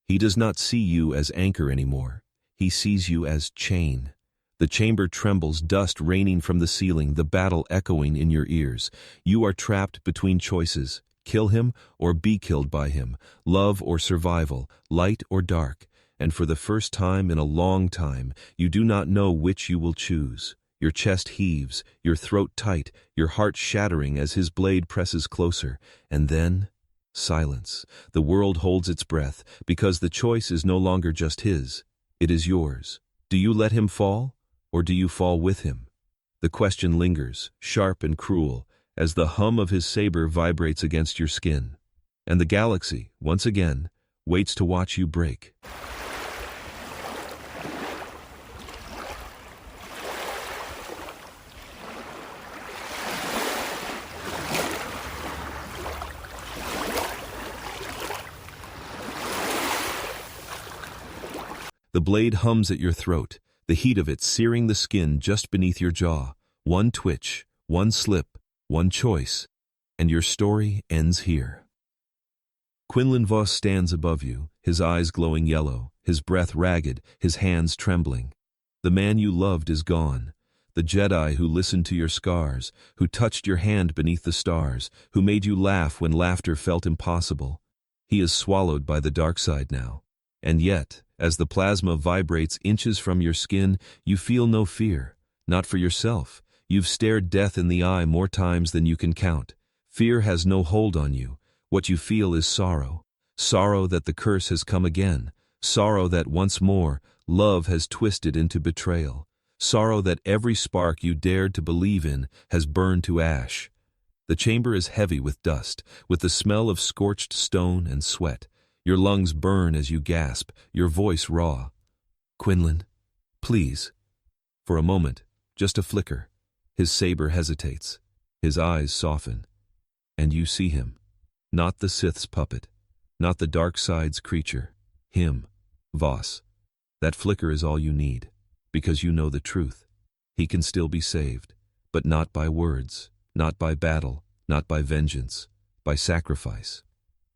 He does not see you as anchor anymore. He sees you as chain. The chamber trembles, dust raining from the ceiling, the battle echoing in your ears. You are trapped between choices: kill him or be killed by him, love or survival, light or dark. And for the first time in a long time, you do not know which you will choose. Your chest heaves, your throat tight, your heart shattering as his blade presses closer. And then, silence. The world holds its breath, because the choice is no longer just his. It is yours. Do you let him fall, or do you fall with him? The question lingers, sharp and cruel, as the hum of his saber vibrates against your skin. And the galaxy, once again, waits to watch you break. The blade hums at your throat, the heat of it searing the skin just beneath your jaw. One twitch, one slip, one choice, and your story ends here. Quinlan Vos stands above you, his eyes glowing yellow, his breath ragged, his hands trembling. The man you loved is gone. The Jedi who listened to your scars, who touched your hand beneath the stars, who made you laugh when laughter felt impossible. He is swallowed by the dark side now. And yet, as the plasma vibrates inches from your skin, you feel no fear. Not for yourself. You've stared death in the eye more times than you can count. Fear has no hold on you. What you feel is sorrow. Sorrow that the curse has come again. Sorrow that once more, love has twisted into betrayal. Sorrow that every spark you dared to believe in has burned to ash. The chamber is heavy with dust, with the smell of scorched stone and sweat. Your lungs burn as you gasp, your voice raw. Quinlan, please. For a moment, just a flicker. His saber hesitates. His eyes soften. And you see him. Not the Sith's puppet. Not the dark side's creature. Him. Vos. That flicker is all you need. Because you know the truth. He can still be saved. But not by words. Not by battle. Not by vengeance. By sacrifice.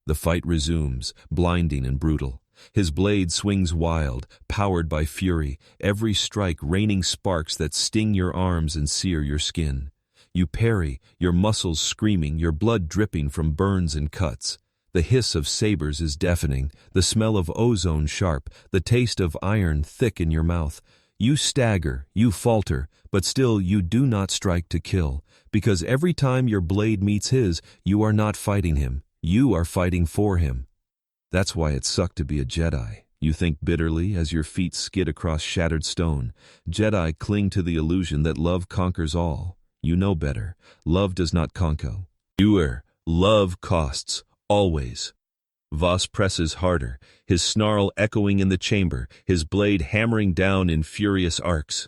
The fight resumes, blinding and brutal. His blade swings wild, powered by fury, every strike raining sparks that sting your arms and sear your skin. You parry, your muscles screaming, your blood dripping from burns and cuts. The hiss of sabers is deafening, the smell of ozone sharp, the taste of iron thick in your mouth. You stagger, you falter, but still you do not strike to kill, because every time your blade meets his, you are not fighting him, you are fighting for him. That's why it sucked to be a Jedi. You think bitterly as your feet skid across shattered stone. Jedi cling to the illusion that love conquers all. You know better. Love does not conquer. Love costs, always. Vos presses harder, his snarl echoing in the chamber, his blade hammering down in furious arcs.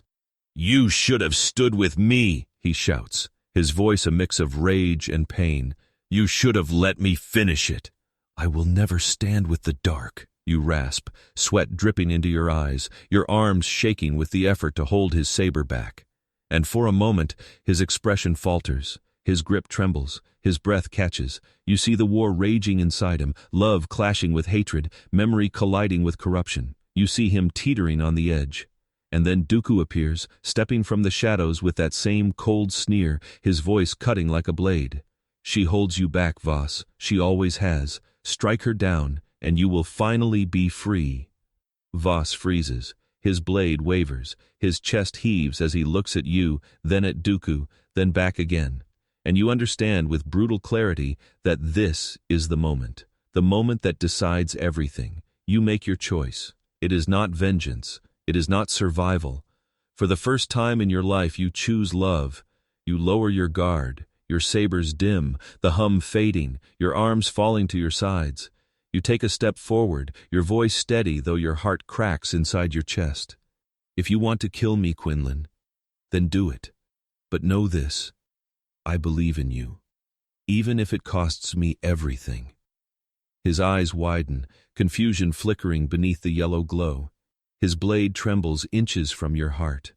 You should have stood with me, he shouts, his voice a mix of rage and pain. You should have let me finish it. I will never stand with the dark, you rasp, sweat dripping into your eyes, your arms shaking with the effort to hold his saber back. And for a moment, his expression falters, his grip trembles, his breath catches. You see the war raging inside him, love clashing with hatred, memory colliding with corruption. You see him teetering on the edge. And then Dooku appears, stepping from the shadows with that same cold sneer, his voice cutting like a blade. She holds you back, Vos. She always has. Strike her down, and you will finally be free. Vos freezes. His blade wavers. His chest heaves as he looks at you, then at Dooku, then back again. And you understand with brutal clarity that this is the moment that decides everything. You make your choice. It is not vengeance. It is not survival. For the first time in your life you choose love. You lower your guard, your sabers dim, the hum fading, your arms falling to your sides. You take a step forward, your voice steady though your heart cracks inside your chest. If you want to kill me, Quinlan, then do it. But know this. I believe in you, even if it costs me everything. His eyes widen, confusion flickering beneath the yellow glow. His blade trembles inches from your heart.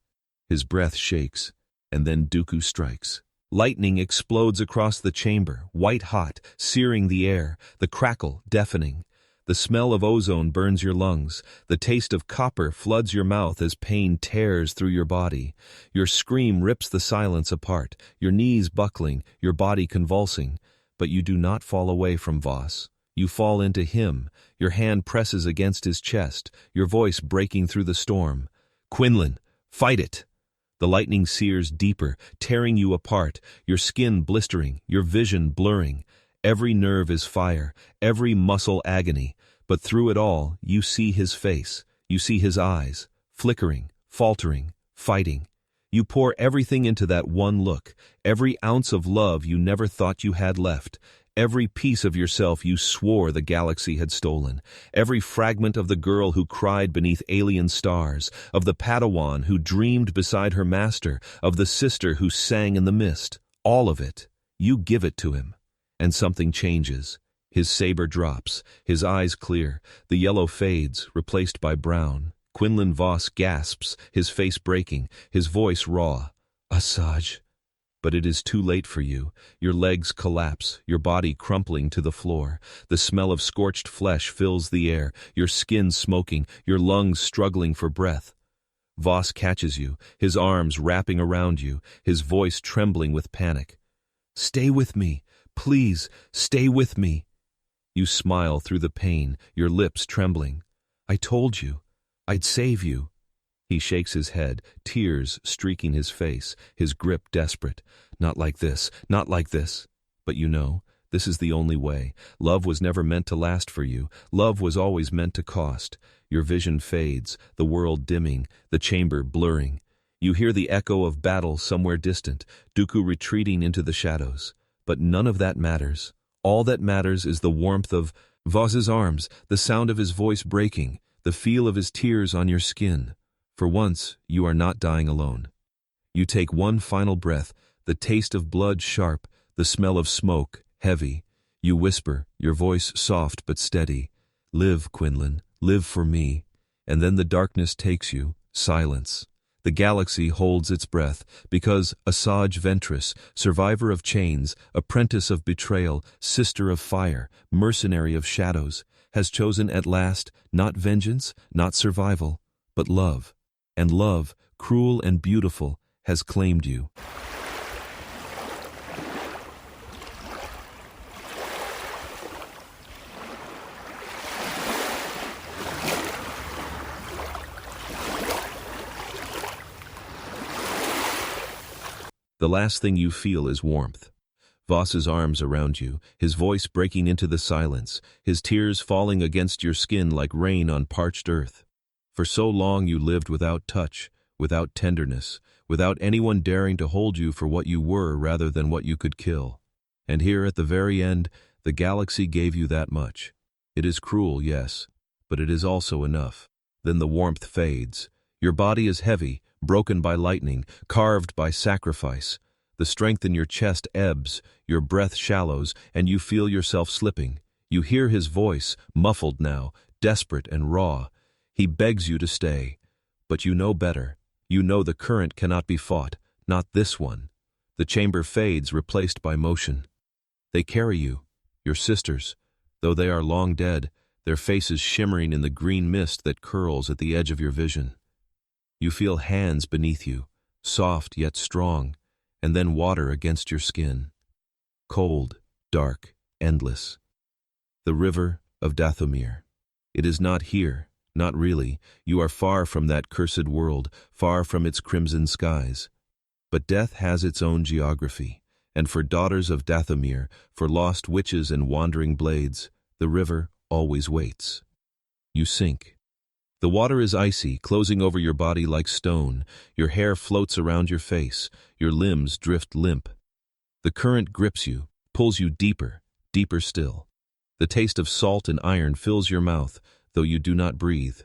His breath shakes, and then Dooku strikes. Lightning explodes across the chamber, white-hot, searing the air, the crackle deafening. The smell of ozone burns your lungs. The taste of copper floods your mouth as pain tears through your body. Your scream rips the silence apart, your knees buckling, your body convulsing. But you do not fall away from Vos. You fall into him. Your hand presses against his chest, your voice breaking through the storm. Quinlan, fight it! The lightning sears deeper, tearing you apart, your skin blistering, your vision blurring. Every nerve is fire, every muscle agony. But through it all, you see his face. You see his eyes, flickering, faltering, fighting. You pour everything into that one look, every ounce of love you never thought you had left, every piece of yourself you swore the galaxy had stolen, every fragment of the girl who cried beneath alien stars, of the Padawan who dreamed beside her master, of the sister who sang in the mist. All of it. You give it to him. And something changes. His saber drops, his eyes clear, the yellow fades, replaced by brown. Quinlan Vos gasps, his face breaking, his voice raw. Asajj. But it is too late for you. Your legs collapse, your body crumpling to the floor. The smell of scorched flesh fills the air, your skin smoking, your lungs struggling for breath. Vos catches you, his arms wrapping around you, his voice trembling with panic. Stay with me. Please, stay with me. You smile through the pain, your lips trembling. I told you. I'd save you. He shakes his head, tears streaking his face, his grip desperate. Not like this, not like this. But you know, this is the only way. Love was never meant to last for you. Love was always meant to cost. Your vision fades, the world dimming, the chamber blurring. You hear the echo of battle somewhere distant, Dooku retreating into the shadows. But none of that matters. All that matters is the warmth of Vos's arms, the sound of his voice breaking, the feel of his tears on your skin. For once, you are not dying alone. You take one final breath, the taste of blood sharp, the smell of smoke heavy. You whisper, your voice soft but steady. Live, Quinlan, live for me. And then the darkness takes you, silence. The galaxy holds its breath, because Asajj Ventress, survivor of chains, apprentice of betrayal, sister of fire, mercenary of shadows, has chosen at last not vengeance, not survival, but love. And love, cruel and beautiful, has claimed you. The last thing you feel is warmth. Vos's arms around you, his voice breaking into the silence, his tears falling against your skin like rain on parched earth. For so long you lived without touch, without tenderness, without anyone daring to hold you for what you were rather than what you could kill. And here at the very end, the galaxy gave you that much. It is cruel, yes, but it is also enough. Then the warmth fades. Your body is heavy, broken by lightning, carved by sacrifice. The strength in your chest ebbs, your breath shallows, and you feel yourself slipping. You hear his voice, muffled now, desperate and raw. He begs you to stay. But you know better. You know the current cannot be fought, not this one. The chamber fades, replaced by motion. They carry you, your sisters, though they are long dead, their faces shimmering in the green mist that curls at the edge of your vision. You feel hands beneath you, soft yet strong, and then water against your skin. Cold, dark, endless. The river of Dathomir. It is not here, not really. You are far from that cursed world, far from its crimson skies. But death has its own geography, and for daughters of Dathomir, for lost witches and wandering blades, the river always waits. You sink. The water is icy, closing over your body like stone. Your hair floats around your face. Your limbs drift limp. The current grips you, pulls you deeper, deeper still. The taste of salt and iron fills your mouth, though you do not breathe.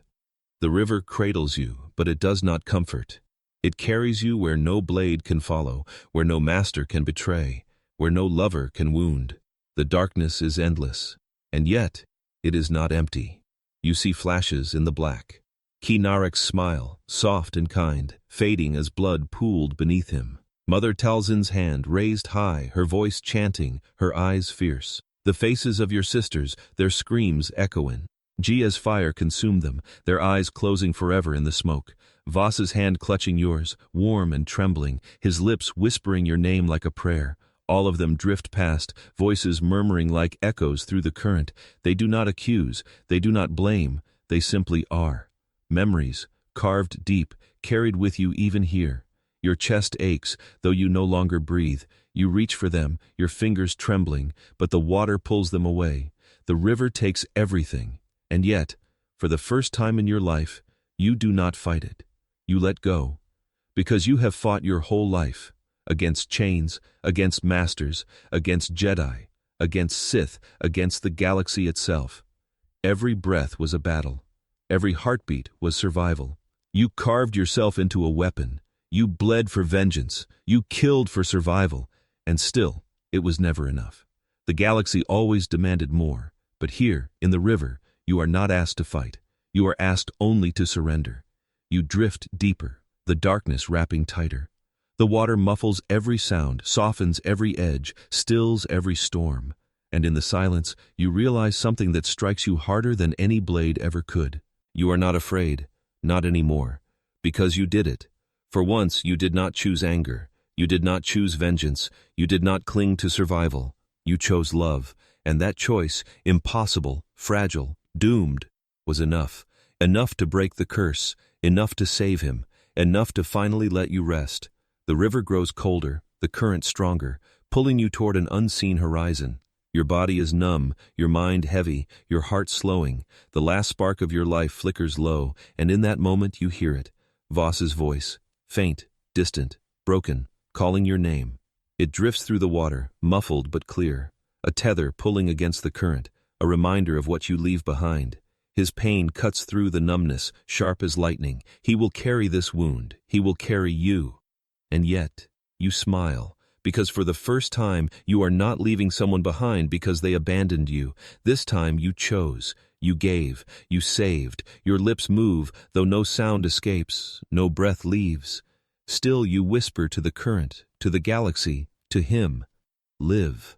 The river cradles you, but it does not comfort. It carries you where no blade can follow, where no master can betray, where no lover can wound. The darkness is endless, and yet it is not empty. You see flashes in the black. Ki Narek's smile, soft and kind, fading as blood pooled beneath him. Mother Talzin's hand raised high, her voice chanting, her eyes fierce. The faces of your sisters, their screams echoing. Jia's fire consumed them, their eyes closing forever in the smoke. Vos's hand clutching yours, warm and trembling, his lips whispering your name like a prayer. All of them drift past, voices murmuring like echoes through the current. They do not accuse, they do not blame, they simply are. Memories, carved deep, carried with you even here. Your chest aches, though you no longer breathe. You reach for them, your fingers trembling, but the water pulls them away. The river takes everything, and yet, for the first time in your life, you do not fight it. You let go, because you have fought your whole life. Against chains, against masters, against Jedi, against Sith, against the galaxy itself. Every breath was a battle. Every heartbeat was survival. You carved yourself into a weapon. You bled for vengeance. You killed for survival. And still, it was never enough. The galaxy always demanded more. But here, in the river, you are not asked to fight. You are asked only to surrender. You drift deeper, the darkness wrapping tighter. The water muffles every sound, softens every edge, stills every storm. And in the silence, you realize something that strikes you harder than any blade ever could. You are not afraid, not anymore, because you did it. For once, you did not choose anger. You did not choose vengeance. You did not cling to survival. You chose love, and that choice, impossible, fragile, doomed, was enough. Enough to break the curse, enough to save him, enough to finally let you rest. The river grows colder, the current stronger, pulling you toward an unseen horizon. Your body is numb, your mind heavy, your heart slowing. The last spark of your life flickers low, and in that moment you hear it. Vos's voice, faint, distant, broken, calling your name. It drifts through the water, muffled but clear. A tether pulling against the current, a reminder of what you leave behind. His pain cuts through the numbness, sharp as lightning. He will carry this wound. He will carry you. And yet, you smile, because for the first time, you are not leaving someone behind because they abandoned you. This time you chose, you gave, you saved. Your lips move, though no sound escapes, no breath leaves. Still you whisper to the current, to the galaxy, to him, live.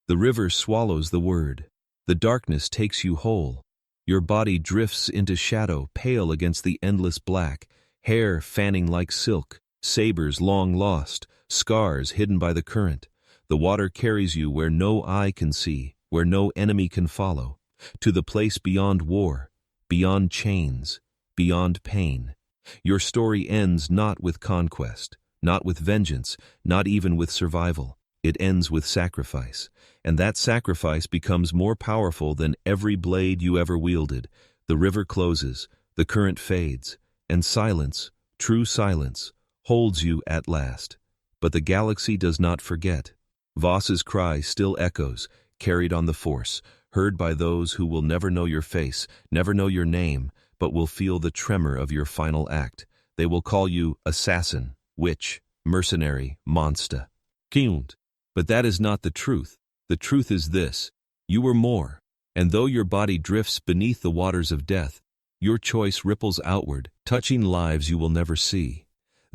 The river swallows the word. The darkness takes you whole. Your body drifts into shadow, pale against the endless black, hair fanning like silk, sabers long lost, scars hidden by the current. The water carries you where no eye can see, where no enemy can follow, to the place beyond war, beyond chains, beyond pain. Your story ends not with conquest, not with vengeance, not even with survival. It ends with sacrifice, and that sacrifice becomes more powerful than every blade you ever wielded. The river closes, the current fades, and silence, true silence, holds you at last. But the galaxy does not forget. Vos's cry still echoes, carried on the Force, heard by those who will never know your face, never know your name, but will feel the tremor of your final act. They will call you assassin, witch, mercenary, monster. Count. But that is not the truth. The truth is this: you were more, and though your body drifts beneath the waters of death, your choice ripples outward, touching lives you will never see.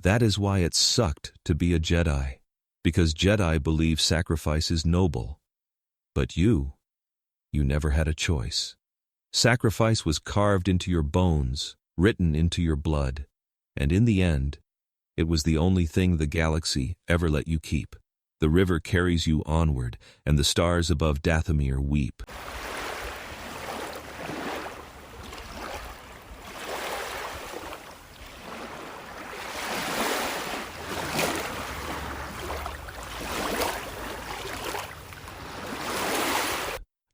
That is why it sucked to be a Jedi, because Jedi believe sacrifice is noble. But you never had a choice. Sacrifice was carved into your bones, written into your blood, and in the end, it was the only thing the galaxy ever let you keep. The river carries you onward, and the stars above Dathomir weep.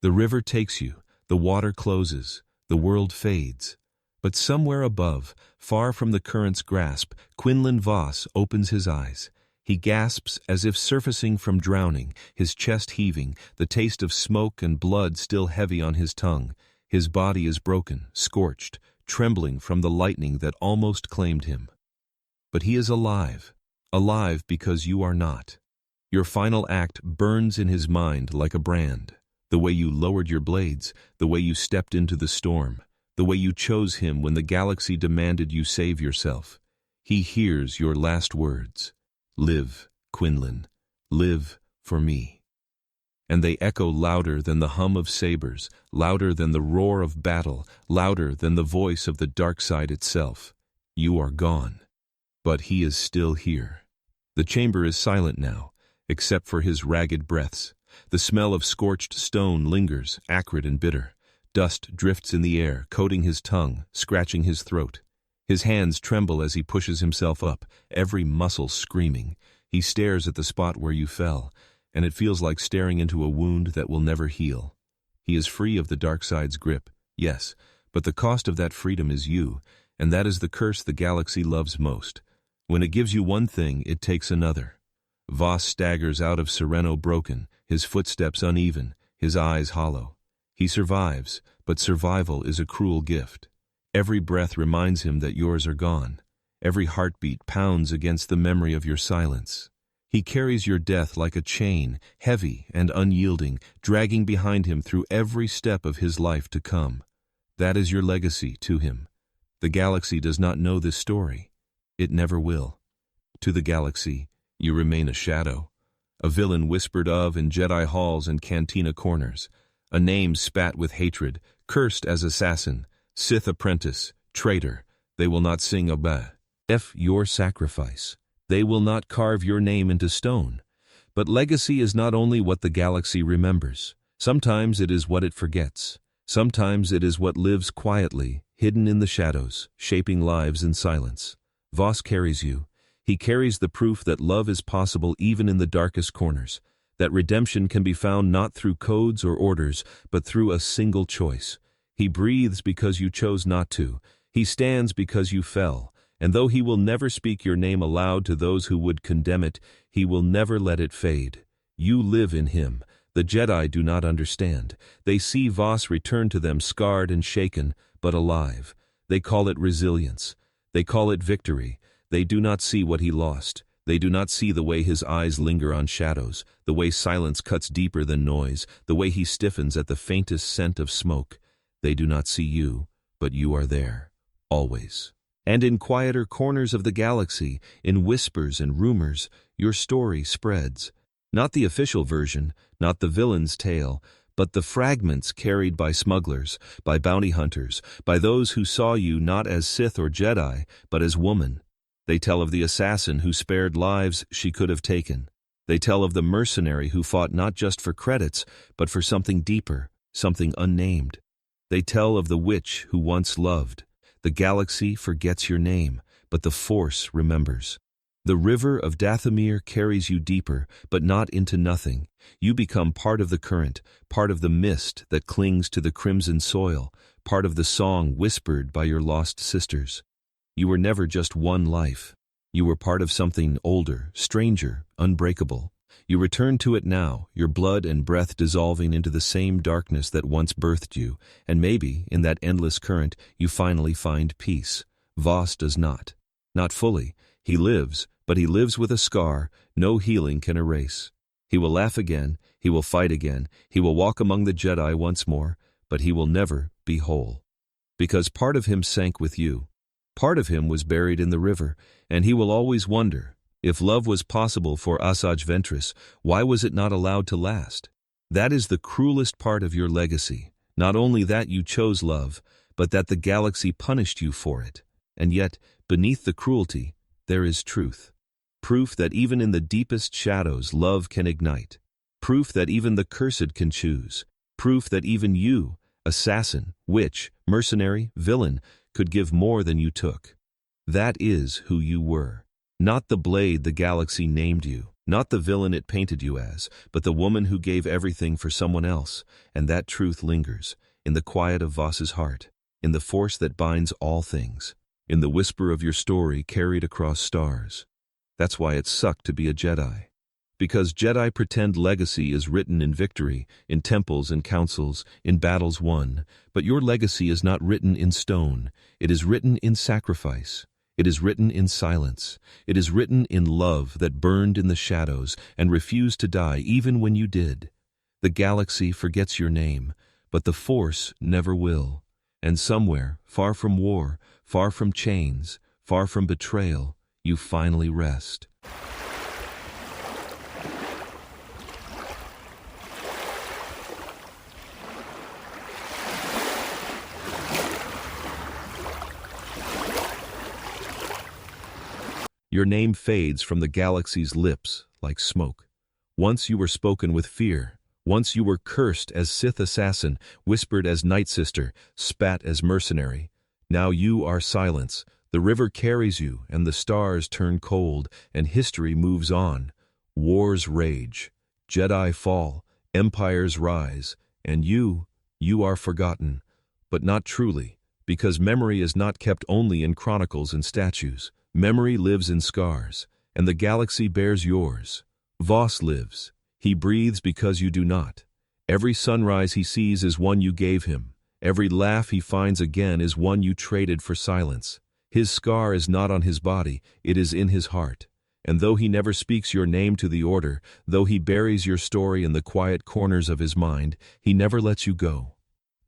The river takes you, the water closes, the world fades. But somewhere above, far from the current's grasp, Quinlan Vos opens his eyes. He gasps as if surfacing from drowning, his chest heaving, the taste of smoke and blood still heavy on his tongue. His body is broken, scorched, trembling from the lightning that almost claimed him. But he is alive, alive because you are not. Your final act burns in his mind like a brand. The way you lowered your blades, the way you stepped into the storm, the way you chose him when the galaxy demanded you save yourself. He hears your last words. Live, Quinlan, live for me. And they echo louder than the hum of sabers, louder than the roar of battle, louder than the voice of the dark side itself. You are gone, but he is still here. The chamber is silent now, except for his ragged breaths. The smell of scorched stone lingers, acrid and bitter. Dust drifts in the air, coating his tongue, scratching his throat. His hands tremble as he pushes himself up, every muscle screaming. He stares at the spot where you fell, and it feels like staring into a wound that will never heal. He is free of the dark side's grip, yes, but the cost of that freedom is you, and that is the curse the galaxy loves most. When it gives you one thing, it takes another. Vos staggers out of Sereno broken, his footsteps uneven, his eyes hollow. He survives, but survival is a cruel gift. Every breath reminds him that yours are gone. Every heartbeat pounds against the memory of your silence. He carries your death like a chain, heavy and unyielding, dragging behind him through every step of his life to come. That is your legacy to him. The galaxy does not know this story. It never will. To the galaxy, you remain a shadow, a villain whispered of in Jedi halls and cantina corners, a name spat with hatred, cursed as assassin, Sith apprentice, traitor. They will not sing your sacrifice. They will not carve your name into stone. But legacy is not only what the galaxy remembers. Sometimes it is what it forgets. Sometimes it is what lives quietly, hidden in the shadows, shaping lives in silence. Vos carries you. He carries the proof that love is possible even in the darkest corners, that redemption can be found not through codes or orders, but through a single choice. He breathes because you chose not to. He stands because you fell. And though he will never speak your name aloud to those who would condemn it, he will never let it fade. You live in him. The Jedi do not understand. They see Vos return to them scarred and shaken, but alive. They call it resilience. They call it victory. They do not see what he lost. They do not see the way his eyes linger on shadows, the way silence cuts deeper than noise, the way he stiffens at the faintest scent of smoke. They do not see you, but you are there, always. And in quieter corners of the galaxy, in whispers and rumors, your story spreads. Not the official version, not the villain's tale, but the fragments carried by smugglers, by bounty hunters, by those who saw you not as Sith or Jedi, but as woman. They tell of the assassin who spared lives she could have taken. They tell of the mercenary who fought not just for credits, but for something deeper, something unnamed. They tell of the witch who once loved. The galaxy forgets your name, but the Force remembers. The river of Dathomir carries you deeper, but not into nothing. You become part of the current, part of the mist that clings to the crimson soil, part of the song whispered by your lost sisters. You were never just one life. You were part of something older, stranger, unbreakable. You return to it now, your blood and breath dissolving into the same darkness that once birthed you, and maybe, in that endless current, you finally find peace. Vos does not. Not fully. He lives, but he lives with a scar no healing can erase. He will laugh again, he will fight again, he will walk among the Jedi once more, but he will never be whole. Because part of him sank with you. Part of him was buried in the river, and he will always wonder, if love was possible for Asajj Ventress, why was it not allowed to last? That is the cruelest part of your legacy. Not only that you chose love, but that the galaxy punished you for it. And yet, beneath the cruelty, there is truth. Proof that even in the deepest shadows love can ignite. Proof that even the cursed can choose. Proof that even you, assassin, witch, mercenary, villain, could give more than you took. That is who you were. Not the blade the galaxy named you, not the villain it painted you as, but the woman who gave everything for someone else, and that truth lingers, in the quiet of Vos's heart, in the force that binds all things, in the whisper of your story carried across stars. That's why it sucked to be a Jedi. Because Jedi pretend legacy is written in victory, in temples and councils, in battles won, but your legacy is not written in stone, it is written in sacrifice. It is written in silence. It is written in love that burned in the shadows and refused to die even when you did. The galaxy forgets your name, but the Force never will. And somewhere, far from war, far from chains, far from betrayal, you finally rest. Your name fades from the galaxy's lips like smoke. Once you were spoken with fear. Once you were cursed as Sith assassin, whispered as Nightsister, spat as mercenary. Now you are silence. The river carries you, and the stars turn cold, and history moves on. Wars rage. Jedi fall. Empires rise. And you are forgotten. But not truly, because memory is not kept only in chronicles and statues. Memory lives in scars, and the galaxy bears yours. Vos lives. He breathes because you do not. Every sunrise he sees is one you gave him. Every laugh he finds again is one you traded for silence. His scar is not on his body, it is in his heart. And though he never speaks your name to the Order, though he buries your story in the quiet corners of his mind, he never lets you go.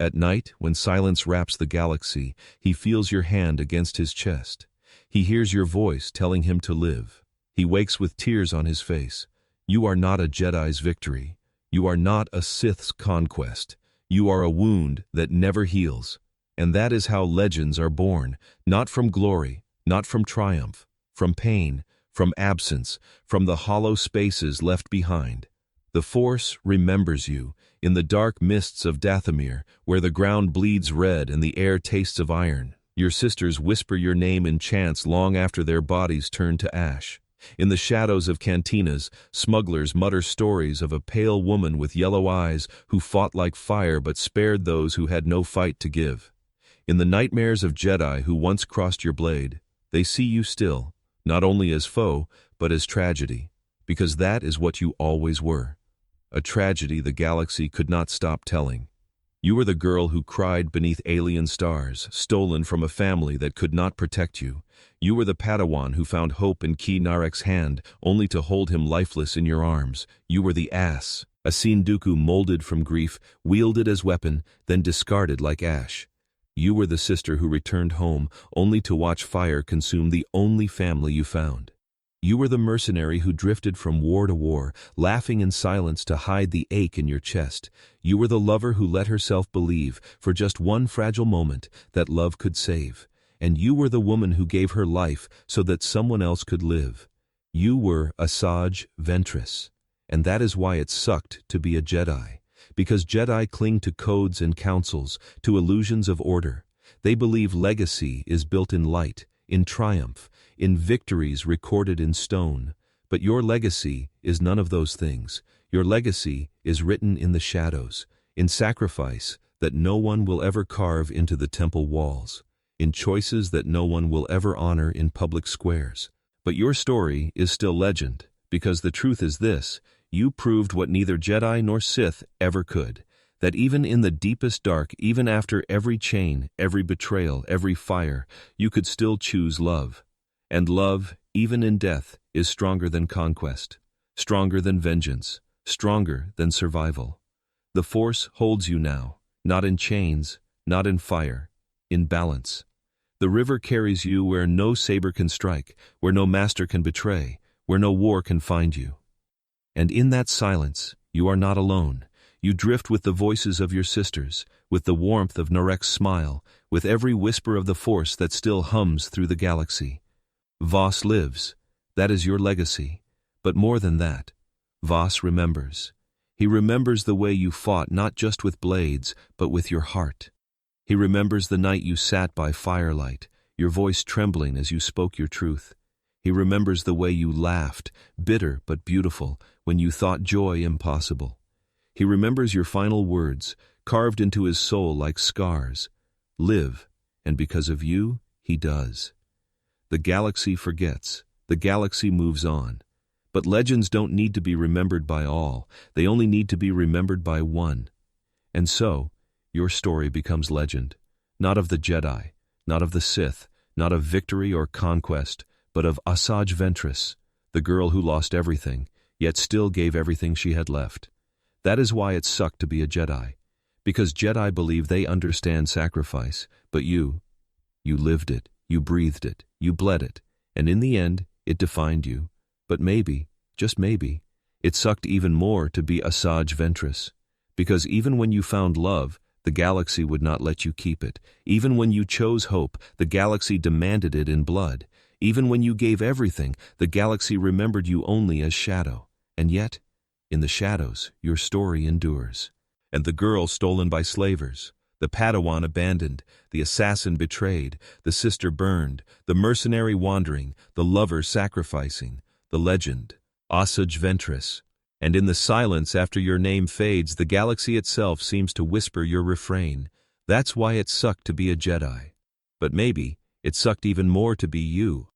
At night, when silence wraps the galaxy, he feels your hand against his chest. He hears your voice telling him to live. He wakes with tears on his face. You are not a Jedi's victory. You are not a Sith's conquest. You are a wound that never heals. And that is how legends are born, not from glory, not from triumph, from pain, from absence, from the hollow spaces left behind. The Force remembers you, in the dark mists of Dathomir, where the ground bleeds red and the air tastes of iron. Your sisters whisper your name in chants long after their bodies turn to ash. In the shadows of cantinas, smugglers mutter stories of a pale woman with yellow eyes who fought like fire but spared those who had no fight to give. In the nightmares of Jedi who once crossed your blade, they see you still, not only as foe, but as tragedy, because that is what you always were. A tragedy the galaxy could not stop telling. You were the girl who cried beneath alien stars, stolen from a family that could not protect you. You were the Padawan who found hope in Ki Narek's hand, only to hold him lifeless in your arms. You were the ass, Asajj Dooku molded from grief, wielded as weapon, then discarded like ash. You were the sister who returned home, only to watch fire consume the only family you found. You were the mercenary who drifted from war to war, laughing in silence to hide the ache in your chest. You were the lover who let herself believe, for just one fragile moment, that love could save. And you were the woman who gave her life so that someone else could live. You were Asajj Ventress. And that is why it sucked to be a Jedi. Because Jedi cling to codes and councils, to illusions of order. They believe legacy is built in light, in triumph, in victories recorded in stone. But your legacy is none of those things. Your legacy is written in the shadows, in sacrifice that no one will ever carve into the temple walls, in choices that no one will ever honor in public squares. But your story is still legend, because the truth is this: you proved what neither Jedi nor Sith ever could, that even in the deepest dark, even after every chain, every betrayal, every fire, you could still choose love. And love, even in death, is stronger than conquest, stronger than vengeance, stronger than survival. The Force holds you now, not in chains, not in fire, in balance. The river carries you where no saber can strike, where no master can betray, where no war can find you. And in that silence, you are not alone. You drift with the voices of your sisters, with the warmth of Narek's smile, with every whisper of the Force that still hums through the galaxy. Vos lives. That is your legacy. But more than that, Vos remembers. He remembers the way you fought not just with blades, but with your heart. He remembers the night you sat by firelight, your voice trembling as you spoke your truth. He remembers the way you laughed, bitter but beautiful, when you thought joy impossible. He remembers your final words, carved into his soul like scars. Live, and because of you, he does. The galaxy forgets. The galaxy moves on. But legends don't need to be remembered by all. They only need to be remembered by one. And so, your story becomes legend. Not of the Jedi, not of the Sith, not of victory or conquest, but of Asajj Ventress, the girl who lost everything, yet still gave everything she had left. That is why it sucked to be a Jedi. Because Jedi believe they understand sacrifice, but you lived it, you breathed it, you bled it, and in the end, it defined you. But maybe, just maybe, it sucked even more to be Asajj Ventress. Because even when you found love, the galaxy would not let you keep it. Even when you chose hope, the galaxy demanded it in blood. Even when you gave everything, the galaxy remembered you only as shadow. And yet, in the shadows, your story endures. And the girl stolen by slavers, the Padawan abandoned, the assassin betrayed, the sister burned, the mercenary wandering, the lover sacrificing, the legend, Asajj Ventress. And in the silence after your name fades, the galaxy itself seems to whisper your refrain. That's why it sucked to be a Jedi. But maybe, it sucked even more to be you.